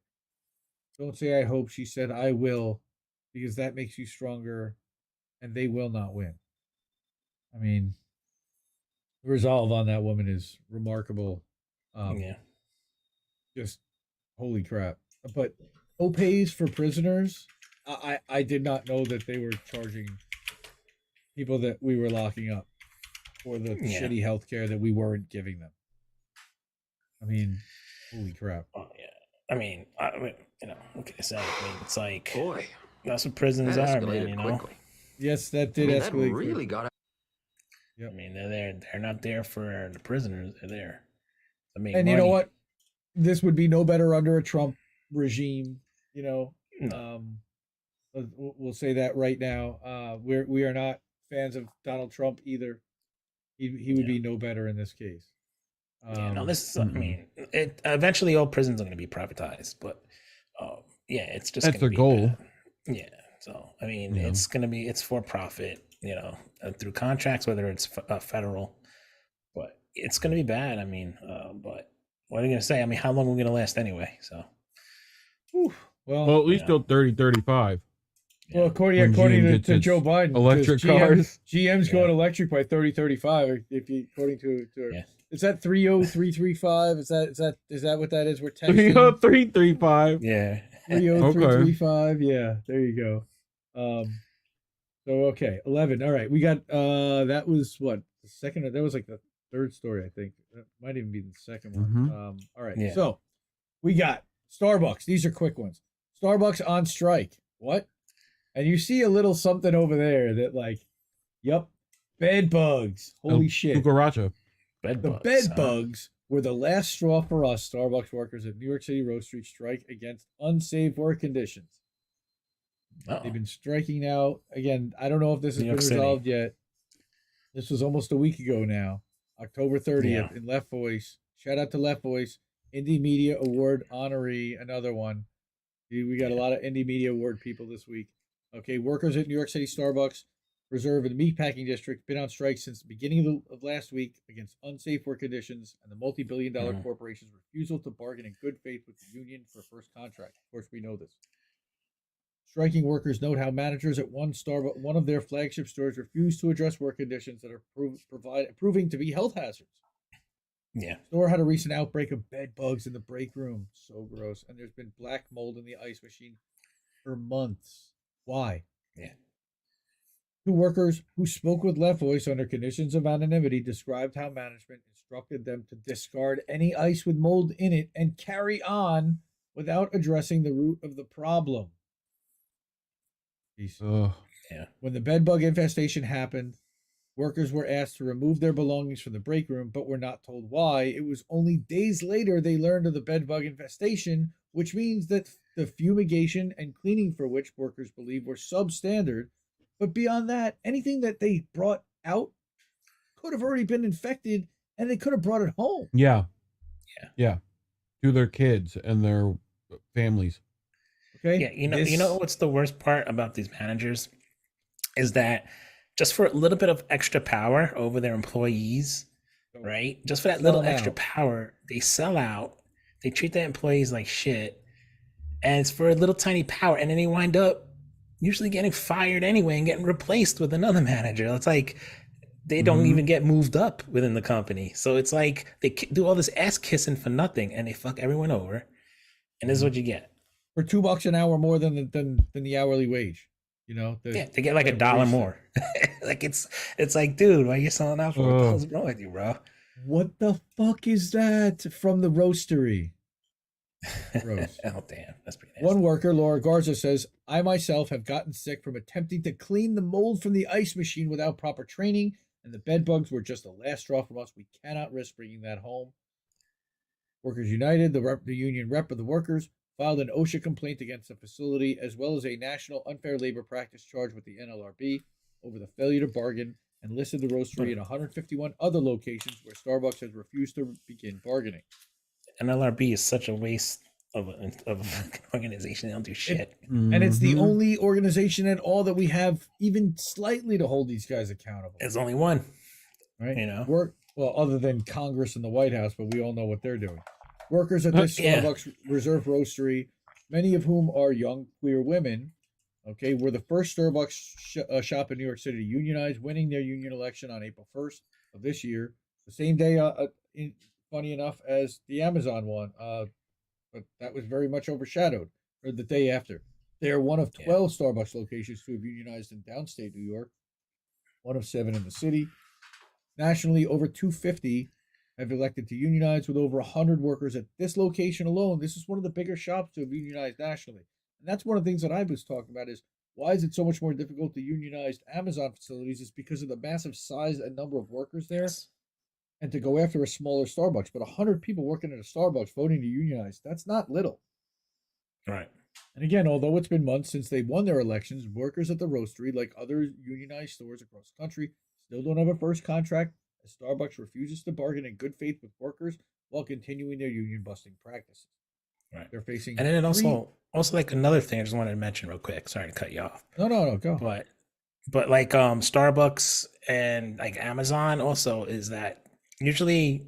[SPEAKER 18] Don't say I hope, she said I will, because that makes you stronger, and they will not win. I mean, the resolve on that woman is remarkable. Just holy crap. But co-pays for prisoners, I did not know that they were charging people that we were locking up for the shitty health care that we weren't giving them. I mean, holy crap.
[SPEAKER 14] Oh, yeah. I mean, what can I say? I mean, it's like, boy, that's what prisons are, man.
[SPEAKER 18] Quickly. Yes, that did escalate.
[SPEAKER 14] That really got. Yep. I mean, they're there. They're not there for the prisoners. They're there. I mean,
[SPEAKER 18] and you know what? This would be no better under a Trump regime.
[SPEAKER 14] No.
[SPEAKER 18] We'll say that right now. We are not fans of Donald Trump either. He would be no better in this case.
[SPEAKER 14] This is. I mean, eventually all prisons are going to be privatized, but it's just
[SPEAKER 13] that's their goal.
[SPEAKER 14] Bad. Yeah. So I mean, it's for profit. Through contracts, whether it's federal, but it's going to be bad. I mean, but what are you going to say? I mean, how long are we going to last anyway? So,
[SPEAKER 13] well, at least till 30-35.
[SPEAKER 18] Well, according to Joe Biden,
[SPEAKER 13] electric cars,
[SPEAKER 18] GM's going electric by 30-35. If you according to is that 30335? Is that what that is? We're texting
[SPEAKER 13] 30335.
[SPEAKER 14] Yeah.
[SPEAKER 18] 30335. Yeah, there you go. So okay, 11. All right, we got that was what the second. That was like the third story, I think. That might even be the second one. All right, so we got Starbucks. These are quick ones. Starbucks on strike. What? And you see a little something over there that Bedbugs. Holy shit.
[SPEAKER 13] Cucaracha.
[SPEAKER 18] The Bedbugs were the last straw for us Starbucks workers at New York City Roastery strike against unsafe work conditions. They've been striking now. Again, I don't know if this has been resolved yet. This was almost a week ago now. October 30th in Left Voice. Shout out to Left Voice. Indie Media Award honoree, another one. We got a lot of Indie Media Award people this week. Okay, workers at New York City Starbucks Reserve in the Meatpacking District been on strike since the beginning of last week against unsafe work conditions and the multi-billion-dollar corporation's refusal to bargain in good faith with the union for a first contract. Of course, we know this. Striking workers note how managers at one of their flagship stores refuse to address work conditions that are proving to be health hazards.
[SPEAKER 14] Yeah.
[SPEAKER 18] The store had a recent outbreak of bed bugs in the break room. So gross. And there's been black mold in the ice machine. for months. Why?
[SPEAKER 14] Yeah.
[SPEAKER 18] Two workers who spoke with Left Voice under conditions of anonymity described how management instructed them to discard any ice with mold in it and carry on without addressing the root of the problem.
[SPEAKER 14] Yeah.
[SPEAKER 18] When the bedbug infestation happened, workers were asked to remove their belongings from the break room, but were not told why. It was only days later they learned of the bedbug infestation, which means that the fumigation and cleaning for which workers believe were substandard. But beyond that, anything that they brought out could have already been infected, and they could have brought it home.
[SPEAKER 13] Yeah. To their kids and their families.
[SPEAKER 18] Okay.
[SPEAKER 14] Yeah, you know what's the worst part about these managers is that just for a little bit of extra power over their employees, right? Just for that little extra power, they sell out. They treat their employees like shit, and it's for a little tiny power, and then they wind up usually getting fired anyway and getting replaced with another manager. It's like they don't even get moved up within the company. So it's like they do all this ass kissing for nothing, and they fuck everyone over, and this is what you get.
[SPEAKER 18] For $2 an hour more than the hourly wage, you know.
[SPEAKER 14] They get like $1 more. Like it's like, dude, why are you selling out for? What the hell's wrong with you, bro?
[SPEAKER 18] What the fuck is that from the Roastery? Gross.
[SPEAKER 14] Oh damn, that's pretty nasty.
[SPEAKER 18] One worker, Laura Garza, says, "I myself have gotten sick from attempting to clean the mold from the ice machine without proper training, and the bed bugs were just the last straw from us. We cannot risk bringing that home." Workers United, the union rep of the workers, filed an OSHA complaint against the facility, as well as a national unfair labor practice charge with the NLRB over the failure to bargain, and listed the Roastery in 151 other locations where Starbucks has refused to begin bargaining.
[SPEAKER 14] NLRB is such a waste of an organization. They don't do shit.
[SPEAKER 18] And it's the only organization at all that we have even slightly to hold these guys accountable.
[SPEAKER 14] There's only one.
[SPEAKER 18] Right?
[SPEAKER 14] You know?
[SPEAKER 18] Well, other than Congress and the White House, but we all know what they're doing. Workers at this Starbucks Reserve Roastery, many of whom are young queer women, okay, were the first Starbucks shop in New York City to unionize, winning their union election on April 1st of this year, the same day, funny enough, as the Amazon one, but that was very much overshadowed, or the day after. They are one of 12 Starbucks locations to have unionized in downstate New York, one of 7 in the city. Nationally, over 250 have elected to unionize, with over 100 workers at this location alone. This is one of the bigger shops to have unionized nationally. And that's one of the things that I was talking about is, why is it so much more difficult to unionize Amazon facilities? Is because of the massive size and number of workers there, and to go after a smaller Starbucks. But 100 people working at a Starbucks voting to unionize, that's not little.
[SPEAKER 14] Right.
[SPEAKER 18] And again, although it's been months since they won their elections, workers at the Roastery, like other unionized stores across the country, still don't have a first contract, as Starbucks refuses to bargain in good faith with workers while continuing their union busting practices.
[SPEAKER 14] Right.
[SPEAKER 18] They're facing,
[SPEAKER 14] and then also like another thing I just wanted to mention real quick. Sorry to cut you off.
[SPEAKER 18] No, go.
[SPEAKER 14] But like Starbucks and like Amazon also is that usually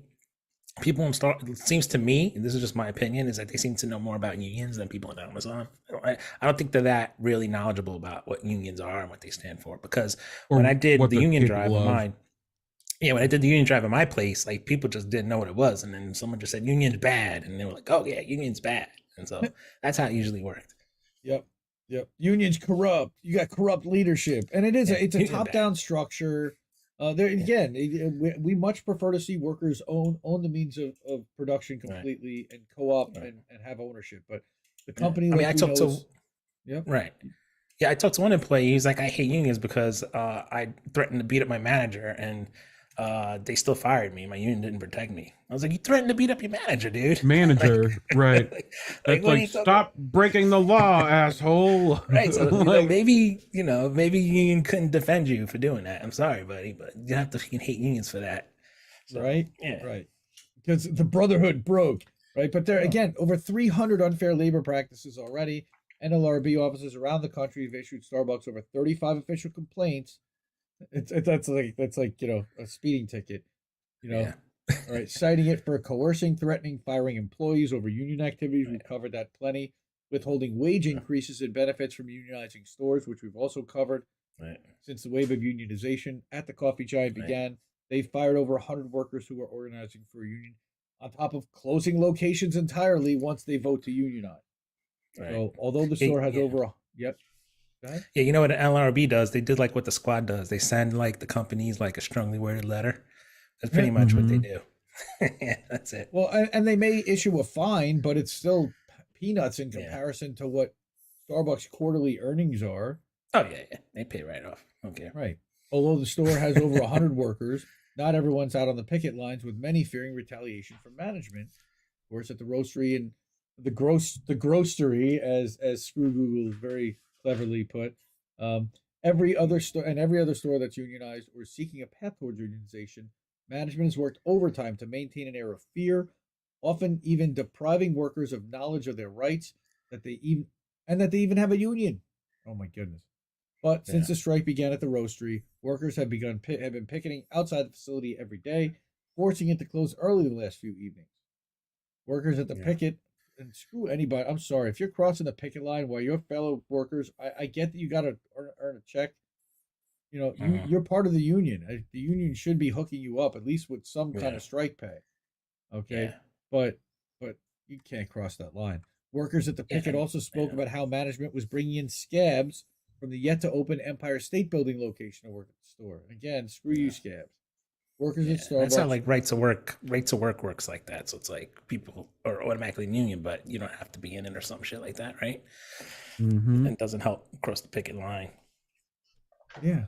[SPEAKER 14] people in it seems to me, and this is just my opinion, is that they seem to know more about unions than people in Amazon. I don't think they're that really knowledgeable about what unions are and what they stand for, because when I did the union drive of mine, when I did the union drive at my place, like people just didn't know what it was, and then someone just said union's bad, and they were like, "Oh yeah, union's bad," and so that's how it usually worked.
[SPEAKER 18] Yep. Unions corrupt. You got corrupt leadership, and it's a top-down structure. There again, we much prefer to see workers own the means of production completely, and co-op and have ownership. But the company,
[SPEAKER 14] I talked to one employee. He's like, "I hate unions because I threatened to beat up my manager, and they still fired me. My union didn't protect me." I was like, "You threatened to beat up your manager, dude."
[SPEAKER 13] Manager, right? That's like stop breaking the law, asshole.
[SPEAKER 14] Right. So maybe union couldn't defend you for doing that. I'm sorry, buddy, but you have to fucking hate unions for that. So,
[SPEAKER 18] right.
[SPEAKER 14] Yeah.
[SPEAKER 18] Right. Because the brotherhood broke. Right. But there again, over 300 unfair labor practices already. NLRB offices around the country have issued Starbucks over 35 official complaints. That's like a speeding ticket, all right, citing it for coercing, threatening, firing employees over union activities. We've covered that plenty. Withholding wage increases and benefits from unionizing stores, which we've also covered.
[SPEAKER 14] Right.
[SPEAKER 18] Since the wave of unionization at the coffee giant began, they've fired over 100 workers who were organizing for a union, on top of closing locations entirely once they vote to unionize. Right. So although the store has Yep. Go ahead.
[SPEAKER 14] Yeah, you know what an LRB does? They did like what the squad does. They send like the companies like a strongly worded letter. That's pretty much what they do. Yeah, that's it.
[SPEAKER 18] Well, and they may issue a fine, but it's still peanuts in comparison to what Starbucks quarterly earnings are.
[SPEAKER 14] Oh yeah, they pay right off. Okay,
[SPEAKER 18] right. Although the store has over 100 workers, not everyone's out on the picket lines, with many fearing retaliation from management. Of course, at the Roastery and the Grocery, as Screw Google very cleverly put, every other store that's unionized or seeking a path towards unionization, management has worked overtime to maintain an air of fear, often even depriving workers of knowledge of their rights, that they even have a union. Oh my goodness. But since the strike began at the Roastery, workers have been picketing outside the facility every day, forcing it to close early the last few evenings. Workers at the picket, and screw anybody, I'm sorry, if you're crossing the picket line while your fellow workers, I get that you got to earn a check. You know, you're part of the union. The union should be hooking you up, at least with some kind of strike pay. Okay? But you can't cross that line. Workers at the picket also spoke about how management was bringing in scabs from the yet-to-open Empire State Building location to work at the store. And again, screw you, scabs. Workers at Starbucks.
[SPEAKER 14] It's not like right to work works like that. So it's like people are automatically in union, but you don't have to be in it or some shit like that, right? And it doesn't help cross the picket line.
[SPEAKER 18] Yeah.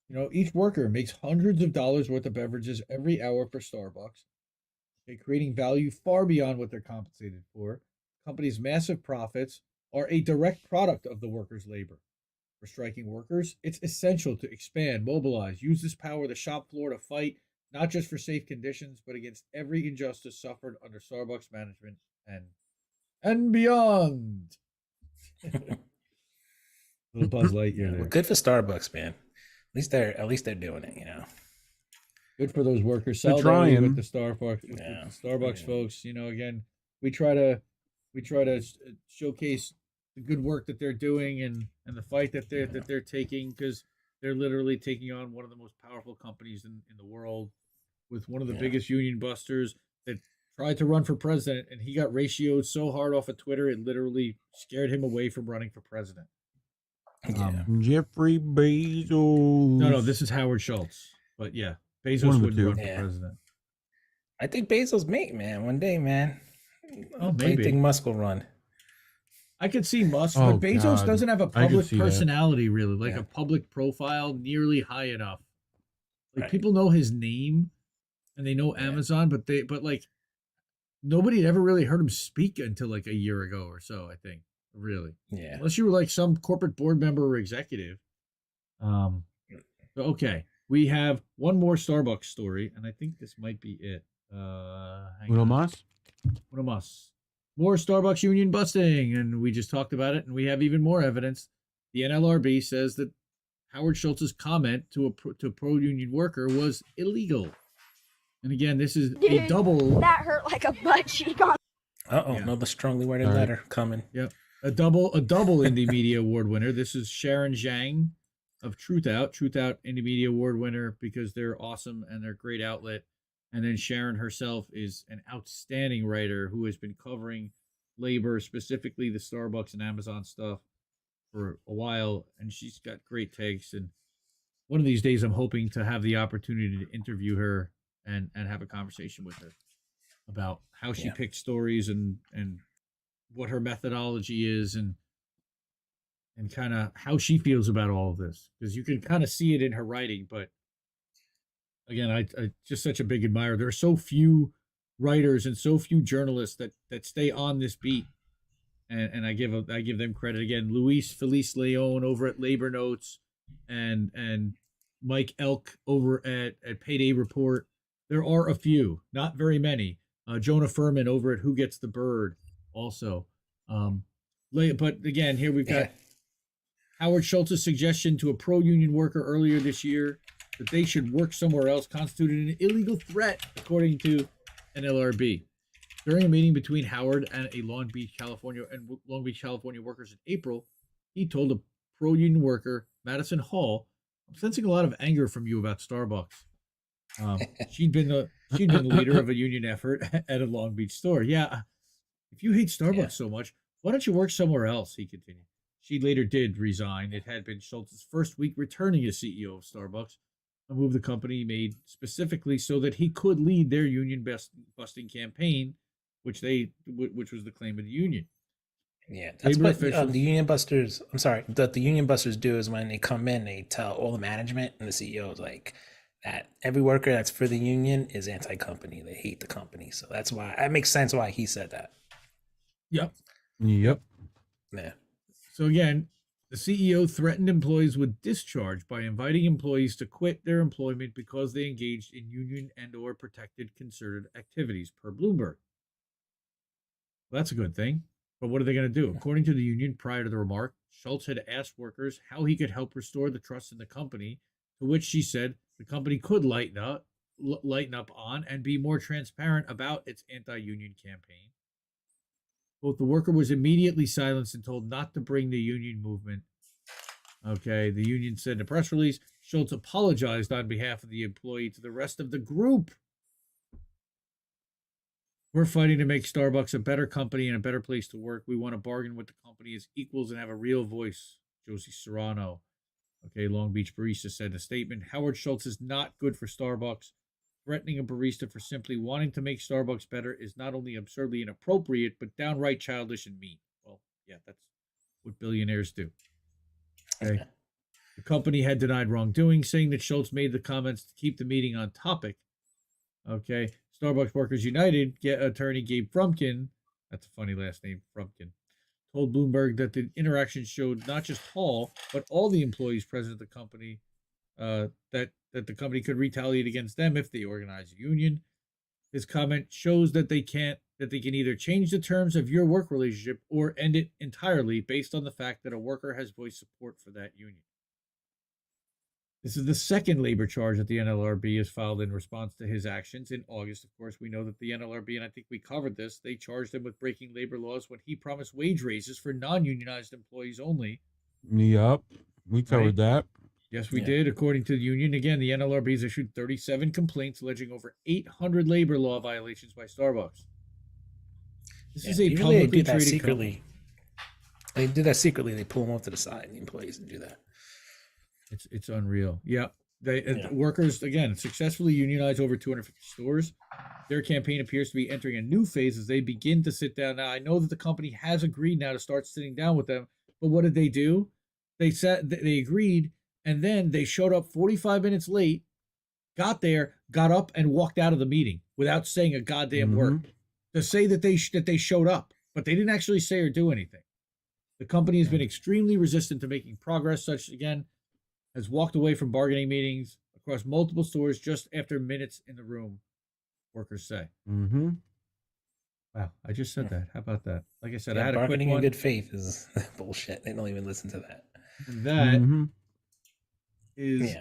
[SPEAKER 18] You know, each worker makes hundreds of dollars worth of beverages every hour for Starbucks, creating value far beyond what they're compensated for. The company's massive profits are a direct product of the workers' labor. For striking workers, it's essential to expand, mobilize, use this power of the shop floor to fight, not just for safe conditions, but against every injustice suffered under Starbucks management and beyond. Little Buzz Lightyear there.
[SPEAKER 14] Well, good for Starbucks, man. At least they're doing it, you know.
[SPEAKER 18] Good for those workers.
[SPEAKER 13] They're trying
[SPEAKER 18] with the Starbucks folks. You know, again, we try to showcase the good work that they're doing and the fight that they're taking, because they're literally taking on one of the most powerful companies in the world, with one of the biggest union busters that tried to run for president, and he got ratioed so hard off of Twitter it literally scared him away from running for president.
[SPEAKER 13] Jeffrey Bezos.
[SPEAKER 18] No, this is Howard Schultz. But yeah, Bezos wouldn't run for president.
[SPEAKER 14] I think Bezos may, man. One day, man.
[SPEAKER 18] Oh, maybe.
[SPEAKER 14] I think Musk will run.
[SPEAKER 18] I could see Musk, but Bezos doesn't have a public personality, really, like a public profile nearly high enough. Like people know his name and they know Amazon, but like nobody had ever really heard him speak until like a year ago or so, I think. Really. Yeah. Unless you were like some corporate board member or executive. Okay. We have one more Starbucks story, and I think this might be it.
[SPEAKER 13] Uno más?
[SPEAKER 18] More Starbucks union busting, and we just talked about it, and we have even more evidence. The NLRB says that Howard Schultz's comment to a pro-union worker was illegal. And again, this is a double.
[SPEAKER 19] That hurt like a butt cheek on.
[SPEAKER 14] Another strongly worded letter coming.
[SPEAKER 18] Yep. A double Indie Media Award winner. This is Sharon Zhang of Truthout. Truthout Indie Media Award winner because they're awesome and they're a great outlet. And then Sharon herself is an outstanding writer who has been covering labor, specifically the Starbucks and Amazon stuff, for a while. And she's got great takes. And one of these days, I'm hoping to have the opportunity to interview her and have a conversation with her about how she picked stories and what her methodology is and kind of how she feels about all of this, because you can kind of see it in her writing. But again, I just such a big admirer. There are so few writers and so few journalists that stay on this beat, and I give them credit. Again, Luis Felice Leon over at Labor Notes and Mike Elk over at Payday Report. There are a few, not very many. Jonah Furman over at Who Gets the Bird also. But again, here we've got Howard Schultz's suggestion to a pro-union worker earlier this year that they should work somewhere else constituted an illegal threat, according to NLRB. During a meeting between Howard and Long Beach, California workers in April, he told a pro-union worker, Madison Hall, "I'm sensing a lot of anger from you about Starbucks." She'd been the leader of a union effort at a Long Beach store. Yeah, if you hate Starbucks so much, why don't you work somewhere else? He continued. she later did resign. It had been Schultz's first week returning as CEO of Starbucks, a move the company made specifically so that he could lead their union busting campaign, which was the claim of the union.
[SPEAKER 14] Yeah, that's what the union busters. I'm sorry, that the union busters do is when they come in, they tell all the management and the CEOs like that every worker that's for the union is anti-company. They hate the company, so that's why it makes sense why he said that.
[SPEAKER 18] Yep.
[SPEAKER 14] Yeah.
[SPEAKER 18] So again, the CEO threatened employees with discharge by inviting employees to quit their employment because they engaged in union and/or protected concerted activities, per Bloomberg. Well, that's a good thing. But what are they going to do? According to the union, prior to the remark, Schultz had asked workers how he could help restore the trust in the company, to which she said the company could lighten up on and be more transparent about its anti-union campaign. Both the worker was immediately silenced and told not to bring the union movement. Okay, the union said in a press release, Schultz apologized on behalf of the employee to the rest of the group. We're fighting to make Starbucks a better company and a better place to work. We want to bargain with the company as equals and have a real voice. Josie Serrano, Long Beach barista, said in a statement, Howard Schultz is not good for Starbucks. Threatening a barista for simply wanting to make Starbucks better is not only absurdly inappropriate, but downright childish and mean. Well, yeah, that's what billionaires do. Okay. The company had denied wrongdoing, saying that Schultz made the comments to keep the meeting on topic. Okay. Starbucks Workers United attorney Gabe Frumkin, that's a funny last name, Frumkin, told Bloomberg that the interaction showed not just Hall, but all the employees present at the company, that the company could retaliate against them if they organize a union. His comment shows that they can either change the terms of your work relationship or end it entirely based on the fact that a worker has voiced support for that union. This is the second labor charge that the NLRB has filed in response to his actions. In August, of course, we know that the NLRB, and I think we covered this, they charged him with breaking labor laws when he promised wage raises for non-unionized employees only.
[SPEAKER 13] Yep, we covered that.
[SPEAKER 18] Yes, we did. According to the union, again, the NLRB has issued 37 complaints alleging over 800 labor law violations by Starbucks. This is a publicly traded company.
[SPEAKER 14] They do that secretly. They pull them off to the side, the employees, and do that.
[SPEAKER 18] It's unreal. Yeah. Workers, again, successfully unionized over 250 stores. Their campaign appears to be entering a new phase as they begin to sit down. Now, I know that the company has agreed now to start sitting down with them, but what did they do? They agreed, and then they showed up 45 minutes late, got there, got up, and walked out of the meeting without saying a goddamn word. To say that they showed up, but they didn't actually say or do anything. The company has been extremely resistant to making progress, such, again, has walked away from bargaining meetings across multiple stores just after minutes in the room, workers say.
[SPEAKER 13] Mm-hmm.
[SPEAKER 18] Wow, I just said that. How about that? Like I said, I had a
[SPEAKER 14] bargaining
[SPEAKER 18] quick one.
[SPEAKER 14] in good faith is bullshit. They don't even listen to that.
[SPEAKER 18] That is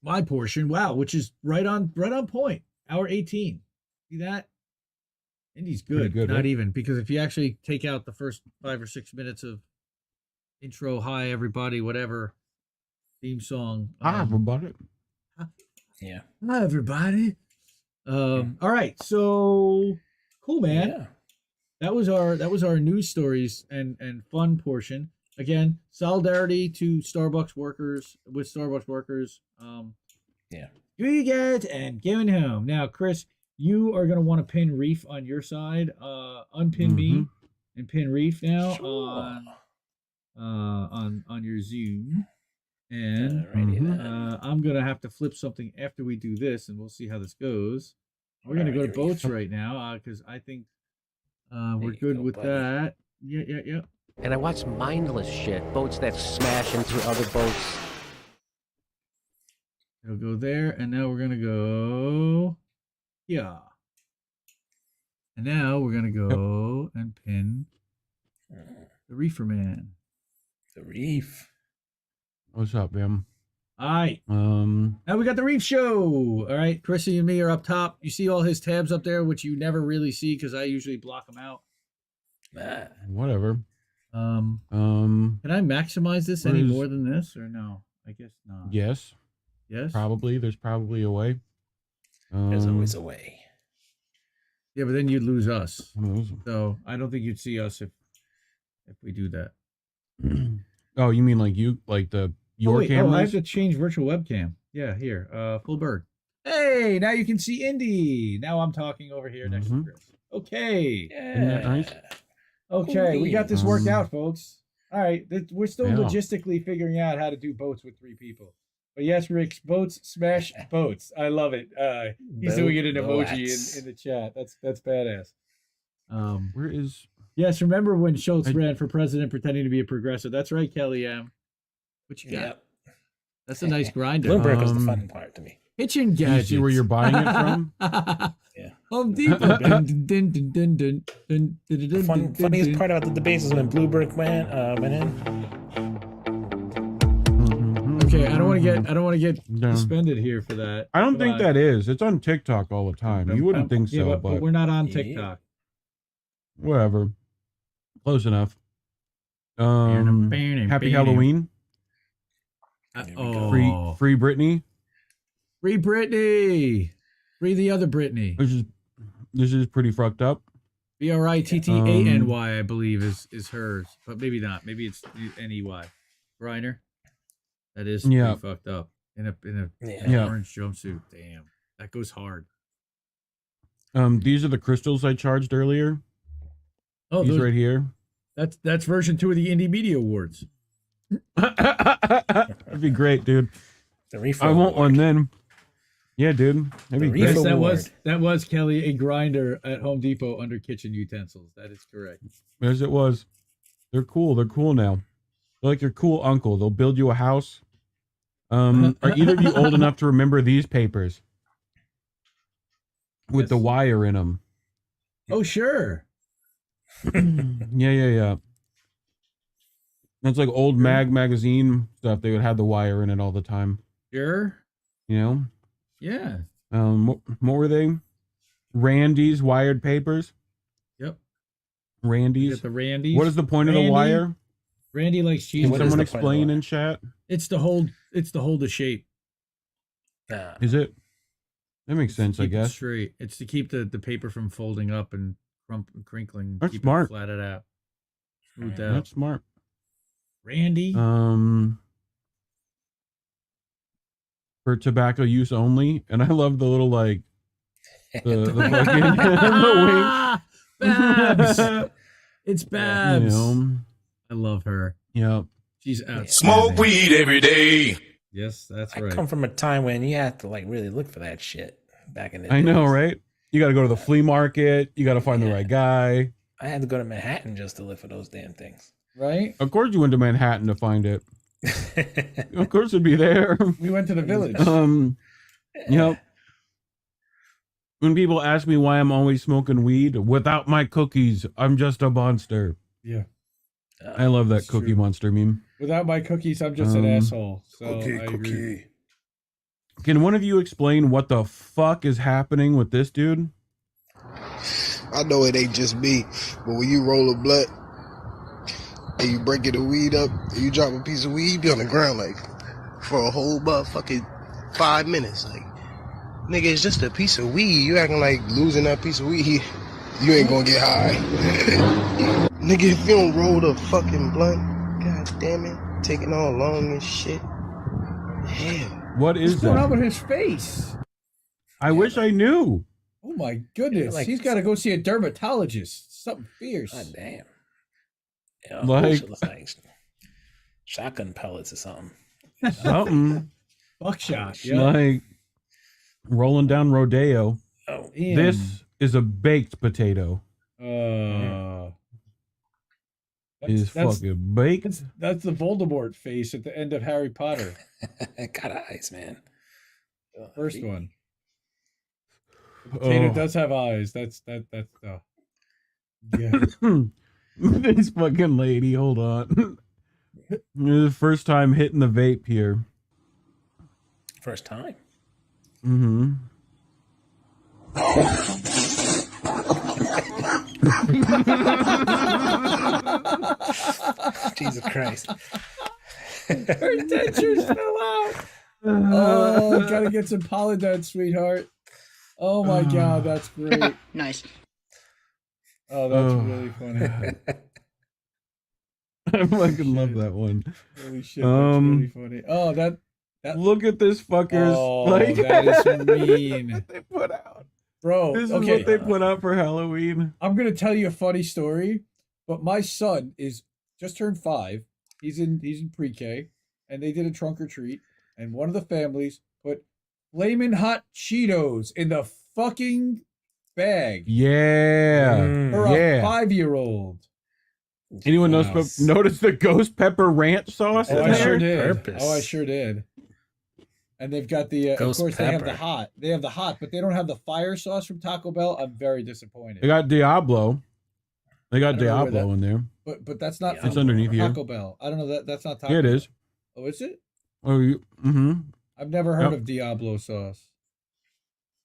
[SPEAKER 18] my portion. Wow, which is right on point. Hour 18. See that? Indy's good.
[SPEAKER 13] Good,
[SPEAKER 18] Not
[SPEAKER 13] right?
[SPEAKER 18] even, because if you actually take out the first 5 or 6 minutes of intro, hi everybody, whatever, theme song.
[SPEAKER 13] Hi everybody.
[SPEAKER 14] Yeah.
[SPEAKER 18] Hi everybody. All right, so cool, man.
[SPEAKER 14] Yeah.
[SPEAKER 18] That was our news stories and fun portion. Again, solidarity to Starbucks workers with Starbucks workers. Do you get and giving home. Now, Chris, you are gonna want to pin Reef on your side. Unpin me and pin Reef now on your Zoom. And I'm gonna have to flip something after we do this, and we'll see how this goes. We're gonna go to boats right now because I think we're good with that. Yeah.
[SPEAKER 20] And I watch mindless shit, boats that smash into other boats.
[SPEAKER 18] It'll go there, and now we're gonna go here. And now we're gonna go and pin the Reefer Man.
[SPEAKER 14] The Reef.
[SPEAKER 13] What's up, man?
[SPEAKER 18] All right. Now we got the Reef Show. All right, Chrissy and me are up top. You see all his tabs up there, which you never really see because I usually block them out.
[SPEAKER 13] Whatever.
[SPEAKER 18] Can I maximize this any more than this or no? I guess not.
[SPEAKER 13] Yes.
[SPEAKER 18] Yes.
[SPEAKER 13] Probably. There's probably a way.
[SPEAKER 14] There's always a way.
[SPEAKER 18] Yeah, but then you'd lose us. So I don't think you'd see us if we do that.
[SPEAKER 13] Oh, you mean like your
[SPEAKER 18] I
[SPEAKER 13] cameras?
[SPEAKER 18] have to change virtual webcam. Yeah, here. Full bird. Hey, now you can see Indy. Now I'm talking over here next to Chris. Okay.
[SPEAKER 13] Isn't that nice?
[SPEAKER 18] Okay, we got this worked out, folks. All right, we're still
[SPEAKER 13] Yeah.
[SPEAKER 18] logistically figuring out how to do boats with 3 people. But yes, Rick, boats smash boats. I love it. He's doing it in emoji in the chat. That's badass.
[SPEAKER 13] Where is?
[SPEAKER 18] Yes, remember when Schultz ran for president pretending to be a progressive? That's right, Kelly M. What you got?
[SPEAKER 14] Yep.
[SPEAKER 18] That's a nice grinder.
[SPEAKER 14] Bloomberg was the fun part to me.
[SPEAKER 18] Kitchen
[SPEAKER 13] Do you
[SPEAKER 18] gadgets.
[SPEAKER 13] see where you're buying it from?
[SPEAKER 14] Yeah.
[SPEAKER 18] Home Depot.
[SPEAKER 14] Funniest part about the debates is when Bloomberg went in.
[SPEAKER 18] Okay, I don't want to get suspended here for that.
[SPEAKER 13] I don't think that is. It's on TikTok all the time. You wouldn't think so,
[SPEAKER 18] but we're not on TikTok.
[SPEAKER 13] Whatever. Close enough. Happy Halloween. Free Britney.
[SPEAKER 18] Free Britney. Free the other Britney.
[SPEAKER 13] This is pretty fucked up.
[SPEAKER 18] Brittany, I believe is hers, but maybe not. Maybe it's Ney. Reiner. That is pretty fucked up in a orange jumpsuit. Damn, that goes hard.
[SPEAKER 13] These are the crystals I charged earlier.
[SPEAKER 18] Oh,
[SPEAKER 13] these right here.
[SPEAKER 18] That's version 2 of the Indie Media Awards.
[SPEAKER 13] That'd be great, dude. I want one then. Yeah, dude. That'd be great.
[SPEAKER 18] That was Kelly, a grinder at Home Depot under kitchen utensils. That is correct.
[SPEAKER 13] As it was. They're cool. They're cool now. They're like your cool uncle. They'll build you a house. Are either of you old enough to remember these papers with the wire in them?
[SPEAKER 18] Oh, sure.
[SPEAKER 13] Yeah. That's like old magazine stuff. They would have the wire in it all the time.
[SPEAKER 18] Sure.
[SPEAKER 13] You know?
[SPEAKER 18] Yeah.
[SPEAKER 13] What were they? Randy's wired papers.
[SPEAKER 18] Yep.
[SPEAKER 13] Randy's.
[SPEAKER 18] The Randy's.
[SPEAKER 13] What is the point of the wire?
[SPEAKER 18] Randy likes cheese.
[SPEAKER 13] Can someone explain in chat?
[SPEAKER 18] It's to hold the shape.
[SPEAKER 13] Is it? That makes sense, I guess.
[SPEAKER 18] Straight. It's to keep the paper from folding up and crinkling.
[SPEAKER 13] That's
[SPEAKER 18] keep
[SPEAKER 13] smart.
[SPEAKER 18] It flatted out. Smoothed out.
[SPEAKER 13] That's smart.
[SPEAKER 18] Randy.
[SPEAKER 13] For tobacco use only, and I love the little the fucking the
[SPEAKER 18] Babs. It's Babs.
[SPEAKER 13] You know?
[SPEAKER 18] I love her.
[SPEAKER 13] Yep.
[SPEAKER 18] She's out.
[SPEAKER 17] Smoke weed every day.
[SPEAKER 18] Yes, that's right.
[SPEAKER 14] I come from a time when you had to really look for that shit back in the
[SPEAKER 13] I
[SPEAKER 14] days.
[SPEAKER 13] know, right? You got to go to the flea market. You got to find the right guy.
[SPEAKER 14] I had to go to Manhattan just to look for those damn things.
[SPEAKER 18] Right?
[SPEAKER 13] Of course, you went to Manhattan to find it. Of course, it'd be there.
[SPEAKER 18] We went to the village.
[SPEAKER 13] Yep. When people ask me why I'm always smoking weed, without my cookies, I'm just a monster.
[SPEAKER 18] Yeah.
[SPEAKER 13] I love that Cookie Monster meme.
[SPEAKER 18] Without my cookies, I'm just an asshole. So I agree.
[SPEAKER 13] Can one of you explain what the fuck is happening with this dude?
[SPEAKER 9] I know it ain't just me, but when you roll a blunt and you break the weed up and you drop a piece of weed, you be on the ground for a whole motherfucking 5 minutes. Nigga, it's just a piece of weed. You acting like losing that piece of weed, you ain't gonna get high. Nigga, if you don't roll the fucking blunt, god damn it, taking all long and shit. Hell.
[SPEAKER 13] What is
[SPEAKER 18] What's going
[SPEAKER 13] that?
[SPEAKER 18] on with his face?
[SPEAKER 13] I wish I knew.
[SPEAKER 18] Oh my goodness.
[SPEAKER 14] Yeah,
[SPEAKER 18] He's got to go see a dermatologist. Something fierce.
[SPEAKER 14] God damn. Yeah,
[SPEAKER 13] Like-
[SPEAKER 14] shotgun pellets or something.
[SPEAKER 13] Something.
[SPEAKER 18] Buckshot. Yeah.
[SPEAKER 13] Like rolling down Rodeo.
[SPEAKER 14] Oh,
[SPEAKER 13] This is a baked potato. Is fucking baked.
[SPEAKER 18] That's the Voldemort face at the end of Harry Potter.
[SPEAKER 14] Got eyes, man.
[SPEAKER 18] First one. The potato does have eyes. That's yeah.
[SPEAKER 13] This fucking lady, hold on. This is the first time hitting the vape here.
[SPEAKER 14] First time.
[SPEAKER 13] Mm-hmm.
[SPEAKER 14] Jesus Christ.
[SPEAKER 18] Her dentures fell out. Oh, gotta get some Polydent, sweetheart. Oh my god, that's great.
[SPEAKER 15] Nice.
[SPEAKER 18] Oh, that's really funny.
[SPEAKER 13] I fucking love that one.
[SPEAKER 18] Holy shit, that's really funny. Oh, that
[SPEAKER 13] look at this fuckers.
[SPEAKER 18] Oh,
[SPEAKER 13] like,
[SPEAKER 18] that is mean.
[SPEAKER 13] what they put out.
[SPEAKER 18] Bro,
[SPEAKER 13] This is
[SPEAKER 18] okay.
[SPEAKER 13] what they put out for Halloween.
[SPEAKER 18] I'm gonna tell you a funny story, but my son is just turned 5. He's in pre-K, and they did a trunk or treat, and one of the families put flaming hot Cheetos in the fucking bag.
[SPEAKER 13] Yeah.
[SPEAKER 18] For a
[SPEAKER 13] yeah.
[SPEAKER 18] 5-year-old.
[SPEAKER 13] Anyone notice the ghost pepper ranch sauce?
[SPEAKER 18] Oh,
[SPEAKER 13] in
[SPEAKER 18] I
[SPEAKER 13] there?
[SPEAKER 18] sure did.
[SPEAKER 14] Purpose.
[SPEAKER 18] Oh, I sure did. And they've got the, of
[SPEAKER 14] Ghost
[SPEAKER 18] course, they have
[SPEAKER 14] pepper.
[SPEAKER 18] the hot. They have the hot, but they don't have the fire sauce from Taco Bell. I'm very disappointed.
[SPEAKER 13] They got Diablo. They got
[SPEAKER 18] I don't know where
[SPEAKER 13] Diablo in there.
[SPEAKER 18] But that's not
[SPEAKER 13] It's underneath here.
[SPEAKER 18] Taco Bell. I don't know that's not Taco
[SPEAKER 13] Yeah, it
[SPEAKER 18] Bell.
[SPEAKER 13] is.
[SPEAKER 18] Oh, is it?
[SPEAKER 13] Oh, mm-hmm.
[SPEAKER 18] I've never heard
[SPEAKER 13] Yep.
[SPEAKER 18] of Diablo sauce.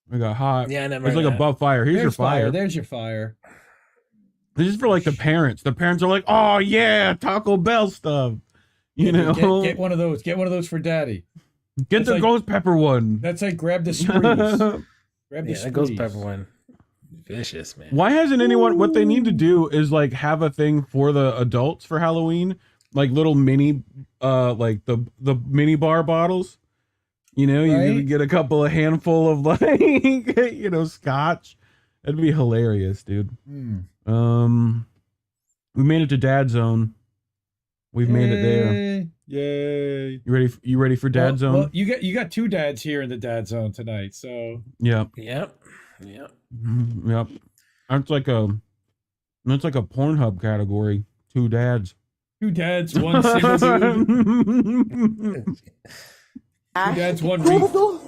[SPEAKER 13] We got hot.
[SPEAKER 14] Yeah, I never
[SPEAKER 13] It's like
[SPEAKER 14] heard
[SPEAKER 13] above fire. Here's your fire.
[SPEAKER 18] There's your fire.
[SPEAKER 13] This is for like the parents. The parents are like, "Oh yeah, Taco Bell stuff." You know,
[SPEAKER 18] Get one of those. Get one of those for daddy.
[SPEAKER 13] Get
[SPEAKER 18] That's
[SPEAKER 13] the
[SPEAKER 18] like-
[SPEAKER 13] ghost pepper one.
[SPEAKER 18] That's like grab the sprees. Grab the
[SPEAKER 14] Yeah, that ghost
[SPEAKER 18] sprees.
[SPEAKER 14] pepper one. Vicious, man.
[SPEAKER 13] Why hasn't anyone? What they need to do is like have a thing for the adults for Halloween, like little mini, like the mini bar bottles. You know, you
[SPEAKER 18] Right?
[SPEAKER 13] could get a couple of handful of like, you know, scotch. That'd be hilarious, dude. We made it to Dad Zone. We've made it there.
[SPEAKER 18] Yay!
[SPEAKER 13] You ready for Dad Zone?
[SPEAKER 18] Well, you got 2 dads here in the Dad Zone tonight. So
[SPEAKER 13] Yep.
[SPEAKER 14] Yep.
[SPEAKER 13] Yep. That's like a Pornhub category. 2 dads.
[SPEAKER 18] 2 dads, 1 single dude. 2 dads, 1 reef.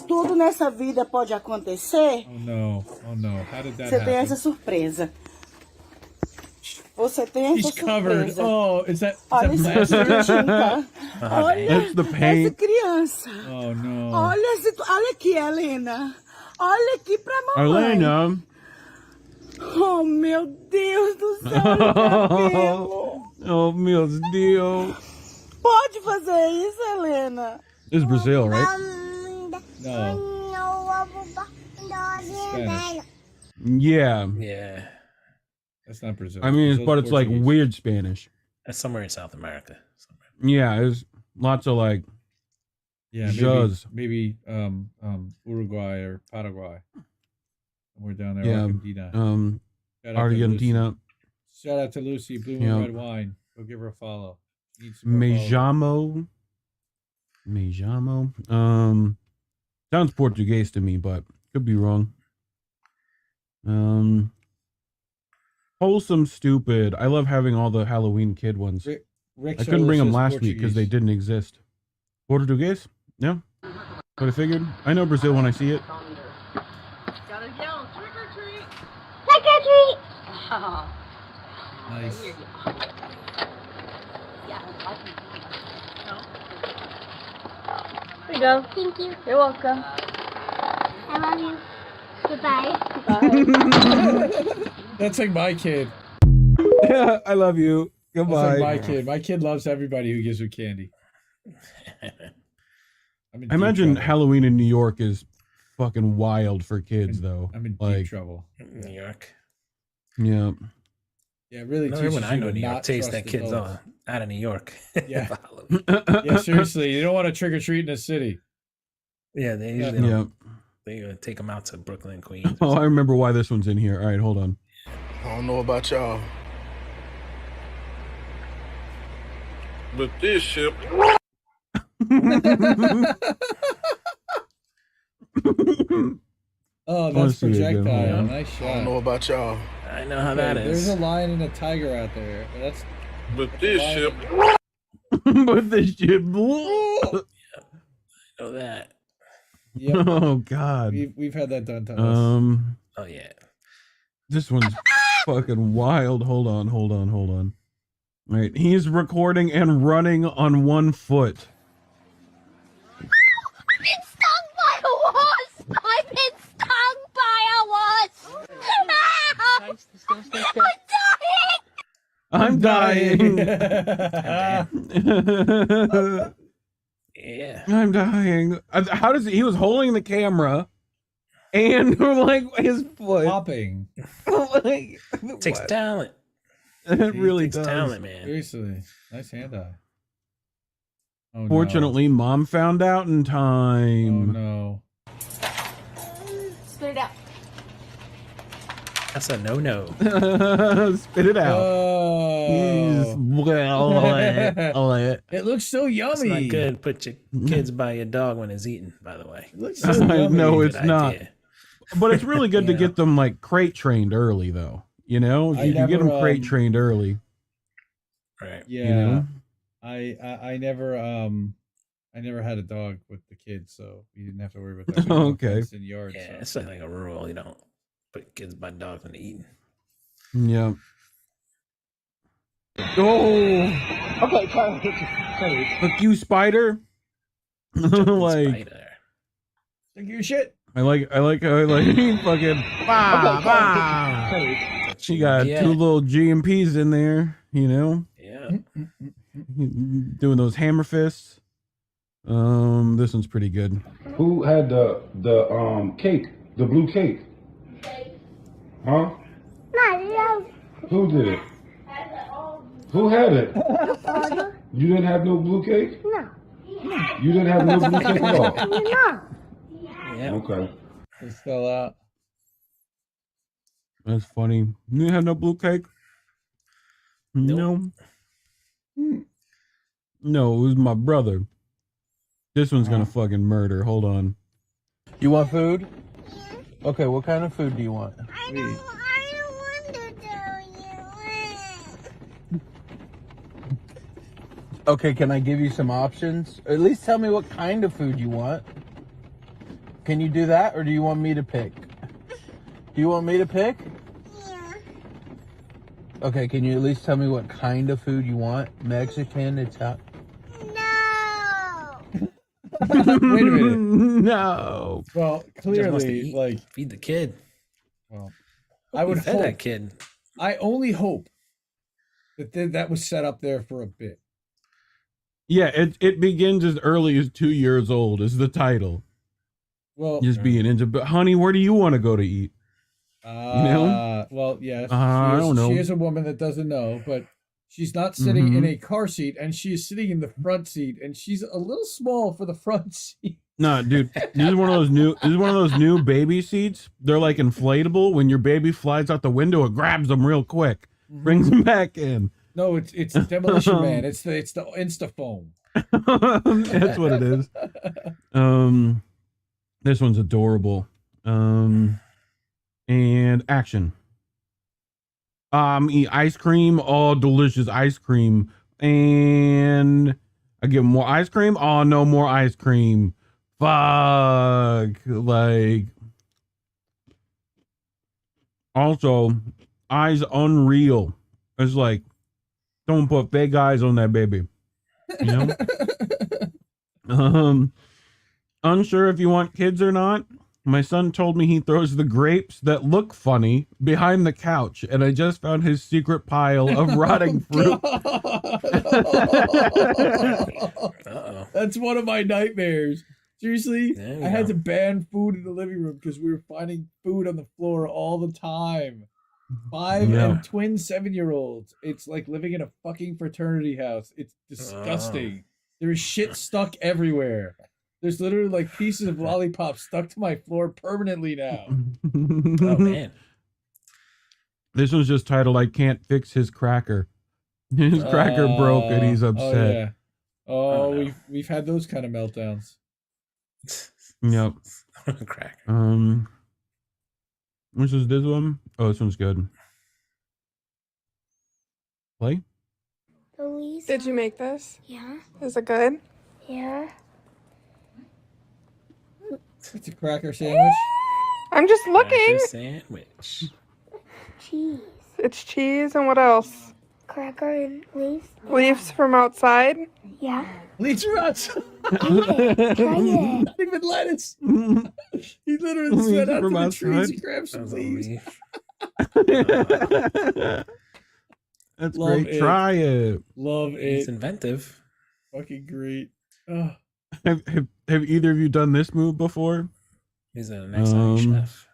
[SPEAKER 19] Tudo nessa vida pode acontecer.
[SPEAKER 18] Oh no! Oh no! How did that
[SPEAKER 19] Você tem
[SPEAKER 18] happen?
[SPEAKER 19] essa surpresa. Você tem essa
[SPEAKER 18] He's covered.
[SPEAKER 19] surpresa.
[SPEAKER 18] Oh, is that
[SPEAKER 19] Olha esse
[SPEAKER 18] plastic?
[SPEAKER 19] tinta. Olha
[SPEAKER 13] That's the
[SPEAKER 19] essa
[SPEAKER 13] paint.
[SPEAKER 19] criança.
[SPEAKER 18] Oh no!
[SPEAKER 19] Olha aqui, Helena. Olha aqui pra mamãe.
[SPEAKER 13] Elena.
[SPEAKER 19] Oh, meu Deus do céu, cabelo.
[SPEAKER 13] Oh, meu Deus.
[SPEAKER 19] Pode fazer isso, Helena?
[SPEAKER 13] This is Brazil, right?
[SPEAKER 18] No. Spanish.
[SPEAKER 13] Yeah.
[SPEAKER 14] Yeah.
[SPEAKER 18] That's not Brazil.
[SPEAKER 13] I mean,
[SPEAKER 18] Brazil's
[SPEAKER 13] but it's like
[SPEAKER 18] Portuguese.
[SPEAKER 13] weird Spanish.
[SPEAKER 14] That's somewhere in South America.
[SPEAKER 13] Yeah, there's lots of like.
[SPEAKER 18] Yeah,
[SPEAKER 13] Zhuz.
[SPEAKER 18] maybe Uruguay or Paraguay. Somewhere down there.
[SPEAKER 13] Yeah.
[SPEAKER 18] Argentina. Shout out to
[SPEAKER 13] Argentina.
[SPEAKER 18] Lucy. Shout out to Lucy, Blue
[SPEAKER 13] Yeah.
[SPEAKER 18] and Red Wine. Go give her a follow. She needs some more followers.
[SPEAKER 13] Mejamo. Sounds Portuguese to me, but could be wrong. Wholesome Stupid. I love having all the Halloween kid ones.
[SPEAKER 18] Rick
[SPEAKER 13] I couldn't bring them
[SPEAKER 18] says
[SPEAKER 13] last week because they
[SPEAKER 18] Portuguese.
[SPEAKER 13] didn't exist. Portuguese? Yeah. But I figured. I know Brazil when I see it.
[SPEAKER 5] Gotta yell, trick or treat.
[SPEAKER 19] Trick or treat.
[SPEAKER 18] Nice.
[SPEAKER 5] Here you go.
[SPEAKER 19] Thank you.
[SPEAKER 5] You're welcome.
[SPEAKER 19] I love you. Goodbye.
[SPEAKER 18] That's like my kid.
[SPEAKER 13] I love you.
[SPEAKER 18] That's
[SPEAKER 13] Goodbye.
[SPEAKER 18] like my kid. My kid loves everybody who gives her candy.
[SPEAKER 13] I imagine Halloween in New York is fucking wild for kids, though.
[SPEAKER 18] I'm in deep
[SPEAKER 13] like,
[SPEAKER 18] trouble.
[SPEAKER 14] New York.
[SPEAKER 13] Yeah.
[SPEAKER 18] Yeah, it really.
[SPEAKER 14] Everyone
[SPEAKER 18] teaches
[SPEAKER 14] I
[SPEAKER 18] you
[SPEAKER 14] know
[SPEAKER 18] to
[SPEAKER 14] in New York
[SPEAKER 18] not
[SPEAKER 14] takes
[SPEAKER 18] trust
[SPEAKER 14] that kids
[SPEAKER 18] adults.
[SPEAKER 14] out of New York.
[SPEAKER 18] Yeah.
[SPEAKER 14] for Halloween.
[SPEAKER 18] Yeah, seriously, you don't want to trick or treat in a city.
[SPEAKER 14] Yeah, they usually don't. They take them out to Brooklyn, Queens.
[SPEAKER 13] Oh, I remember why this one's in here. All right, hold on.
[SPEAKER 9] I don't know about y'all,
[SPEAKER 17] But this ship.
[SPEAKER 18] Oh,
[SPEAKER 13] wanna
[SPEAKER 18] that's
[SPEAKER 13] see it again, hold
[SPEAKER 18] projectile.
[SPEAKER 13] on.
[SPEAKER 18] Nice shot.
[SPEAKER 9] I don't know about y'all.
[SPEAKER 14] I know how that
[SPEAKER 18] There's
[SPEAKER 14] is.
[SPEAKER 18] a lion and a tiger out there. That's
[SPEAKER 17] But this ship.
[SPEAKER 13] But this shit.
[SPEAKER 14] I know that.
[SPEAKER 18] Yep.
[SPEAKER 13] Oh God.
[SPEAKER 18] We've had that done to us.
[SPEAKER 14] Oh yeah.
[SPEAKER 13] This one's fucking wild. Hold on. All right, he's recording and running on 1 foot.
[SPEAKER 19] I've been stung by a wasp. I've been stung by a wasp.
[SPEAKER 13] I'm dying.
[SPEAKER 14] Yeah.
[SPEAKER 13] I'm dying. How does he was holding the camera and like his foot
[SPEAKER 18] Popping.
[SPEAKER 13] like,
[SPEAKER 14] Takes
[SPEAKER 13] what?
[SPEAKER 14] talent.
[SPEAKER 13] It really
[SPEAKER 14] takes
[SPEAKER 13] does.
[SPEAKER 14] talent, man.
[SPEAKER 18] Seriously, nice hand-eye. Oh,
[SPEAKER 13] Fortunately, Mom found out in time.
[SPEAKER 18] no.
[SPEAKER 19] Spit it out.
[SPEAKER 14] That's a no-no.
[SPEAKER 13] Spit it out.
[SPEAKER 18] It looks so yummy.
[SPEAKER 14] It's not good. Put your kids by your dog when it's eating, by the way.
[SPEAKER 18] It looks so yummy.
[SPEAKER 13] No, it's
[SPEAKER 14] Good
[SPEAKER 13] not.
[SPEAKER 14] idea.
[SPEAKER 13] But it's really good to
[SPEAKER 14] Yeah.
[SPEAKER 13] get them like crate trained early, though. You know,
[SPEAKER 18] I
[SPEAKER 13] you can get
[SPEAKER 18] never,
[SPEAKER 13] them crate trained early.
[SPEAKER 14] Right.
[SPEAKER 18] Yeah.
[SPEAKER 13] You know?
[SPEAKER 18] I never had a dog with the kids, so we didn't have to worry about that.
[SPEAKER 13] Okay.
[SPEAKER 18] In yards,
[SPEAKER 14] Yeah,
[SPEAKER 18] so.
[SPEAKER 14] it's like a rule. You don't put kids by dogs when they're eating.
[SPEAKER 13] Yeah. Oh,
[SPEAKER 9] Okay, Tyler.
[SPEAKER 13] fuck you, spider. Like,
[SPEAKER 14] Spider.
[SPEAKER 18] Take your shit.
[SPEAKER 13] I like how he fucking She got
[SPEAKER 14] Yeah.
[SPEAKER 13] two little GMPs in there, you know,
[SPEAKER 14] Yeah.
[SPEAKER 13] doing those hammer fists. This one's pretty good.
[SPEAKER 17] Who had the cake? The blue cake? Huh? Who did it? Who had it? You didn't have no blue cake?
[SPEAKER 19] No.
[SPEAKER 17] You didn't have no blue cake at all?
[SPEAKER 19] No.
[SPEAKER 14] Yeah.
[SPEAKER 17] Okay.
[SPEAKER 18] Just fell out.
[SPEAKER 13] That's funny. You didn't have no blue cake? No. No, it was my brother. This one's gonna fucking murder. Hold on.
[SPEAKER 9] You want food? Okay, what kind of food do you want?
[SPEAKER 19] I don't want to tell you.
[SPEAKER 9] Okay, can I give you some options? Or at least tell me what kind of food you want. Can you do that, or do you want me to pick? Do you want me to pick?
[SPEAKER 19] Yeah.
[SPEAKER 9] Okay, can you at least tell me what kind of food you want? Mexican, Italian?
[SPEAKER 19] No.
[SPEAKER 18] Wait a minute.
[SPEAKER 13] No.
[SPEAKER 18] Well,
[SPEAKER 14] Just wants to
[SPEAKER 18] clearly,
[SPEAKER 14] eat.
[SPEAKER 18] like,
[SPEAKER 14] Feed the kid.
[SPEAKER 18] well, I would
[SPEAKER 14] Fed
[SPEAKER 18] hope.
[SPEAKER 14] that kid.
[SPEAKER 18] I only hope that was set up there for a bit.
[SPEAKER 13] Yeah, it begins as early as 2 years old is the title.
[SPEAKER 18] Well,
[SPEAKER 13] Just being into, but honey, where do you want to go to eat? know?
[SPEAKER 18] Well, yes.
[SPEAKER 13] I don't know.
[SPEAKER 18] She is a woman that doesn't know, but she's not sitting in
[SPEAKER 13] Mhm.
[SPEAKER 18] a car seat, and she is sitting in the front seat, and she's a little small for the front seat.
[SPEAKER 13] No, dude, this is one of those new baby seats. They're like inflatable. When your baby flies out the window, it grabs them real quick, brings them back in.
[SPEAKER 18] No, it's Demolition Man. It's the Instafoam.
[SPEAKER 13] That's what it is. This one's adorable. And action. Eat ice cream. Oh, delicious ice cream. And I give him more ice cream. Oh, no more ice cream. Fuck. Like. Also, eyes unreal. It's like, don't put fake eyes on that baby. You know? Unsure if you want kids or not. My son told me he throws the grapes that look funny behind the couch, and I just found his secret pile of rotting fruit.
[SPEAKER 14] Uh-oh.
[SPEAKER 18] That's one of my nightmares. Seriously,
[SPEAKER 14] There you
[SPEAKER 18] I had
[SPEAKER 14] go.
[SPEAKER 18] to ban food in the living room because we were finding food on the floor all the time. 5
[SPEAKER 13] Yeah.
[SPEAKER 18] and twin 7-year-olds. It's like living in a fucking fraternity house. It's disgusting. There is shit stuck everywhere. There's literally like pieces of lollipop stuck to my floor permanently now.
[SPEAKER 14] Oh man.
[SPEAKER 13] This one's just titled, I can't fix his cracker. His cracker broke and he's upset.
[SPEAKER 18] Oh, yeah.
[SPEAKER 14] Oh, no.
[SPEAKER 18] we've had those kind of meltdowns.
[SPEAKER 13] Yep.
[SPEAKER 14] Cracker.
[SPEAKER 13] Which is this one? Oh, this one's good. Play?
[SPEAKER 5] Did you make this?
[SPEAKER 19] Yeah.
[SPEAKER 5] Is it good?
[SPEAKER 19] Yeah.
[SPEAKER 18] It's a cracker sandwich.
[SPEAKER 5] I'm just looking.
[SPEAKER 14] Cracker sandwich.
[SPEAKER 19] Cheese.
[SPEAKER 5] It's cheese and what else?
[SPEAKER 19] Cracker and leaves.
[SPEAKER 5] Leaves from outside.
[SPEAKER 19] Yeah.
[SPEAKER 18] Leaves are outside.
[SPEAKER 19] Try it.
[SPEAKER 18] Not even lettuce. He literally
[SPEAKER 13] Leaves
[SPEAKER 18] went out to
[SPEAKER 13] from
[SPEAKER 18] the trees
[SPEAKER 13] outside.
[SPEAKER 18] and grabbed some
[SPEAKER 14] Sounds a
[SPEAKER 18] leaves.
[SPEAKER 14] leaf.
[SPEAKER 13] That's
[SPEAKER 18] Love
[SPEAKER 13] great.
[SPEAKER 18] it.
[SPEAKER 13] Try it.
[SPEAKER 18] Love
[SPEAKER 14] It's
[SPEAKER 18] it.
[SPEAKER 14] inventive.
[SPEAKER 18] Fucking great. Oh.
[SPEAKER 13] Have either of you done this move before?
[SPEAKER 14] He's an excellent chef.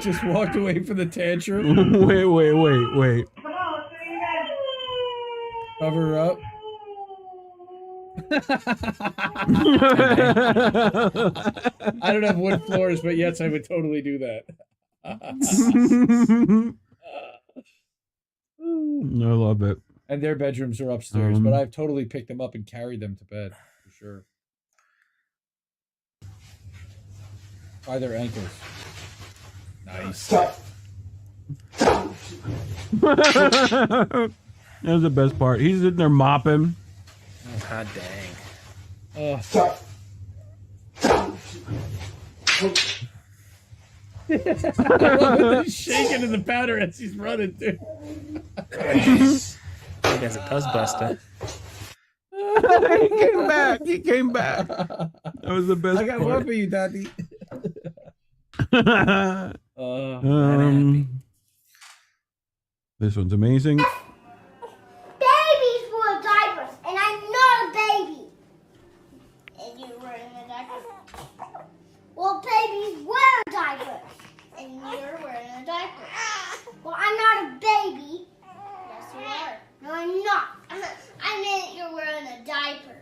[SPEAKER 18] Just walked away from the tantrum.
[SPEAKER 13] Wait.
[SPEAKER 18] Cover her up. I don't have wood floors, but yes, I would totally do that.
[SPEAKER 13] I love it.
[SPEAKER 18] And their bedrooms are upstairs, but I've totally picked them up and carried them to bed for sure. By their ankles. Nice.
[SPEAKER 13] That was the best part. He's sitting there mopping.
[SPEAKER 14] God dang.
[SPEAKER 18] He's shaking in the powder as he's running, too.
[SPEAKER 14] He has a puzzbuster.
[SPEAKER 13] He came back. That was the best
[SPEAKER 18] I got
[SPEAKER 13] part.
[SPEAKER 18] one for you, Daddy.
[SPEAKER 13] This one's amazing.
[SPEAKER 19] Babies wear diapers, and I'm not a baby. And you're wearing a diaper? Well, babies wear diapers, and you're wearing a diaper. Well, I'm not a baby. Yes, you are. No, I'm not. I meant you're wearing a diaper.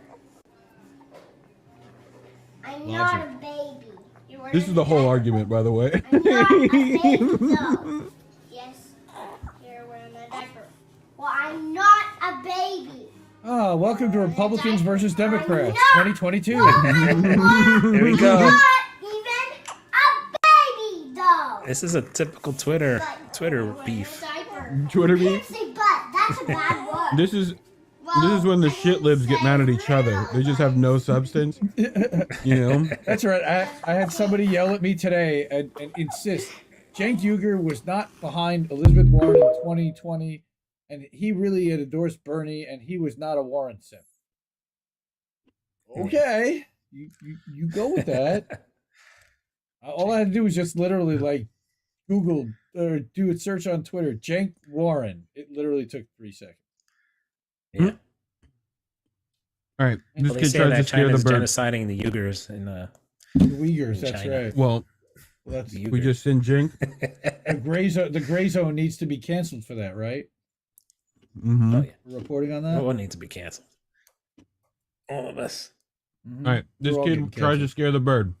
[SPEAKER 19] I'm not a baby. You're wearing
[SPEAKER 13] This is the whole argument, by the way.
[SPEAKER 19] I'm not a baby, though. Yes, you're wearing a diaper. Well, I'm not a baby.
[SPEAKER 18] Oh, welcome to Republicans versus Democrats, 2022.
[SPEAKER 14] Here we go.
[SPEAKER 19] Not even a baby, though.
[SPEAKER 14] This is a typical Twitter beef.
[SPEAKER 13] Twitter
[SPEAKER 19] You
[SPEAKER 13] beef?
[SPEAKER 19] can't say but. That's a bad word.
[SPEAKER 13] This is when the shit libs get mad at each other. They just have no substance. You know?
[SPEAKER 18] That's right. I had somebody yell at me today and insist Cenk Uygur was not behind Elizabeth Warren in 2020, and he really had endorsed Bernie, and he was not a Warren simp. Okay, you go with that. All I had to do was just literally like Google or do a search on Twitter, Cenk Warren. It literally took 3 seconds.
[SPEAKER 14] Yeah.
[SPEAKER 13] All right. This
[SPEAKER 14] Well, they
[SPEAKER 13] kid
[SPEAKER 14] say
[SPEAKER 13] tries
[SPEAKER 14] that
[SPEAKER 13] to scare the
[SPEAKER 14] China's
[SPEAKER 13] bird.
[SPEAKER 14] genociding the Uyghurs in
[SPEAKER 18] The Uyghurs,
[SPEAKER 14] in
[SPEAKER 18] that's
[SPEAKER 14] China.
[SPEAKER 18] right.
[SPEAKER 13] Well,
[SPEAKER 18] That's
[SPEAKER 14] The
[SPEAKER 13] we
[SPEAKER 14] Uyghurs.
[SPEAKER 13] just send Jink.
[SPEAKER 18] the gray zone needs to be canceled for that, right?
[SPEAKER 13] Mm-hmm.
[SPEAKER 14] Oh, yeah.
[SPEAKER 18] We're reporting on
[SPEAKER 14] No
[SPEAKER 18] that.
[SPEAKER 14] one needs to be canceled. All of us.
[SPEAKER 18] Mhm.
[SPEAKER 13] All right. This
[SPEAKER 18] We're all
[SPEAKER 13] kid
[SPEAKER 18] getting
[SPEAKER 13] tries to
[SPEAKER 18] canceled.
[SPEAKER 13] scare the bird.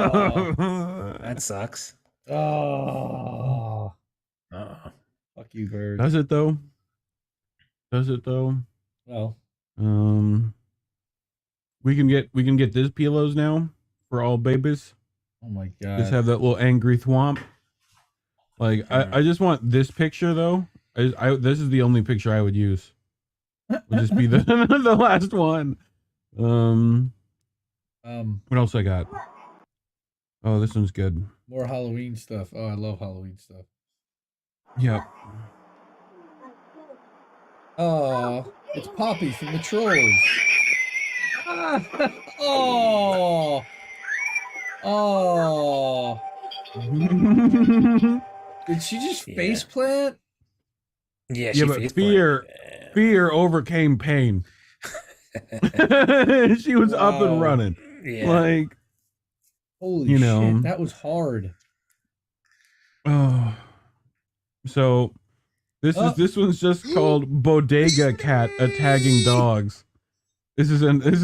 [SPEAKER 14] That sucks.
[SPEAKER 18] Oh,
[SPEAKER 14] Uh-oh.
[SPEAKER 18] fuck you, bird.
[SPEAKER 13] Does it though? Does it though?
[SPEAKER 18] Well,
[SPEAKER 13] We can get this pillows now for all babies.
[SPEAKER 18] oh my god.
[SPEAKER 13] Just have that little angry thwomp. Like I just want this picture though. This is the only picture I would use. Would just be the the last one. What else I got? Oh, this one's good.
[SPEAKER 18] More Halloween stuff. Oh, I love Halloween stuff.
[SPEAKER 13] Yep.
[SPEAKER 18] Oh, it's Poppy from the Trolls. Oh. Oh. Did she just face plant?
[SPEAKER 14] Yeah,
[SPEAKER 13] Yeah, but fear overcame pain. She was up and
[SPEAKER 18] Wow.
[SPEAKER 13] running.
[SPEAKER 14] Yeah.
[SPEAKER 13] Like,
[SPEAKER 18] Holy
[SPEAKER 13] you know.
[SPEAKER 18] shit, that was hard.
[SPEAKER 13] oh. So this one's just called Bodega Cat Attacking Dogs. This is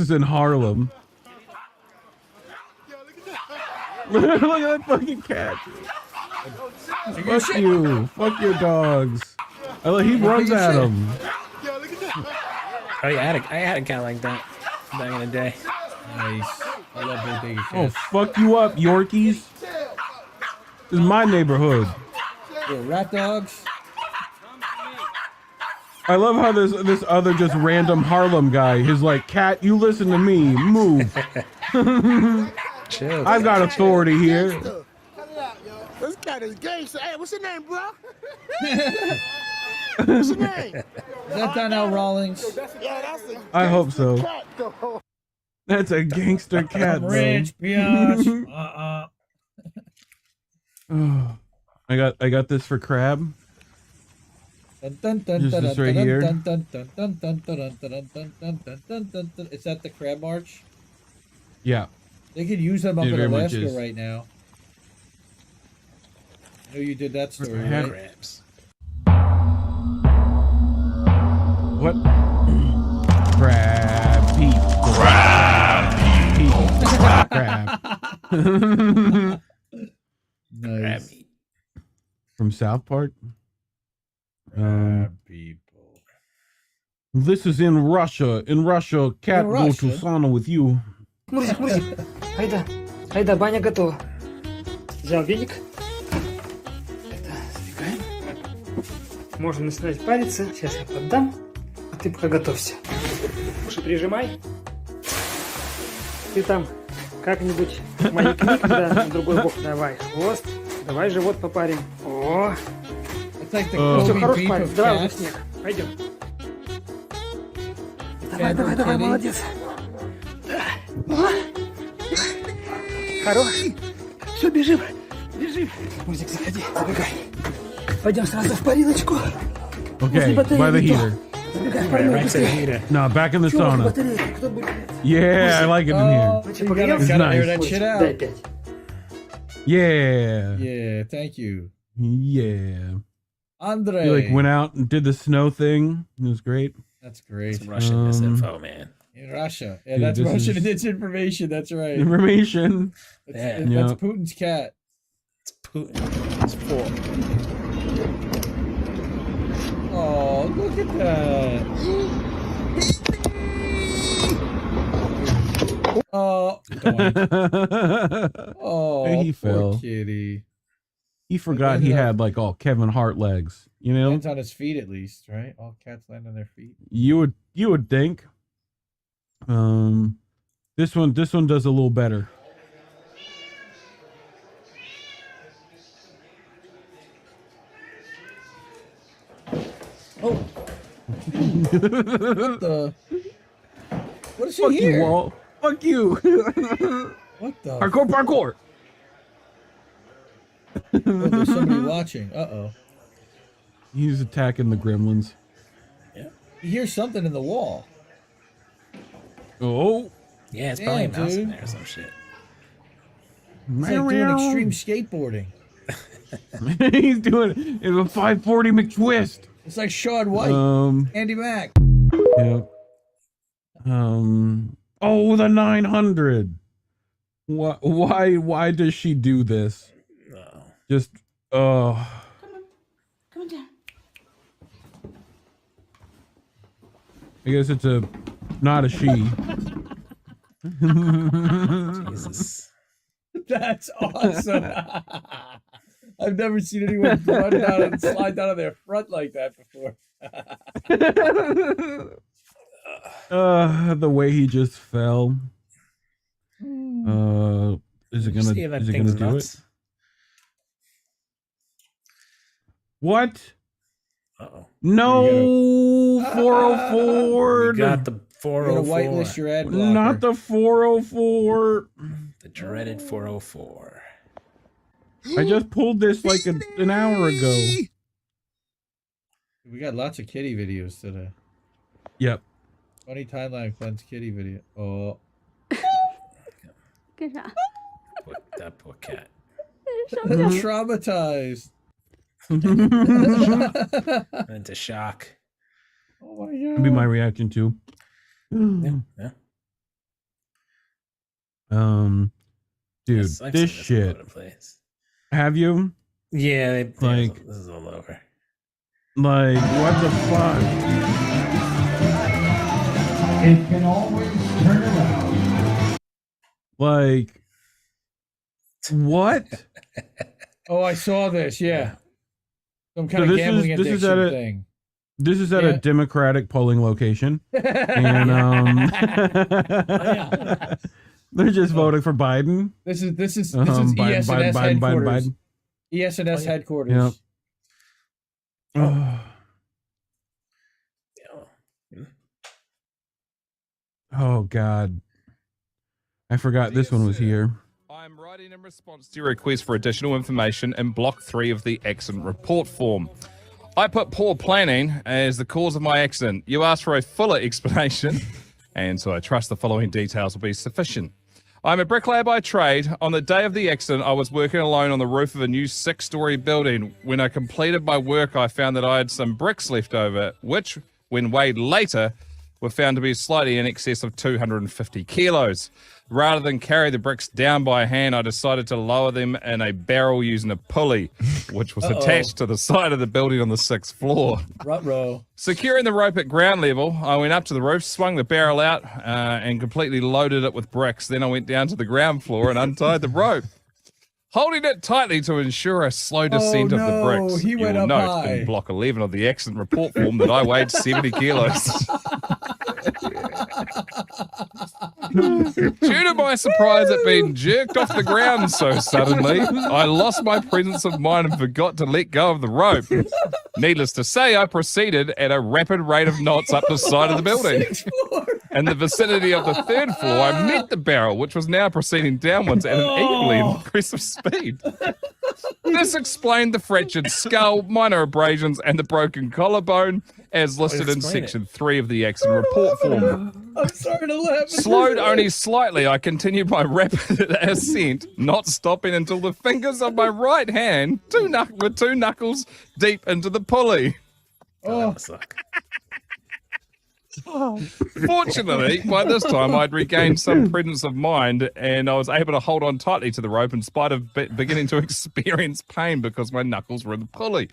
[SPEAKER 13] in Harlem. Look at that fucking cat. Fuck you. Fuck your dogs. He runs at him.
[SPEAKER 14] Oh yeah, I had a cat like that back in the day.
[SPEAKER 18] Nice. I love Bodega
[SPEAKER 13] Oh,
[SPEAKER 18] Cats.
[SPEAKER 13] fuck you up, Yorkies. This is my neighborhood.
[SPEAKER 18] Yeah, rat dogs.
[SPEAKER 13] I love how this other just random Harlem guy, his like, cat, you listen to me, move.
[SPEAKER 14] Chill.
[SPEAKER 13] I've got authority here.
[SPEAKER 9] This cat is gangster. Hey, what's your name, bro? What's your name?
[SPEAKER 18] Is that Donnell Rawlings?
[SPEAKER 9] Yeah, that's a
[SPEAKER 13] I hope so.
[SPEAKER 9] cat, though.
[SPEAKER 13] That's a gangster cat,
[SPEAKER 18] I'm
[SPEAKER 13] bro.
[SPEAKER 18] rich, biatch.
[SPEAKER 13] Oh, I got this for Crab.
[SPEAKER 18] Dun, dun, dun,
[SPEAKER 13] Is
[SPEAKER 18] dun,
[SPEAKER 13] this
[SPEAKER 18] dun,
[SPEAKER 13] right
[SPEAKER 18] dun,
[SPEAKER 13] here?
[SPEAKER 18] dun, dun, dun, dun, dun, dun, dun, dun, dun, dun, dun, dun, dun. Is that the crab march?
[SPEAKER 13] Yeah.
[SPEAKER 18] They could use them up
[SPEAKER 13] It
[SPEAKER 18] in
[SPEAKER 13] very much
[SPEAKER 18] Alaska
[SPEAKER 13] is.
[SPEAKER 18] right now. I know you did that story,
[SPEAKER 13] Heck.
[SPEAKER 18] right?
[SPEAKER 14] Crabs.
[SPEAKER 13] What? Crab people. Crab people. Crab.
[SPEAKER 18] Nice.
[SPEAKER 13] From South Park.
[SPEAKER 18] Crab people.
[SPEAKER 13] This is in Russia. In Russia, cat
[SPEAKER 18] In
[SPEAKER 13] go
[SPEAKER 18] Russia?
[SPEAKER 13] to sauna with you.
[SPEAKER 21] Мурзик, Мурзик, айда, айда, баня готова. Взял веник. Это, сдвигаем. Можно начинать париться. Сейчас я поддам, а ты пока готовься. Уши прижимай. Ты там как-нибудь маякни, когда на другой бок. Давай хвост, давай живот попарим. О!
[SPEAKER 18] Like
[SPEAKER 21] Все, хорош парень, давай уже в снег. Пойдем. Давай, давай, давай, молодец. Хорош. Все, бежим. Бежим. Музик, заходи, забегай. Пойдем сразу в парилочку.
[SPEAKER 13] Okay, by the heater.
[SPEAKER 21] Забегай в парилку быстрее.
[SPEAKER 13] No, back in the
[SPEAKER 21] Чего,
[SPEAKER 13] sauna.
[SPEAKER 21] батарея? Кто будет?
[SPEAKER 13] Yeah, I like it in here.
[SPEAKER 18] You gotta air that shit out.
[SPEAKER 21] Дай 5.
[SPEAKER 13] Yeah.
[SPEAKER 18] Yeah, thank you.
[SPEAKER 13] Yeah.
[SPEAKER 18] Andre.
[SPEAKER 13] You like went out and did the snow thing. It was great.
[SPEAKER 18] That's great.
[SPEAKER 14] It's Russian misinfo, man.
[SPEAKER 18] In Russia. Yeah,
[SPEAKER 13] Dude,
[SPEAKER 18] that's
[SPEAKER 13] this
[SPEAKER 18] Russian
[SPEAKER 13] is-
[SPEAKER 18] disinformation. That's right.
[SPEAKER 13] Information.
[SPEAKER 18] That's,
[SPEAKER 14] Yeah.
[SPEAKER 18] that's
[SPEAKER 13] Yep.
[SPEAKER 18] Putin's cat.
[SPEAKER 14] It's Putin. It's poor.
[SPEAKER 18] Oh, look at that. Oh, oh,
[SPEAKER 13] He
[SPEAKER 18] poor
[SPEAKER 13] fell.
[SPEAKER 18] kitty.
[SPEAKER 13] He forgot he had like all Kevin Hart legs. You know,
[SPEAKER 18] Lands on his feet at least, right? All cats land on their feet.
[SPEAKER 13] you would think. This one does a little better.
[SPEAKER 18] Oh. What the? What is he
[SPEAKER 13] Fuck
[SPEAKER 18] here?
[SPEAKER 13] you, Walt. Fuck you.
[SPEAKER 18] What the?
[SPEAKER 13] Parkour.
[SPEAKER 18] Oh, there's somebody watching. Uh-oh.
[SPEAKER 13] He's attacking the gremlins.
[SPEAKER 18] You hear something in the wall.
[SPEAKER 13] Oh.
[SPEAKER 14] Yeah, it's probably a
[SPEAKER 18] Damn,
[SPEAKER 14] mouse in
[SPEAKER 18] dude.
[SPEAKER 14] there or some shit.
[SPEAKER 18] It's like doing extreme skateboarding.
[SPEAKER 13] He's doing it a 540 McTwist.
[SPEAKER 18] It's like Shawn White, Andy Mack.
[SPEAKER 13] Yeah. Oh, the 900. Why does she do this? Just
[SPEAKER 19] Come on down.
[SPEAKER 13] I guess it's not a she.
[SPEAKER 14] Jesus.
[SPEAKER 18] That's awesome. I've never seen anyone run down and slide down on their front like that before.
[SPEAKER 13] The way he just fell. Is it gonna do it? What?
[SPEAKER 14] Uh-oh.
[SPEAKER 13] No, 404.
[SPEAKER 14] You got the
[SPEAKER 18] You
[SPEAKER 14] 404.
[SPEAKER 18] gotta whitelist your ad blocker.
[SPEAKER 13] Not the 404.
[SPEAKER 14] The dreaded 404.
[SPEAKER 13] I just pulled this like an hour ago.
[SPEAKER 18] We got lots of kitty videos today.
[SPEAKER 13] Yep.
[SPEAKER 18] Funny timeline cleanse kitty video. Oh.
[SPEAKER 19] Good job.
[SPEAKER 14] That poor cat.
[SPEAKER 18] I'm traumatized.
[SPEAKER 14] Into shock.
[SPEAKER 18] Oh my
[SPEAKER 13] That'd be my reaction too.
[SPEAKER 14] Yeah.
[SPEAKER 13] Dude,
[SPEAKER 14] Yes, I've
[SPEAKER 13] this
[SPEAKER 14] seen
[SPEAKER 13] shit.
[SPEAKER 14] all over the place.
[SPEAKER 13] Have you?
[SPEAKER 14] Yeah,
[SPEAKER 13] Like-
[SPEAKER 14] this is all over.
[SPEAKER 13] Like, what the fuck?
[SPEAKER 17] It can always turn around.
[SPEAKER 13] Like, what?
[SPEAKER 18] Oh, I saw this. Yeah. Some kind
[SPEAKER 13] So
[SPEAKER 18] of
[SPEAKER 13] this
[SPEAKER 18] gambling
[SPEAKER 13] is- this is
[SPEAKER 18] addiction
[SPEAKER 13] at a-
[SPEAKER 18] thing.
[SPEAKER 13] This is at
[SPEAKER 18] Yeah.
[SPEAKER 13] a Democratic polling location. And they're just voting for Biden.
[SPEAKER 18] This is
[SPEAKER 13] Biden,
[SPEAKER 18] ES&S
[SPEAKER 13] Biden,
[SPEAKER 18] headquarters.
[SPEAKER 13] Biden.
[SPEAKER 18] ES&S headquarters.
[SPEAKER 13] Yep. Oh God. I forgot this one was here.
[SPEAKER 22] I'm writing in response to your request for additional information in Block 3 of the accident report form.
[SPEAKER 3] I put poor planning as the cause of my accident. You asked for a fuller explanation, and so I trust the following details will be sufficient. I'm a bricklayer by trade. On the day of the accident, I was working alone on the roof of a new 6-story building. When I completed my work, I found that I had some bricks left over, which, when weighed later, were found to be slightly in excess of 250 kilos. Rather than carry the bricks down by hand, I decided to lower them in a barrel using a pulley, which was attached to the side of the building on the 6th floor.
[SPEAKER 18] Ruh-roh.
[SPEAKER 3] Securing the rope at ground level, I went up to the roof, swung the barrel out, and completely loaded it with bricks. Then I went down to the ground floor and untied the rope, holding it tightly to ensure a slow descent of the bricks.
[SPEAKER 18] He went
[SPEAKER 3] You'll
[SPEAKER 18] up
[SPEAKER 3] note
[SPEAKER 18] high.
[SPEAKER 3] in block 11 of the accident report form that I weighed 70 kilos. Due to my surprise at being jerked off the ground so suddenly, I lost my presence of mind and forgot to let go of the rope. Needless to say, I proceeded at a rapid rate of knots up the side of the building. In the vicinity of the 3rd floor, I met the barrel, which was now proceeding downwards at an equally impressive speed. This explained the fractured skull, minor abrasions, and the broken collarbone, as listed in section 3 of the accident report form.
[SPEAKER 18] I'm sorry to laugh.
[SPEAKER 3] Slowed only slightly, I continued my rapid ascent, not stopping until the fingers of my right hand were 2 knuckles deep into the pulley.
[SPEAKER 14] Oh, that suck.
[SPEAKER 3] Fortunately, by this time, I'd regained some presence of mind and I was able to hold on tightly to the rope in spite of beginning to experience pain because my knuckles were in the pulley.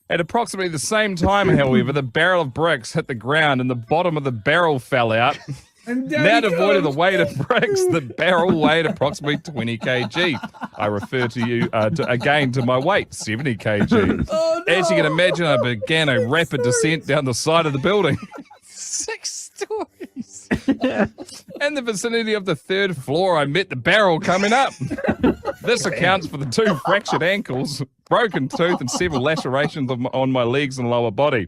[SPEAKER 3] At approximately the same time, however, the barrel of bricks hit the ground and the bottom of the barrel fell out. Now devoid of the weight of bricks, the barrel weighed approximately 20 kg. I refer to you again to my weight, 70 kg.
[SPEAKER 18] Oh, no.
[SPEAKER 3] As you can imagine, I began a rapid descent down the side of the building.
[SPEAKER 18] 6 stories.
[SPEAKER 3] In the vicinity of the 3rd floor, I met the barrel coming up. This accounts for the 2 fractured ankles, broken tooth, and several lacerations on my legs and lower body.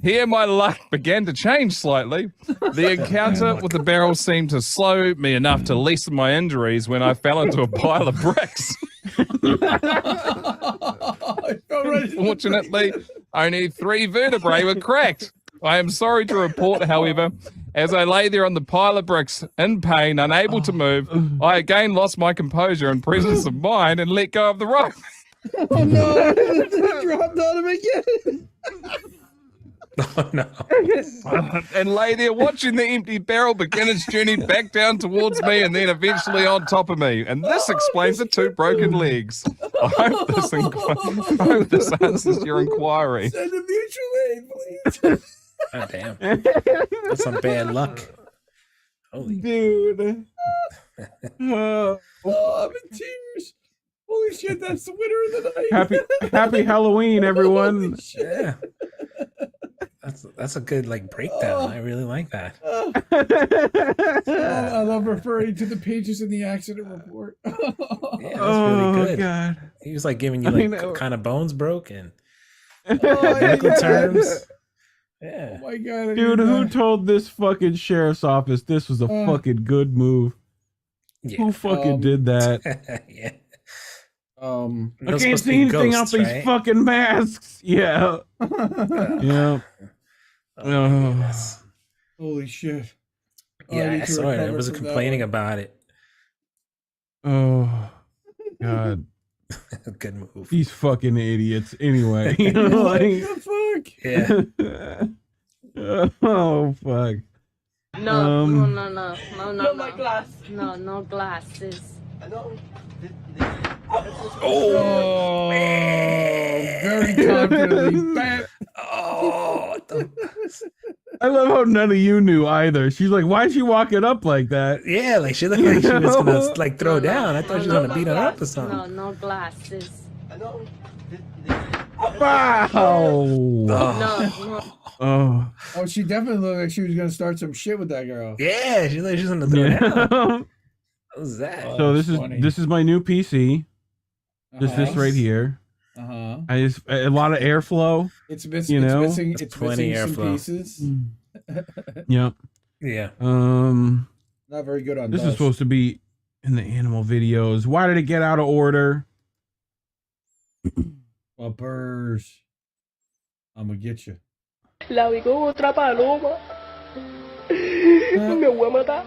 [SPEAKER 3] Here my luck began to change slightly. The encounter with the barrel seemed to slow me enough to lessen my injuries when I fell into a pile of bricks. Fortunately, only 3 vertebrae were cracked. I am sorry to report, however, as I lay there on the pile of bricks, in pain, unable to move, I again lost my composure and presence of mind and let go of the rope.
[SPEAKER 18] Oh no! It dropped on him again.
[SPEAKER 14] Oh no.
[SPEAKER 3] And lay there watching the empty barrel begin its journey back down towards me and then eventually on top of me. And this explains the 2 broken legs. I hope this answers your inquiry.
[SPEAKER 18] Send a mutual aid, please.
[SPEAKER 14] Oh, damn. That's some bad luck. Holy
[SPEAKER 18] dude. Oh, I'm in tears. Holy shit, that's the winner of the night.
[SPEAKER 13] Happy Halloween, everyone.
[SPEAKER 14] Yeah. That's a good breakdown. I really like that.
[SPEAKER 18] I love referring to the pages in the accident report.
[SPEAKER 14] Yeah, that's really good.
[SPEAKER 13] God.
[SPEAKER 14] He was giving you kind of bones broken. Medical terms. Yeah.
[SPEAKER 18] Oh my god.
[SPEAKER 13] Dude, who told this fucking sheriff's office this was a fucking good move?
[SPEAKER 14] Yeah.
[SPEAKER 13] Who fucking did that?
[SPEAKER 14] Yeah.
[SPEAKER 13] I can't see anything out these fucking masks. Yeah. Yeah.
[SPEAKER 14] Oh,
[SPEAKER 18] holy shit.
[SPEAKER 14] Yeah, I saw it. I was complaining about it.
[SPEAKER 13] Oh, God.
[SPEAKER 14] Good move.
[SPEAKER 13] These fucking idiots. Anyway. You know,
[SPEAKER 18] What the fuck?
[SPEAKER 14] Yeah.
[SPEAKER 13] Oh, fuck.
[SPEAKER 22] No, no glass. No glasses.
[SPEAKER 18] Oh, very confidently.
[SPEAKER 14] Oh,
[SPEAKER 13] I love how none of you knew either. She's like, why'd she walk it up like that?
[SPEAKER 14] Yeah, she looked like she was gonna throw down. I thought she was gonna beat her up or something.
[SPEAKER 22] No glasses.
[SPEAKER 13] Wow.
[SPEAKER 22] No.
[SPEAKER 18] Oh, she definitely looked like she was gonna start some shit with that girl.
[SPEAKER 14] Yeah, she looked like she was gonna throw down. What was that?
[SPEAKER 13] So this is my new PC. This right here. A lot of airflow.
[SPEAKER 18] It's missing. It's missing
[SPEAKER 14] plenty
[SPEAKER 18] some
[SPEAKER 14] airflow.
[SPEAKER 18] pieces.
[SPEAKER 13] Yep.
[SPEAKER 14] Yeah.
[SPEAKER 18] Not very good on
[SPEAKER 13] this
[SPEAKER 18] dust.
[SPEAKER 13] is supposed to be in the animal videos. Why did it get out of order?
[SPEAKER 18] Bumpers. I'm gonna get you.
[SPEAKER 22] La vi con otra paloma. Me voy a matar.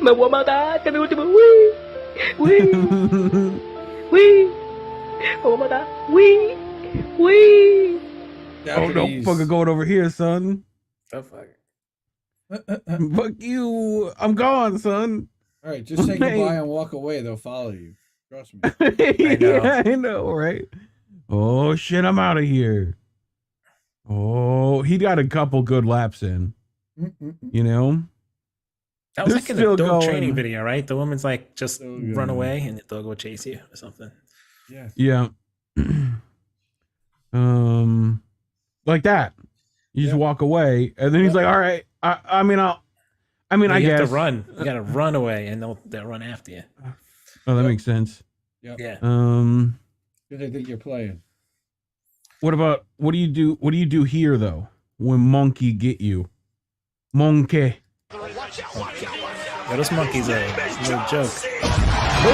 [SPEAKER 22] Me voy a matar. Este es mi último. Uy. Me voy a matar. Uy.
[SPEAKER 13] Oh, no, fucking going over here, son.
[SPEAKER 14] Oh, fuck.
[SPEAKER 13] Fuck you. I'm gone, son.
[SPEAKER 18] All right, just say goodbye and walk away. They'll follow you. Trust me.
[SPEAKER 14] I know.
[SPEAKER 13] Yeah, I know, right? Oh, shit, I'm out of here. Oh, he got a couple good laps in. You know?
[SPEAKER 14] That was
[SPEAKER 13] They're
[SPEAKER 14] like in the
[SPEAKER 13] still
[SPEAKER 14] dog
[SPEAKER 13] going.
[SPEAKER 14] training video, right? The woman's like, just
[SPEAKER 18] going.
[SPEAKER 14] run away and the dog will chase you or something.
[SPEAKER 18] Yeah.
[SPEAKER 13] Yeah. Like that. You just walk away, and then he's like, "All right, I mean, I
[SPEAKER 14] You
[SPEAKER 13] guess."
[SPEAKER 14] have to run. You gotta run away and they'll run after you.
[SPEAKER 13] Oh, that makes sense.
[SPEAKER 18] Yep.
[SPEAKER 14] Yeah.
[SPEAKER 18] Because I think you're playing.
[SPEAKER 13] What do you do? What do you do here though? When monkey get you, monkey.
[SPEAKER 14] Yeah, those monkeys are a little joke.
[SPEAKER 13] Oh,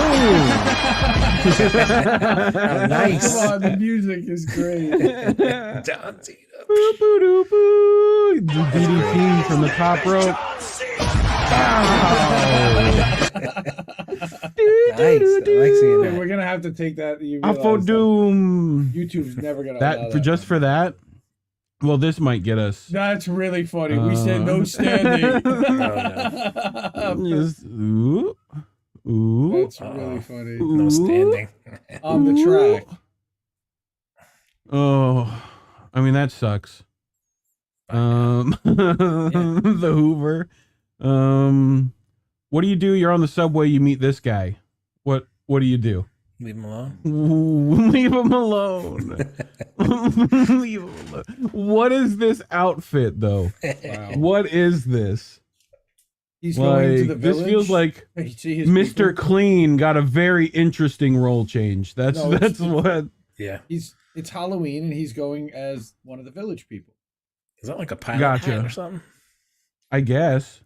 [SPEAKER 14] nice.
[SPEAKER 18] Come on, the music is great.
[SPEAKER 13] The DDT from the top rope.
[SPEAKER 14] Nice. I like seeing
[SPEAKER 18] Hey,
[SPEAKER 14] that.
[SPEAKER 18] we're gonna have to take that. You
[SPEAKER 13] Alpha
[SPEAKER 18] realize that
[SPEAKER 13] Doom.
[SPEAKER 18] YouTube's never gonna allow
[SPEAKER 13] That for
[SPEAKER 18] that.
[SPEAKER 13] just for that. Well, this might get us.
[SPEAKER 18] That's really funny. We said no standing.
[SPEAKER 13] Just, ooh.
[SPEAKER 18] That's really funny.
[SPEAKER 14] No standing.
[SPEAKER 18] On the track.
[SPEAKER 13] Oh, I mean that sucks. The Hoover. What do you do? You're on the subway. You meet this guy. What do you do?
[SPEAKER 14] Leave him alone.
[SPEAKER 13] Leave him alone. Leave him alone. What is this outfit though?
[SPEAKER 18] Wow.
[SPEAKER 13] What is this?
[SPEAKER 18] He's going to the
[SPEAKER 13] This
[SPEAKER 18] village.
[SPEAKER 13] feels like
[SPEAKER 18] You see his
[SPEAKER 13] Mr.
[SPEAKER 18] people?
[SPEAKER 13] Clean got a very interesting role change. That's
[SPEAKER 18] No, it's-
[SPEAKER 13] what.
[SPEAKER 14] Yeah.
[SPEAKER 18] It's Halloween and he's going as one of the village people.
[SPEAKER 14] Is that like a pilot
[SPEAKER 13] Gotcha.
[SPEAKER 14] hat or something?
[SPEAKER 13] I guess.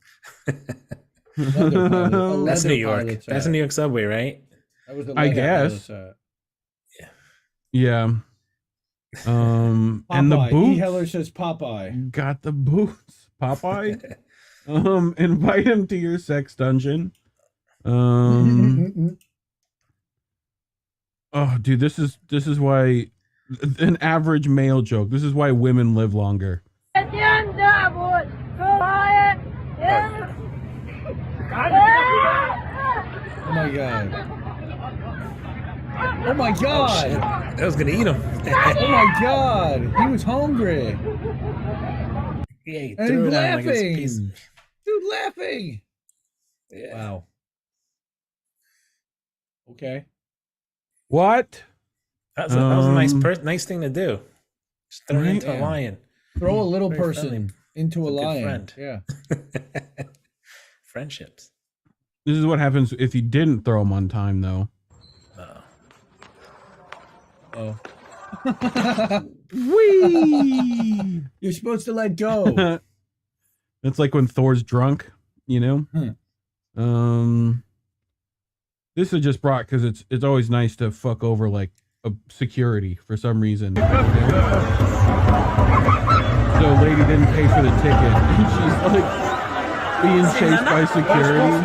[SPEAKER 18] Leather pilot, a
[SPEAKER 14] That's
[SPEAKER 18] leather
[SPEAKER 14] New York.
[SPEAKER 18] pilot's
[SPEAKER 14] That's
[SPEAKER 18] hat.
[SPEAKER 14] a New York subway, right?
[SPEAKER 18] That was the
[SPEAKER 13] I
[SPEAKER 18] leather
[SPEAKER 13] guess.
[SPEAKER 18] pilot's hat.
[SPEAKER 13] Yeah. And the
[SPEAKER 18] Popeye. E.
[SPEAKER 13] boots.
[SPEAKER 18] Heller says Popeye.
[SPEAKER 13] Got the boots. Popeye. Invite him to your sex dungeon. Oh, dude, this is why an average male joke. This is why women live longer.
[SPEAKER 18] Oh my god. Oh my god.
[SPEAKER 14] I was gonna eat him.
[SPEAKER 18] Oh my god. He was hungry.
[SPEAKER 14] Yeah, he
[SPEAKER 18] And
[SPEAKER 14] threw
[SPEAKER 18] he's
[SPEAKER 14] it out like it's a
[SPEAKER 18] laughing.
[SPEAKER 14] piece.
[SPEAKER 18] Dude laughing.
[SPEAKER 14] Yeah.
[SPEAKER 18] Wow. Okay.
[SPEAKER 13] What?
[SPEAKER 14] That was a nice thing to do. Just throw it
[SPEAKER 13] Right?
[SPEAKER 14] into a lion.
[SPEAKER 18] Throw a little
[SPEAKER 14] Very
[SPEAKER 18] person
[SPEAKER 14] friendly.
[SPEAKER 18] into a
[SPEAKER 14] It's a good
[SPEAKER 18] lion.
[SPEAKER 14] friend.
[SPEAKER 18] Yeah.
[SPEAKER 14] Friendships.
[SPEAKER 13] This is what happens if you didn't throw him on time, though.
[SPEAKER 18] Oh.
[SPEAKER 13] Whee!
[SPEAKER 18] You're supposed to let go.
[SPEAKER 13] It's like when Thor's drunk, you know. This is just brought because it's always nice to fuck over like a security for some reason. So a lady didn't pay for the ticket, and she's like being chased by security.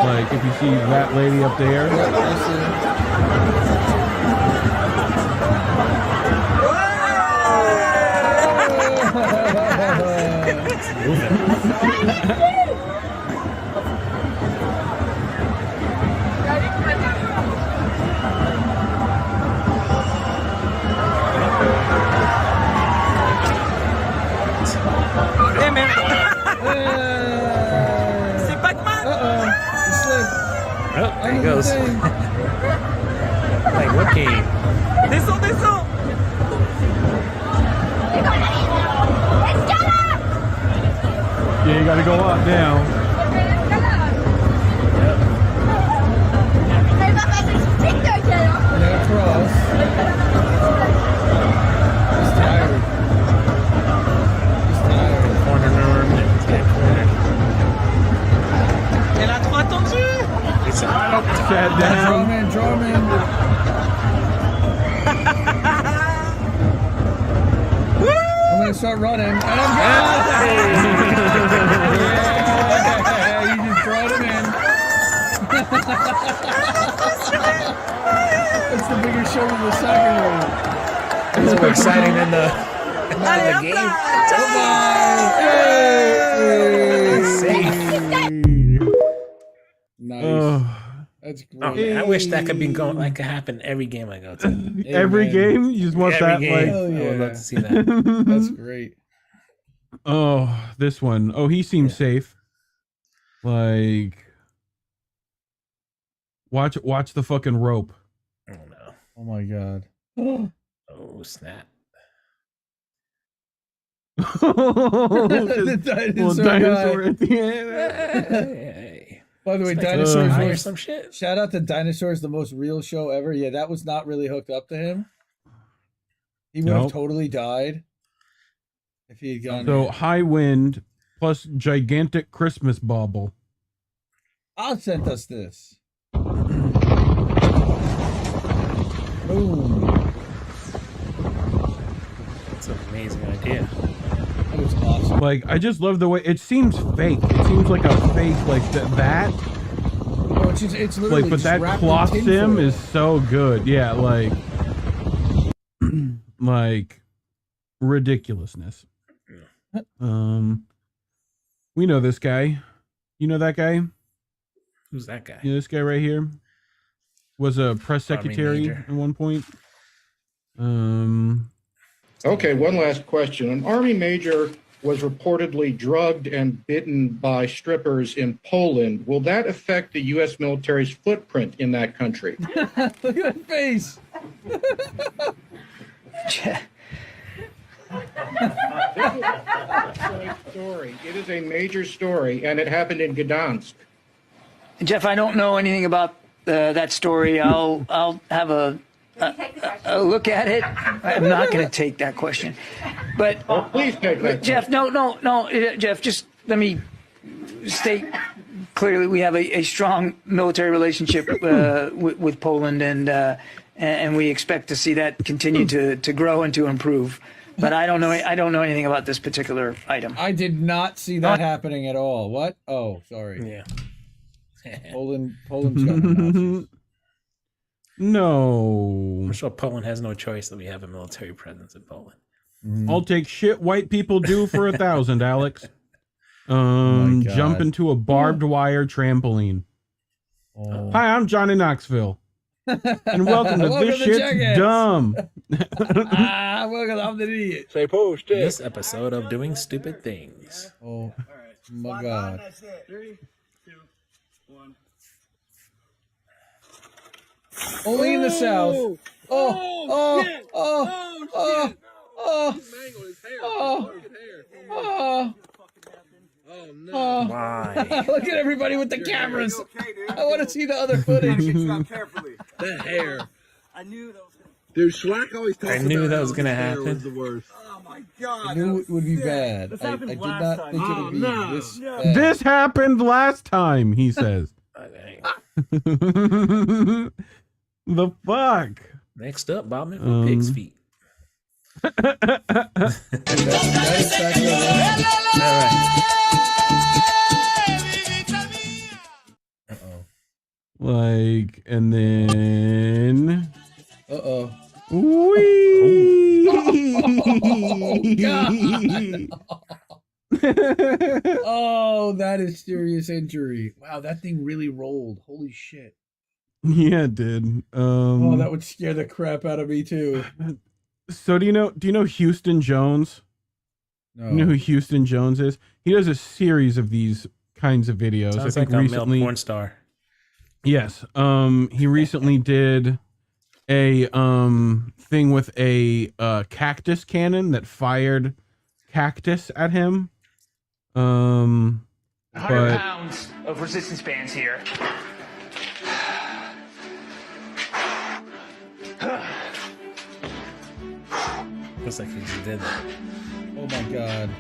[SPEAKER 13] Like if you see that lady up there.
[SPEAKER 15] C'est Pac-Man!
[SPEAKER 14] Oh, there he goes. Like what game?
[SPEAKER 15] Descends, descends!
[SPEAKER 13] Yeah, you gotta go up now.
[SPEAKER 18] Yeah, cross. He's tired. He's tired.
[SPEAKER 14] Corner, he's got cornered.
[SPEAKER 15] Elle a trop attendu!
[SPEAKER 13] Sat down.
[SPEAKER 18] Drawman. start running, and I'm gone. Yeah, you just brought him in. That's the bigger show than the soccer game.
[SPEAKER 14] It's more exciting than the game.
[SPEAKER 18] Nice. That's great.
[SPEAKER 14] Oh, man, I wish that could be going like to happen every game I go to.
[SPEAKER 13] Every game, you just want that.
[SPEAKER 14] Game.
[SPEAKER 13] Like,
[SPEAKER 18] Hell
[SPEAKER 14] I would
[SPEAKER 18] yeah.
[SPEAKER 14] love to see that.
[SPEAKER 18] That's great.
[SPEAKER 13] oh, this one. Oh, he seems safe. Like, watch the fucking rope.
[SPEAKER 14] Oh no.
[SPEAKER 18] Oh my god.
[SPEAKER 14] Oh snap.
[SPEAKER 18] The dinosaur
[SPEAKER 13] at the end.
[SPEAKER 18] By the way,
[SPEAKER 14] It's like
[SPEAKER 18] dinosaurs
[SPEAKER 14] or
[SPEAKER 18] were
[SPEAKER 14] some shit.
[SPEAKER 18] shout out to Dinosaurs, the most real show ever. Yeah, that was not really hooked up to him. He would have
[SPEAKER 13] Nope.
[SPEAKER 18] totally died if he had gone.
[SPEAKER 13] So high wind plus gigantic Christmas bauble.
[SPEAKER 18] Al sent us this. Boom.
[SPEAKER 14] That's an amazing idea.
[SPEAKER 18] That was awesome.
[SPEAKER 13] Like, I just love the way it seems fake. It seems like a fake, like that.
[SPEAKER 18] Oh, it's literally
[SPEAKER 13] Like, but
[SPEAKER 18] just
[SPEAKER 13] that
[SPEAKER 18] wrapped in
[SPEAKER 13] cloth sim
[SPEAKER 18] tinfoil.
[SPEAKER 13] is so good. Yeah, like, like ridiculousness. We know this guy. You know that guy?
[SPEAKER 14] Who's that guy?
[SPEAKER 13] You know this guy right here? Was a press
[SPEAKER 14] Army
[SPEAKER 13] secretary
[SPEAKER 14] major.
[SPEAKER 13] at one point.
[SPEAKER 1] Okay, one last question. An Army major was reportedly drugged and bitten by strippers in Poland. Will that affect the U.S. military's footprint in that country?
[SPEAKER 18] Look at that face.
[SPEAKER 1] Story. It is a major story, and it happened in Gdansk.
[SPEAKER 22] Jeff, I don't know anything about that story. I'll have a look at it. I'm not going to take that question, but
[SPEAKER 1] please take that.
[SPEAKER 22] Jeff, no, Jeff. Just let me state clearly: we have a strong military relationship with Poland, and we expect to see that continue to grow and to improve. But I don't know anything about this particular item.
[SPEAKER 18] I did not see that happening at all. What? Oh, sorry.
[SPEAKER 14] Yeah.
[SPEAKER 18] Poland's got the Nazis.
[SPEAKER 13] No.
[SPEAKER 14] I'm sure Poland has no choice that we have a military presence in Poland.
[SPEAKER 13] I'll take shit white people do for 1,000, Alex.
[SPEAKER 18] God.
[SPEAKER 13] Jump into a barbed wire trampoline.
[SPEAKER 18] Oh.
[SPEAKER 13] Hi, I'm Johnny Knoxville. And welcome to This Shit's
[SPEAKER 18] Jackass.
[SPEAKER 13] Dumb.
[SPEAKER 18] Welcome, I'm the idiot.
[SPEAKER 14] Say post this episode of Doing Stupid Things.
[SPEAKER 18] Oh my god.
[SPEAKER 15] 3, 2, 1.
[SPEAKER 18] Only in the south. Oh.
[SPEAKER 15] Oh no.
[SPEAKER 14] Why?
[SPEAKER 18] Look at everybody with the cameras. I want to see the other footage.
[SPEAKER 15] That hair. I knew that was gonna. Dude, Schwack always talks
[SPEAKER 14] I knew
[SPEAKER 15] about
[SPEAKER 14] that
[SPEAKER 15] how
[SPEAKER 14] was
[SPEAKER 15] his
[SPEAKER 14] gonna
[SPEAKER 15] hair
[SPEAKER 14] happen.
[SPEAKER 15] was the worst. Oh my god.
[SPEAKER 18] I knew it would be bad.
[SPEAKER 15] This
[SPEAKER 18] I
[SPEAKER 15] happened
[SPEAKER 18] did
[SPEAKER 15] last
[SPEAKER 18] not
[SPEAKER 15] time.
[SPEAKER 18] think it would be
[SPEAKER 15] no,
[SPEAKER 18] this
[SPEAKER 15] no.
[SPEAKER 18] bad.
[SPEAKER 13] This happened last time, he says. The fuck?
[SPEAKER 14] Next up, Bob Mint for Pig's Feet.
[SPEAKER 18] That is exactly what
[SPEAKER 14] All right.
[SPEAKER 13] Like, and then.
[SPEAKER 18] Uh-oh.
[SPEAKER 13] Wee!
[SPEAKER 18] Oh, that is serious injury. Wow, that thing really rolled. Holy shit.
[SPEAKER 13] Yeah, it did.
[SPEAKER 18] Oh, that would scare the crap out of me too.
[SPEAKER 13] So do you know Houston Jones?
[SPEAKER 18] No.
[SPEAKER 13] You know who Houston Jones is? He does a series of these kinds of videos.
[SPEAKER 14] Sounds
[SPEAKER 13] I think
[SPEAKER 14] like a
[SPEAKER 13] recently,
[SPEAKER 14] male porn star.
[SPEAKER 13] Yes. He recently did a thing with a cactus cannon that fired cactus at him.
[SPEAKER 22] 100
[SPEAKER 13] but
[SPEAKER 22] pounds of resistance bands here.
[SPEAKER 14] Looks like he just did that.
[SPEAKER 18] Oh my god.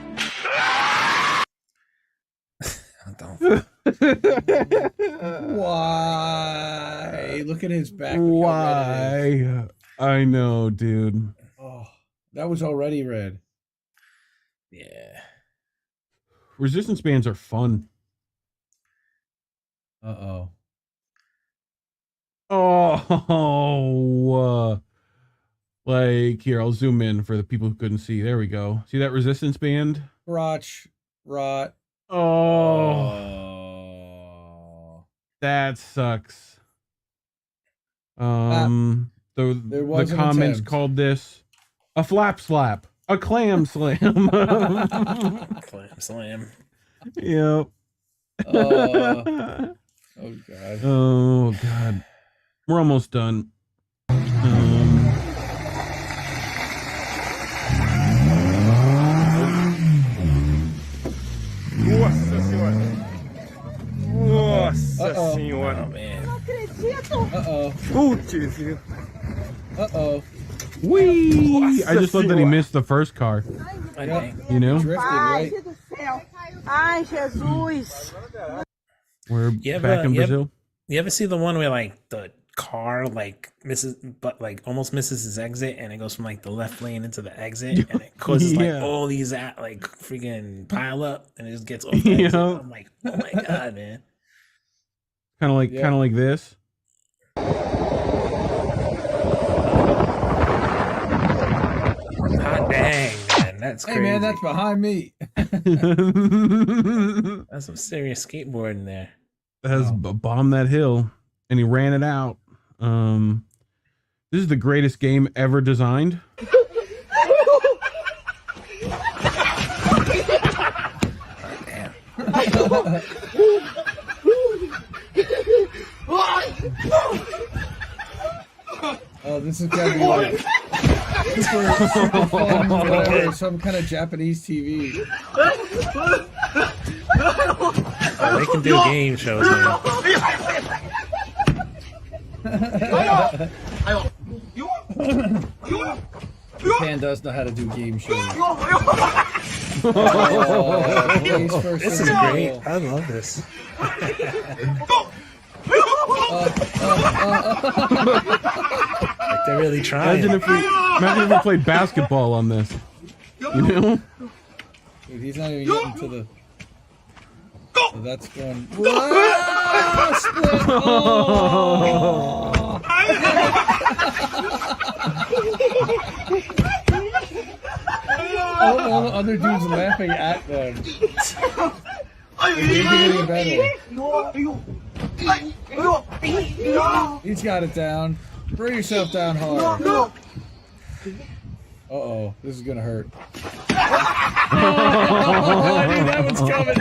[SPEAKER 18] Why? Look at his back. Look how red it is.
[SPEAKER 13] why? I know, dude.
[SPEAKER 18] Oh, that was already red.
[SPEAKER 14] Yeah.
[SPEAKER 13] Resistance bands are fun.
[SPEAKER 18] Uh-oh.
[SPEAKER 13] Oh, like here, I'll zoom in for the people who couldn't see. There we go. See that resistance band?
[SPEAKER 18] Crotch rot.
[SPEAKER 13] Oh, that sucks. The
[SPEAKER 18] was an
[SPEAKER 13] comments
[SPEAKER 18] attempt.
[SPEAKER 13] called this a flap slap, a clam slam.
[SPEAKER 14] Clam slam.
[SPEAKER 13] Yep.
[SPEAKER 18] Oh god.
[SPEAKER 13] Oh god. We're almost done.
[SPEAKER 18] Uh-oh.
[SPEAKER 14] Oh, man.
[SPEAKER 18] Uh-oh. Uh-oh.
[SPEAKER 13] Whee! I just love that he missed the first car. You know?
[SPEAKER 18] Drifted, right?
[SPEAKER 4] Ai, Jesus.
[SPEAKER 13] We're back in Brazil.
[SPEAKER 14] You ever see the one where like the car like misses, but like almost misses his exit, and it goes from like the left lane into the exit, and it causes like all these like freaking pile up, and it just gets off the exit. I'm like, oh my god, man.
[SPEAKER 13] Kind of like this.
[SPEAKER 14] Hot dang, man, that's crazy.
[SPEAKER 18] Hey man, that's behind me.
[SPEAKER 14] That's some serious skateboarding there.
[SPEAKER 13] Has bombed that hill, and he ran it out. This is the greatest game ever designed.
[SPEAKER 14] Damn.
[SPEAKER 18] Oh, this is gonna be like super fun, whatever, some kind of Japanese TV.
[SPEAKER 14] Oh, they can do game shows now.
[SPEAKER 18] Japan does know how to do game shows.
[SPEAKER 14] This is great. I love this. Like they're really trying.
[SPEAKER 13] Imagine if we played basketball on this. You know?
[SPEAKER 18] Dude, he's not even getting to the. So that's going. Whoa! Split! Oh! All the other dudes laughing at them. Getting better. He's got it down. Bring yourself down hard. Uh-oh, this is gonna hurt. I knew that was coming.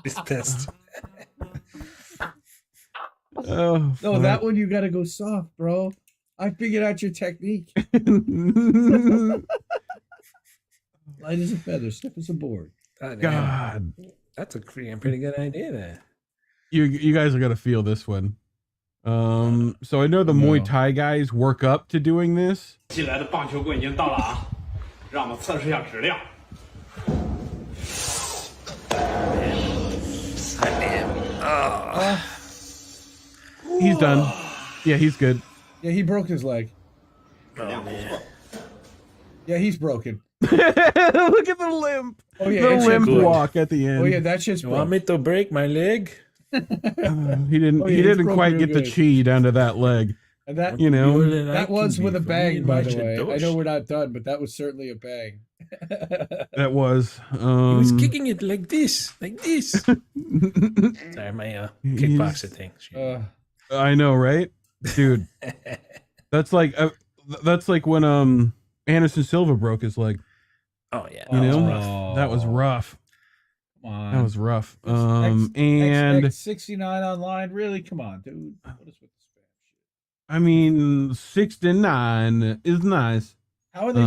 [SPEAKER 14] He's pissed.
[SPEAKER 13] Oh,
[SPEAKER 18] no, that one you gotta go soft, bro. I figured out your technique. Light as a feather, stiff as a board.
[SPEAKER 13] God,
[SPEAKER 14] that's a pretty good idea there.
[SPEAKER 13] You guys are gonna feel this one. So I know the Muay Thai guys work up to doing this.
[SPEAKER 10] 进来的棒球棍已经到了啊，让我们测试一下质量。
[SPEAKER 13] He's done. Yeah, he's good.
[SPEAKER 18] Yeah, he broke his leg.
[SPEAKER 14] Oh man.
[SPEAKER 18] Yeah, he's broken.
[SPEAKER 13] Look at the limp.
[SPEAKER 18] Oh yeah,
[SPEAKER 13] the
[SPEAKER 18] it's
[SPEAKER 13] limp
[SPEAKER 18] good.
[SPEAKER 13] walk at the end.
[SPEAKER 18] Oh yeah, that shit's.
[SPEAKER 14] You want me to break my leg?
[SPEAKER 13] He didn't.
[SPEAKER 18] Oh,
[SPEAKER 13] he
[SPEAKER 18] yeah,
[SPEAKER 13] didn't
[SPEAKER 18] it's
[SPEAKER 13] quite
[SPEAKER 18] broken
[SPEAKER 13] get the
[SPEAKER 18] real
[SPEAKER 13] chi down to that leg.
[SPEAKER 18] And that
[SPEAKER 13] you know
[SPEAKER 18] that was with a bang, by the way. I know we're not done, but that was certainly a bang.
[SPEAKER 13] That was.
[SPEAKER 14] He was kicking it like this, like this. Sorry, my kickboxer thing.
[SPEAKER 13] I know, right, dude? That's like when Anderson Silva broke his leg.
[SPEAKER 14] Oh yeah,
[SPEAKER 13] you know
[SPEAKER 14] rough.
[SPEAKER 13] That was rough.
[SPEAKER 18] Come on.
[SPEAKER 13] That was rough.
[SPEAKER 18] And
[SPEAKER 13] And
[SPEAKER 18] 69 online, really? Come on, dude. What is with this spam shit?
[SPEAKER 13] I mean, 69 is nice.
[SPEAKER 18] How are they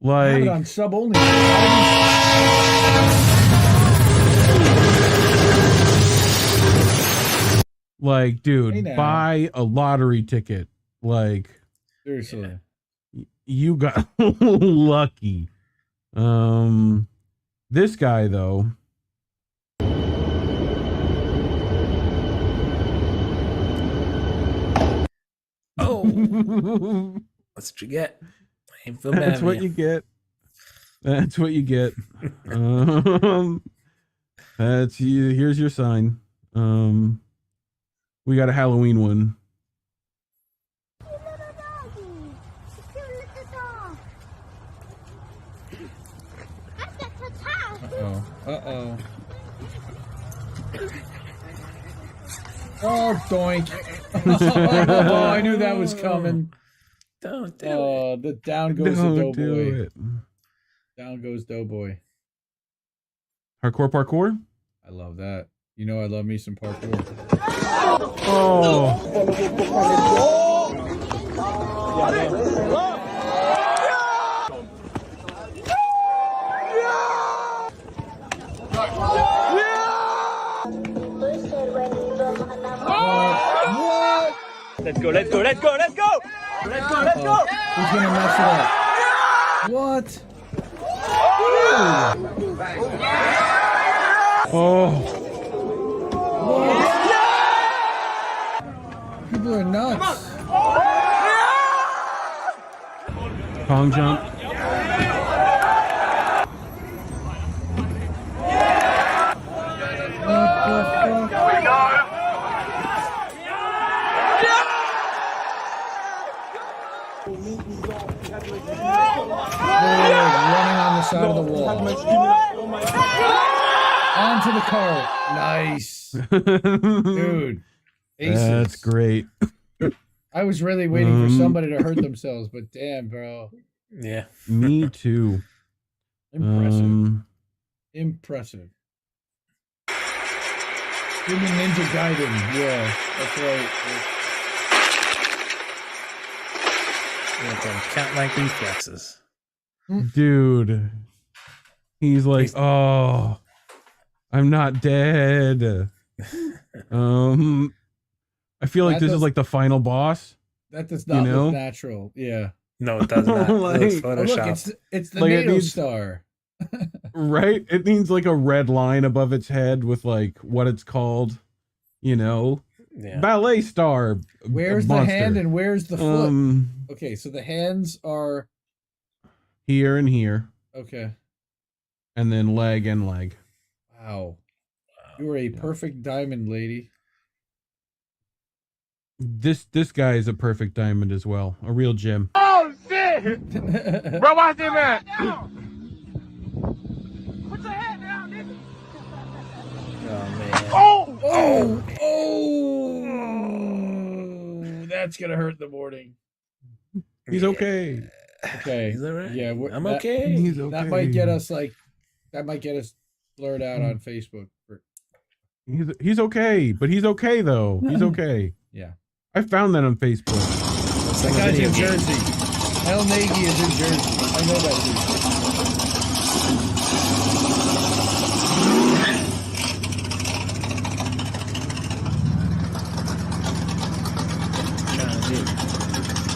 [SPEAKER 13] Like,
[SPEAKER 18] have it on sub only.
[SPEAKER 13] like, dude,
[SPEAKER 18] Hey, now.
[SPEAKER 13] buy a lottery ticket. Like,
[SPEAKER 18] Seriously.
[SPEAKER 13] you got lucky. This guy though.
[SPEAKER 14] That's what you get. I ain't feel bad.
[SPEAKER 13] That's what you get. That's what you get. That's you. Here's your sign. We got a Halloween one.
[SPEAKER 18] Uh-oh. Oh, doink. Oh, I knew that was coming.
[SPEAKER 14] Don't do
[SPEAKER 18] it. The down goes the Doughboy. Down goes Doughboy.
[SPEAKER 13] Hardcore parkour?
[SPEAKER 18] I love that. You know I love me some parkour.
[SPEAKER 13] Oh.
[SPEAKER 18] What?
[SPEAKER 10] Let's go, let's go, let's go, let's go! Let's go, let's go!
[SPEAKER 18] Who's gonna mess it up? What?
[SPEAKER 13] Oh.
[SPEAKER 18] People are nuts.
[SPEAKER 13] Kong jump.
[SPEAKER 18] Running on the side of the wall. Onto the cart. Nice. Dude. Aces.
[SPEAKER 13] That's great.
[SPEAKER 18] I was really waiting for somebody to hurt themselves, but damn, bro.
[SPEAKER 14] Yeah.
[SPEAKER 13] Me too.
[SPEAKER 18] Impressive. Impressive. Human Ninja Gaiden. Yeah, that's right.
[SPEAKER 14] Count like reflexes.
[SPEAKER 13] Dude. He's like, oh, I'm not dead. I feel like this is like the final boss.
[SPEAKER 18] That does not
[SPEAKER 13] look
[SPEAKER 18] natural. Yeah.
[SPEAKER 14] No, it does not.
[SPEAKER 13] Like,
[SPEAKER 14] It looks
[SPEAKER 18] look,
[SPEAKER 14] Photoshopped.
[SPEAKER 18] it's the
[SPEAKER 13] Like, it
[SPEAKER 18] NATO
[SPEAKER 13] needs-
[SPEAKER 18] star.
[SPEAKER 13] Right? It needs like a red line above its head with like what it's called,
[SPEAKER 14] Yeah.
[SPEAKER 13] ballet star.
[SPEAKER 18] Where's
[SPEAKER 13] monster.
[SPEAKER 18] the hand and where's the foot? Okay, so the hands are
[SPEAKER 13] Here and here,
[SPEAKER 18] okay.
[SPEAKER 13] and then leg and leg.
[SPEAKER 18] Wow. You are a perfect diamond, lady.
[SPEAKER 13] This guy is a perfect diamond as well, a real gem.
[SPEAKER 10] Oh, shit! Bro, watch this, man! Put your head down, nigga!
[SPEAKER 14] Oh, man.
[SPEAKER 18] Oh, that's gonna hurt in the morning.
[SPEAKER 13] He's okay.
[SPEAKER 18] Okay.
[SPEAKER 14] He's all right.
[SPEAKER 18] Yeah,
[SPEAKER 14] I'm okay.
[SPEAKER 13] He's
[SPEAKER 18] That
[SPEAKER 13] okay.
[SPEAKER 18] might get us blurred out on Facebook.
[SPEAKER 13] He's okay, but he's okay though. He's okay.
[SPEAKER 18] Yeah.
[SPEAKER 13] I found that on Facebook.
[SPEAKER 18] That guy's in Jersey. El Nagy is in Jersey. I know that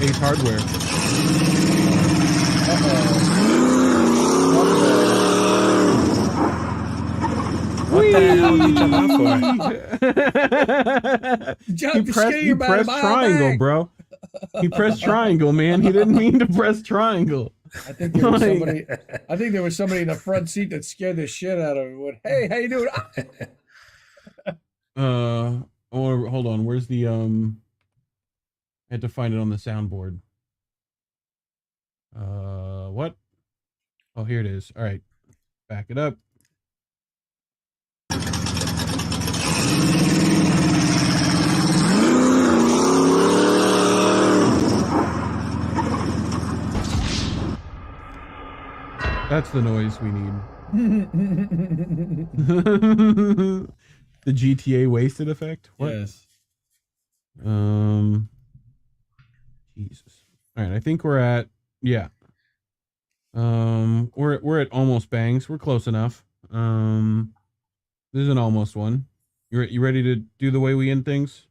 [SPEAKER 13] Ace Hardware.
[SPEAKER 14] What the hell did you jump out for?
[SPEAKER 13] He pressed triangle, bro. He pressed triangle, man. He didn't mean to press triangle.
[SPEAKER 18] I think there was somebody in the front seat that scared the shit out of him. Went, hey, how you doing?
[SPEAKER 13] Hold on. Where's the I had to find it on the soundboard. What? Oh, here it is. All right. Back it up. That's the noise we need. The GTA wasted effect? What?
[SPEAKER 18] Yes.
[SPEAKER 13] Jesus. All right, I think we're at we're at almost bangs. We're close enough. This is an almost one. You ready to do the way we end things?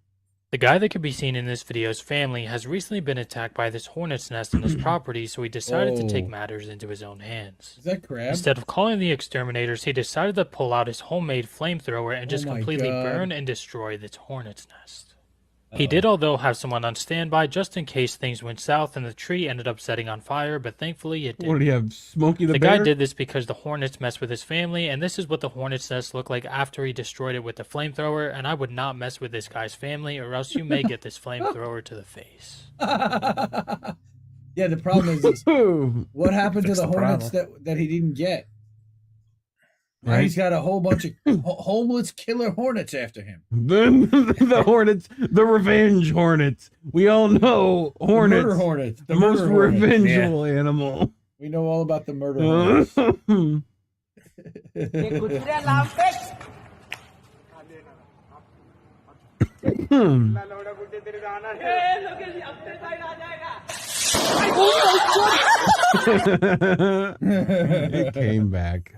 [SPEAKER 7] The guy that could be seen in this video's family has recently been attacked by this hornet's nest on his property, so he decided to take matters into his own hands.
[SPEAKER 18] Is that crab?
[SPEAKER 7] Instead of calling the exterminators, he decided to pull out his homemade flamethrower and just completely burn and destroy this hornet's nest. He did, although, have someone on standby just in case things went south and the tree ended up setting on fire, but thankfully it didn't.
[SPEAKER 13] What did he have? Smokey the
[SPEAKER 7] guy
[SPEAKER 13] Bear?
[SPEAKER 7] did this because the hornets messed with his family, and this is what the hornet's nest looked like after he destroyed it with the flamethrower, and I would not mess with this guy's family, or else you may get this flamethrower to the face.
[SPEAKER 18] Yeah, the problem is what happened to
[SPEAKER 7] Fix
[SPEAKER 18] the
[SPEAKER 7] the
[SPEAKER 18] hornets that he didn't get? Now
[SPEAKER 13] Right.
[SPEAKER 18] he's got a whole bunch of homeless killer hornets after him.
[SPEAKER 13] The hornets, the revenge hornets. We all know hornets.
[SPEAKER 18] Murder hornets.
[SPEAKER 13] The most
[SPEAKER 18] murder hornets.
[SPEAKER 13] revengeful animal.
[SPEAKER 18] We know all about the murder hornets.
[SPEAKER 13] It came back.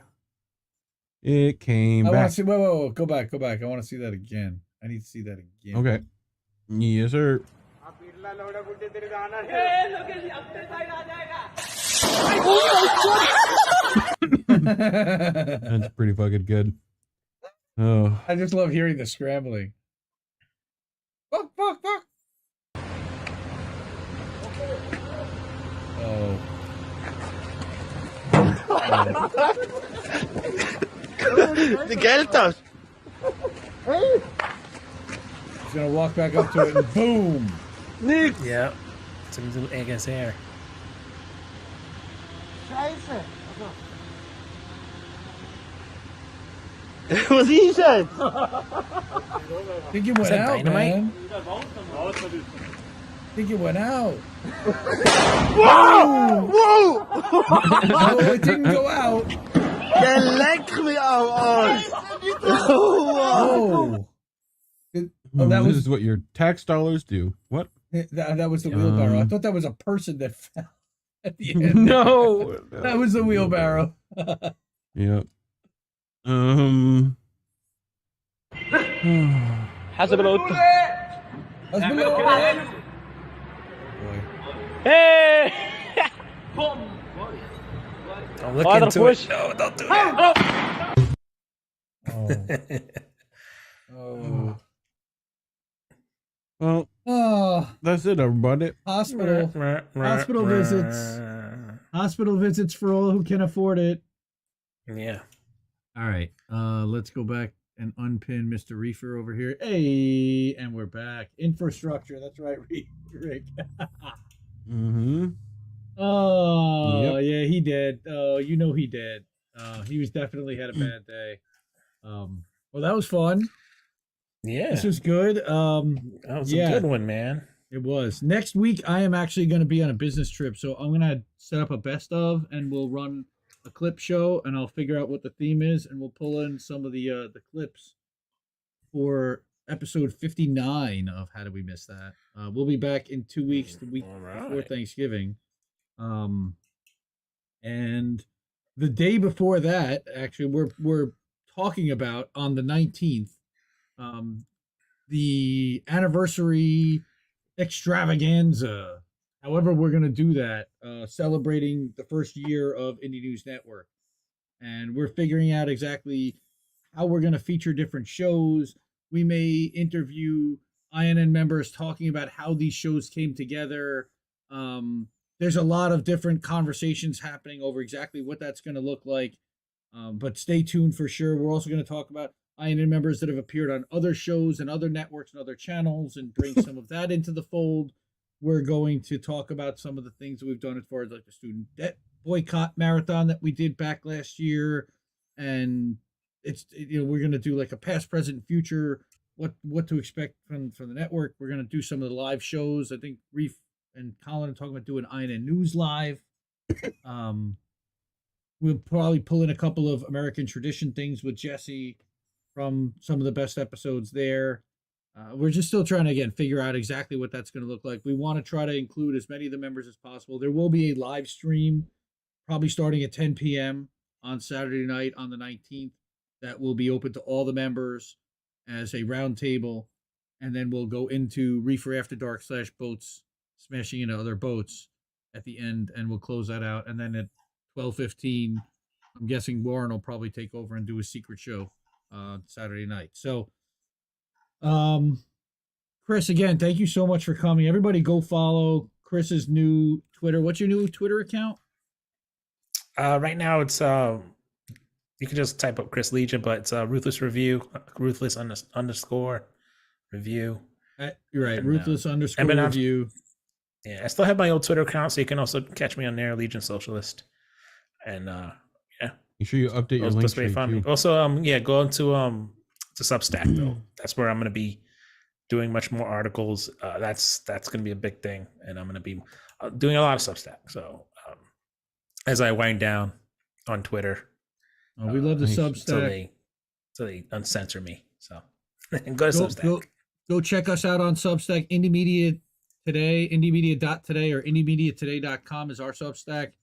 [SPEAKER 13] It came
[SPEAKER 18] I want
[SPEAKER 13] back.
[SPEAKER 18] to see. Whoa, go back. I want to see that again. I need to see that again.
[SPEAKER 13] Okay. Yes, sir. That's pretty fucking good. Oh.
[SPEAKER 18] I just love hearing the scrambling. Fuck. Oh.
[SPEAKER 15] The Geltas.
[SPEAKER 18] He's gonna walk back up to it and boom.
[SPEAKER 15] Nick.
[SPEAKER 14] Yeah. Some little egg ass hair.
[SPEAKER 15] Scheiße. Was ist das?
[SPEAKER 18] I think it
[SPEAKER 14] Is
[SPEAKER 18] went
[SPEAKER 14] that
[SPEAKER 18] out,
[SPEAKER 14] dynamite?
[SPEAKER 18] man. I think it went out.
[SPEAKER 15] Whoa! Whoa!
[SPEAKER 18] No, it didn't go out.
[SPEAKER 15] Der leckt mich am Arsch.
[SPEAKER 18] Oh. That
[SPEAKER 13] This
[SPEAKER 18] was
[SPEAKER 13] is what your tax dollars do. What?
[SPEAKER 18] that was the wheelbarrow. I thought that was a person that fell at the end.
[SPEAKER 13] No.
[SPEAKER 18] That was the wheelbarrow.
[SPEAKER 13] Yep.
[SPEAKER 15] حسب
[SPEAKER 14] Hey! Don't look
[SPEAKER 15] Father
[SPEAKER 14] into
[SPEAKER 15] push.
[SPEAKER 14] it. No, don't do it.
[SPEAKER 18] Oh.
[SPEAKER 13] Well,
[SPEAKER 18] Oh.
[SPEAKER 13] that's it, everybody.
[SPEAKER 18] Hospital visits. Hospital visits for all who can afford it.
[SPEAKER 14] Yeah.
[SPEAKER 18] All right. Let's go back and unpin Mr. Reefer over here. Hey, and we're back. Infrastructure. That's right, Rick.
[SPEAKER 13] Mm-hmm.
[SPEAKER 18] Oh,
[SPEAKER 13] Yep.
[SPEAKER 18] yeah, he did. Oh, you know he did. He was definitely had a bad day. Well, that was fun.
[SPEAKER 14] Yeah.
[SPEAKER 18] This was good.
[SPEAKER 14] That was a good one, man.
[SPEAKER 18] It was. Next week, I am actually going to be on a business trip, so I'm going to set up a best of, and we'll run a clip show, and I'll figure out what the theme is, and we'll pull in some of the clips for episode 59 of How Did We Miss That? We'll be back in 2 weeks, the week before Thanksgiving. And the day before that, actually, we're talking about on the 19th, the anniversary extravaganza. However, we're going to do that, celebrating the first year of Indie News Network. And we're figuring out exactly how we're going to feature different shows. We may interview INN members talking about how these shows came together. There's a lot of different conversations happening over exactly what that's going to look like. But stay tuned for sure. We're also going to talk about INN members that have appeared on other shows and other networks and other channels and bring some of that into the fold. We're going to talk about some of the things that we've done as far as like the student debt boycott marathon that we did back last year. And we're going to do like a past, present, future, what to expect from the network. We're going to do some of the live shows. I think Reef and Colin are talking about doing INN News Live. We'll probably pull in a couple of American tradition things with Jesse from some of the best episodes there. We're just still trying to, again, figure out exactly what that's going to look like. We want to try to include as many of the members as possible. There will be a live stream, probably starting at 10 p.m. on Saturday night on the 19th. That will be open to all the members as a round table. And then we'll go into Reefer After Dark / boats, smashing into other boats at the end, and we'll close that out. And then at 12:15, I'm guessing Warren will probably take over and do a secret show Saturday night. So,
[SPEAKER 12] Chris, again, thank you so much for coming. Everybody go follow Chris's new Twitter. What's your new Twitter account?
[SPEAKER 14] Right now it's you can just type up Chris Legion, but it's Ruthless Review, Ruthless underscore review.
[SPEAKER 12] You're right,
[SPEAKER 14] And,
[SPEAKER 12] Ruthless underscore
[SPEAKER 14] I've been on-
[SPEAKER 12] review.
[SPEAKER 14] Yeah, I still have my old Twitter account, so you can also catch me on there, Legion Socialist. And yeah.
[SPEAKER 13] Make sure you update your link
[SPEAKER 14] That's where you
[SPEAKER 13] tree
[SPEAKER 14] find me.
[SPEAKER 13] too.
[SPEAKER 14] Also, go into to Substack though. That's where I'm gonna be doing much more articles. That's gonna be a big thing, and I'm gonna be doing a lot of Substack. So as I wind down on Twitter,
[SPEAKER 12] we love the Substack.
[SPEAKER 14] So they uncensor me. So go to Substack.
[SPEAKER 12] Go check us out on Substack. Indie Media Today, indiemedia.today or indiemediatoday.com is our Substack.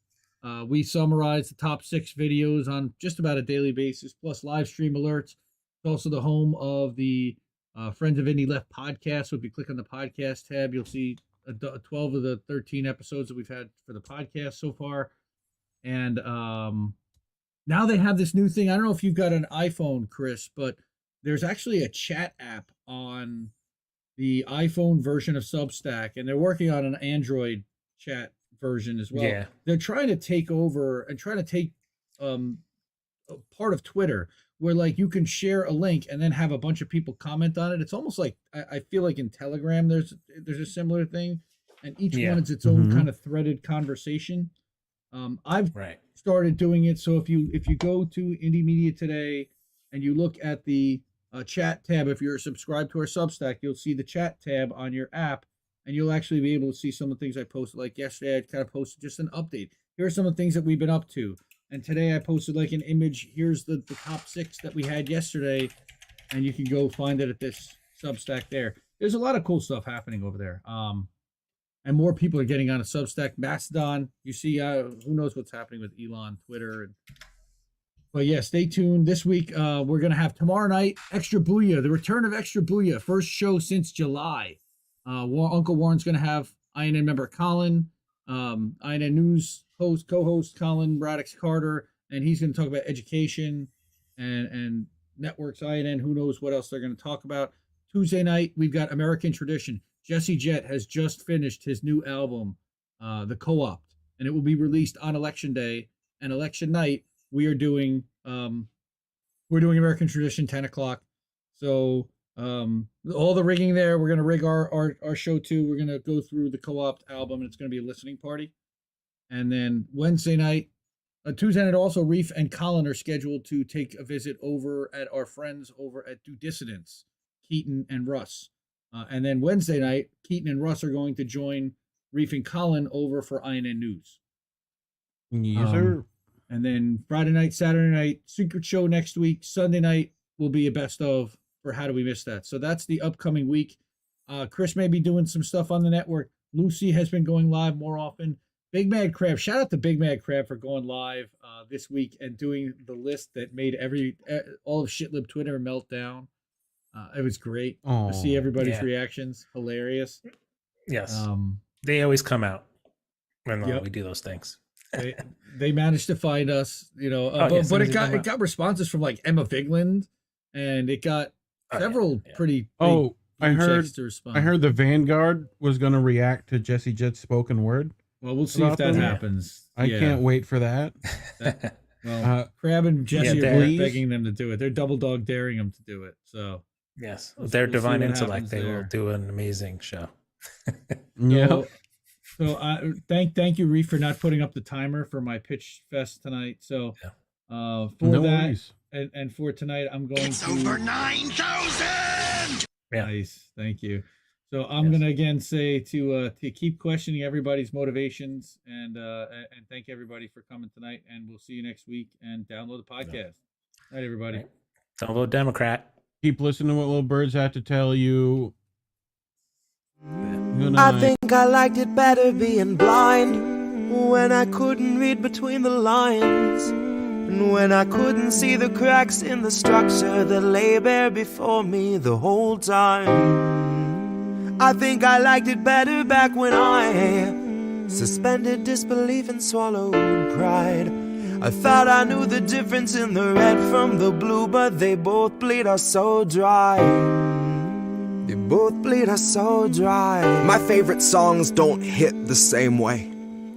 [SPEAKER 12] We summarize the top 6 videos on just about a daily basis, plus live stream alerts. It's also the home of the Friends of Indie Left podcast. So if you click on the podcast tab, you'll see 12 of the 13 episodes that we've had for the podcast so far. And now they have this new thing. I don't know if you've got an iPhone, Chris, but there's actually a chat app on the iPhone version of Substack, and they're working on an Android chat version as well.
[SPEAKER 14] Yeah.
[SPEAKER 12] They're trying to take over and trying to take a part of Twitter where like you can share a link and then have a bunch of people comment on it. It's almost like I feel like in Telegram there's a similar thing, and each one is its own kind of threaded conversation. I've started doing it. So if you go to Indie Media Today and you look at the chat tab, if you're subscribed to our Substack, you'll see the chat tab on your app, and you'll actually be able to see some of the things I posted. Like yesterday, I kind of posted just an update. Here are some of the things that we've been up to. And today I posted like an image. Here's the top 6 that we had yesterday, and you can go find it at this Substack there. There's a lot of cool stuff happening over there. And more people are getting on a Substack. Mastodon, you see, who knows what's happening with Elon, Twitter. But yeah, stay tuned. This week, we're going to have tomorrow night, Extra Booyah, the return of Extra Booyah, first show since July. Uncle Warren's going to have INN member Colin, INN News co-host Colin Radix Carter, and he's going to talk about education and networks, INN, who knows what else they're going to talk about. Tuesday night, we've got American Tradition. Jesse Jett has just finished his new album, The Co-opt, and it will be released on Election Day. And election night, we are doing American Tradition 10 o'clock. So all the rigging there, we're going to rig our show too. We're going to go through the Co-opt album, and it's going to be a listening party. And then Wednesday night, Tuesday night also, Reef and Colin are scheduled to take a visit over at our friends over at Do Dissidents, Keaton and Russ. And then Wednesday night, Keaton and Russ are going to join Reef and Colin over for INN News.
[SPEAKER 13] Yes, sir.
[SPEAKER 12] And then Friday night, Saturday night, secret show next week. Sunday night will be a best of for How Do We Miss That? So that's the upcoming week. Chris may be doing some stuff on the network. Lucy has been going live more often. Big Mad Crab, shout out to Big Mad Crab for going live this week and doing the list that made all of Shitlib Twitter melt down. It was great to see everybody's reactions. Hilarious.
[SPEAKER 14] Yes. They always come out when we do those things.
[SPEAKER 12] They managed to find us, but it got responses from like Emma Vigland, and it got several pretty.
[SPEAKER 13] I heard the Vanguard was going to react to Jesse Jett's spoken word.
[SPEAKER 12] Well, we'll see if that happens.
[SPEAKER 13] I can't wait for that.
[SPEAKER 12] Crab and Jesse are begging them to do it. They're double dog daring them to do it. So
[SPEAKER 14] yes, with their divine intellect, they will do an amazing show.
[SPEAKER 12] Yeah. So thank you, Reef, for not putting up the timer for my pitch fest tonight. So for worries. And for tonight, I'm going to over 9,000. Nice, thank you. So I'm gonna again say to keep questioning everybody's motivations and thank everybody for coming tonight. And we'll see you next week. And download the podcast. All right, everybody.
[SPEAKER 14] Don't vote Democrat.
[SPEAKER 13] Keep listening to what little birds have to tell you.
[SPEAKER 2] I think I liked it better being blind when I couldn't read between the lines, and when I couldn't see the cracks in the structure that lay bare before me the whole time. I think I liked it better back when I suspended disbelief and swallowed pride. I thought I knew the difference in the red from the blue, but they both bleed us so dry. They both bleed us so dry.
[SPEAKER 8] My favorite songs don't hit the same way.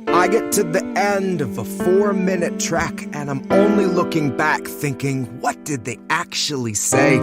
[SPEAKER 8] I get to the end of a 4-minute track and I'm only looking back thinking, what did they actually say?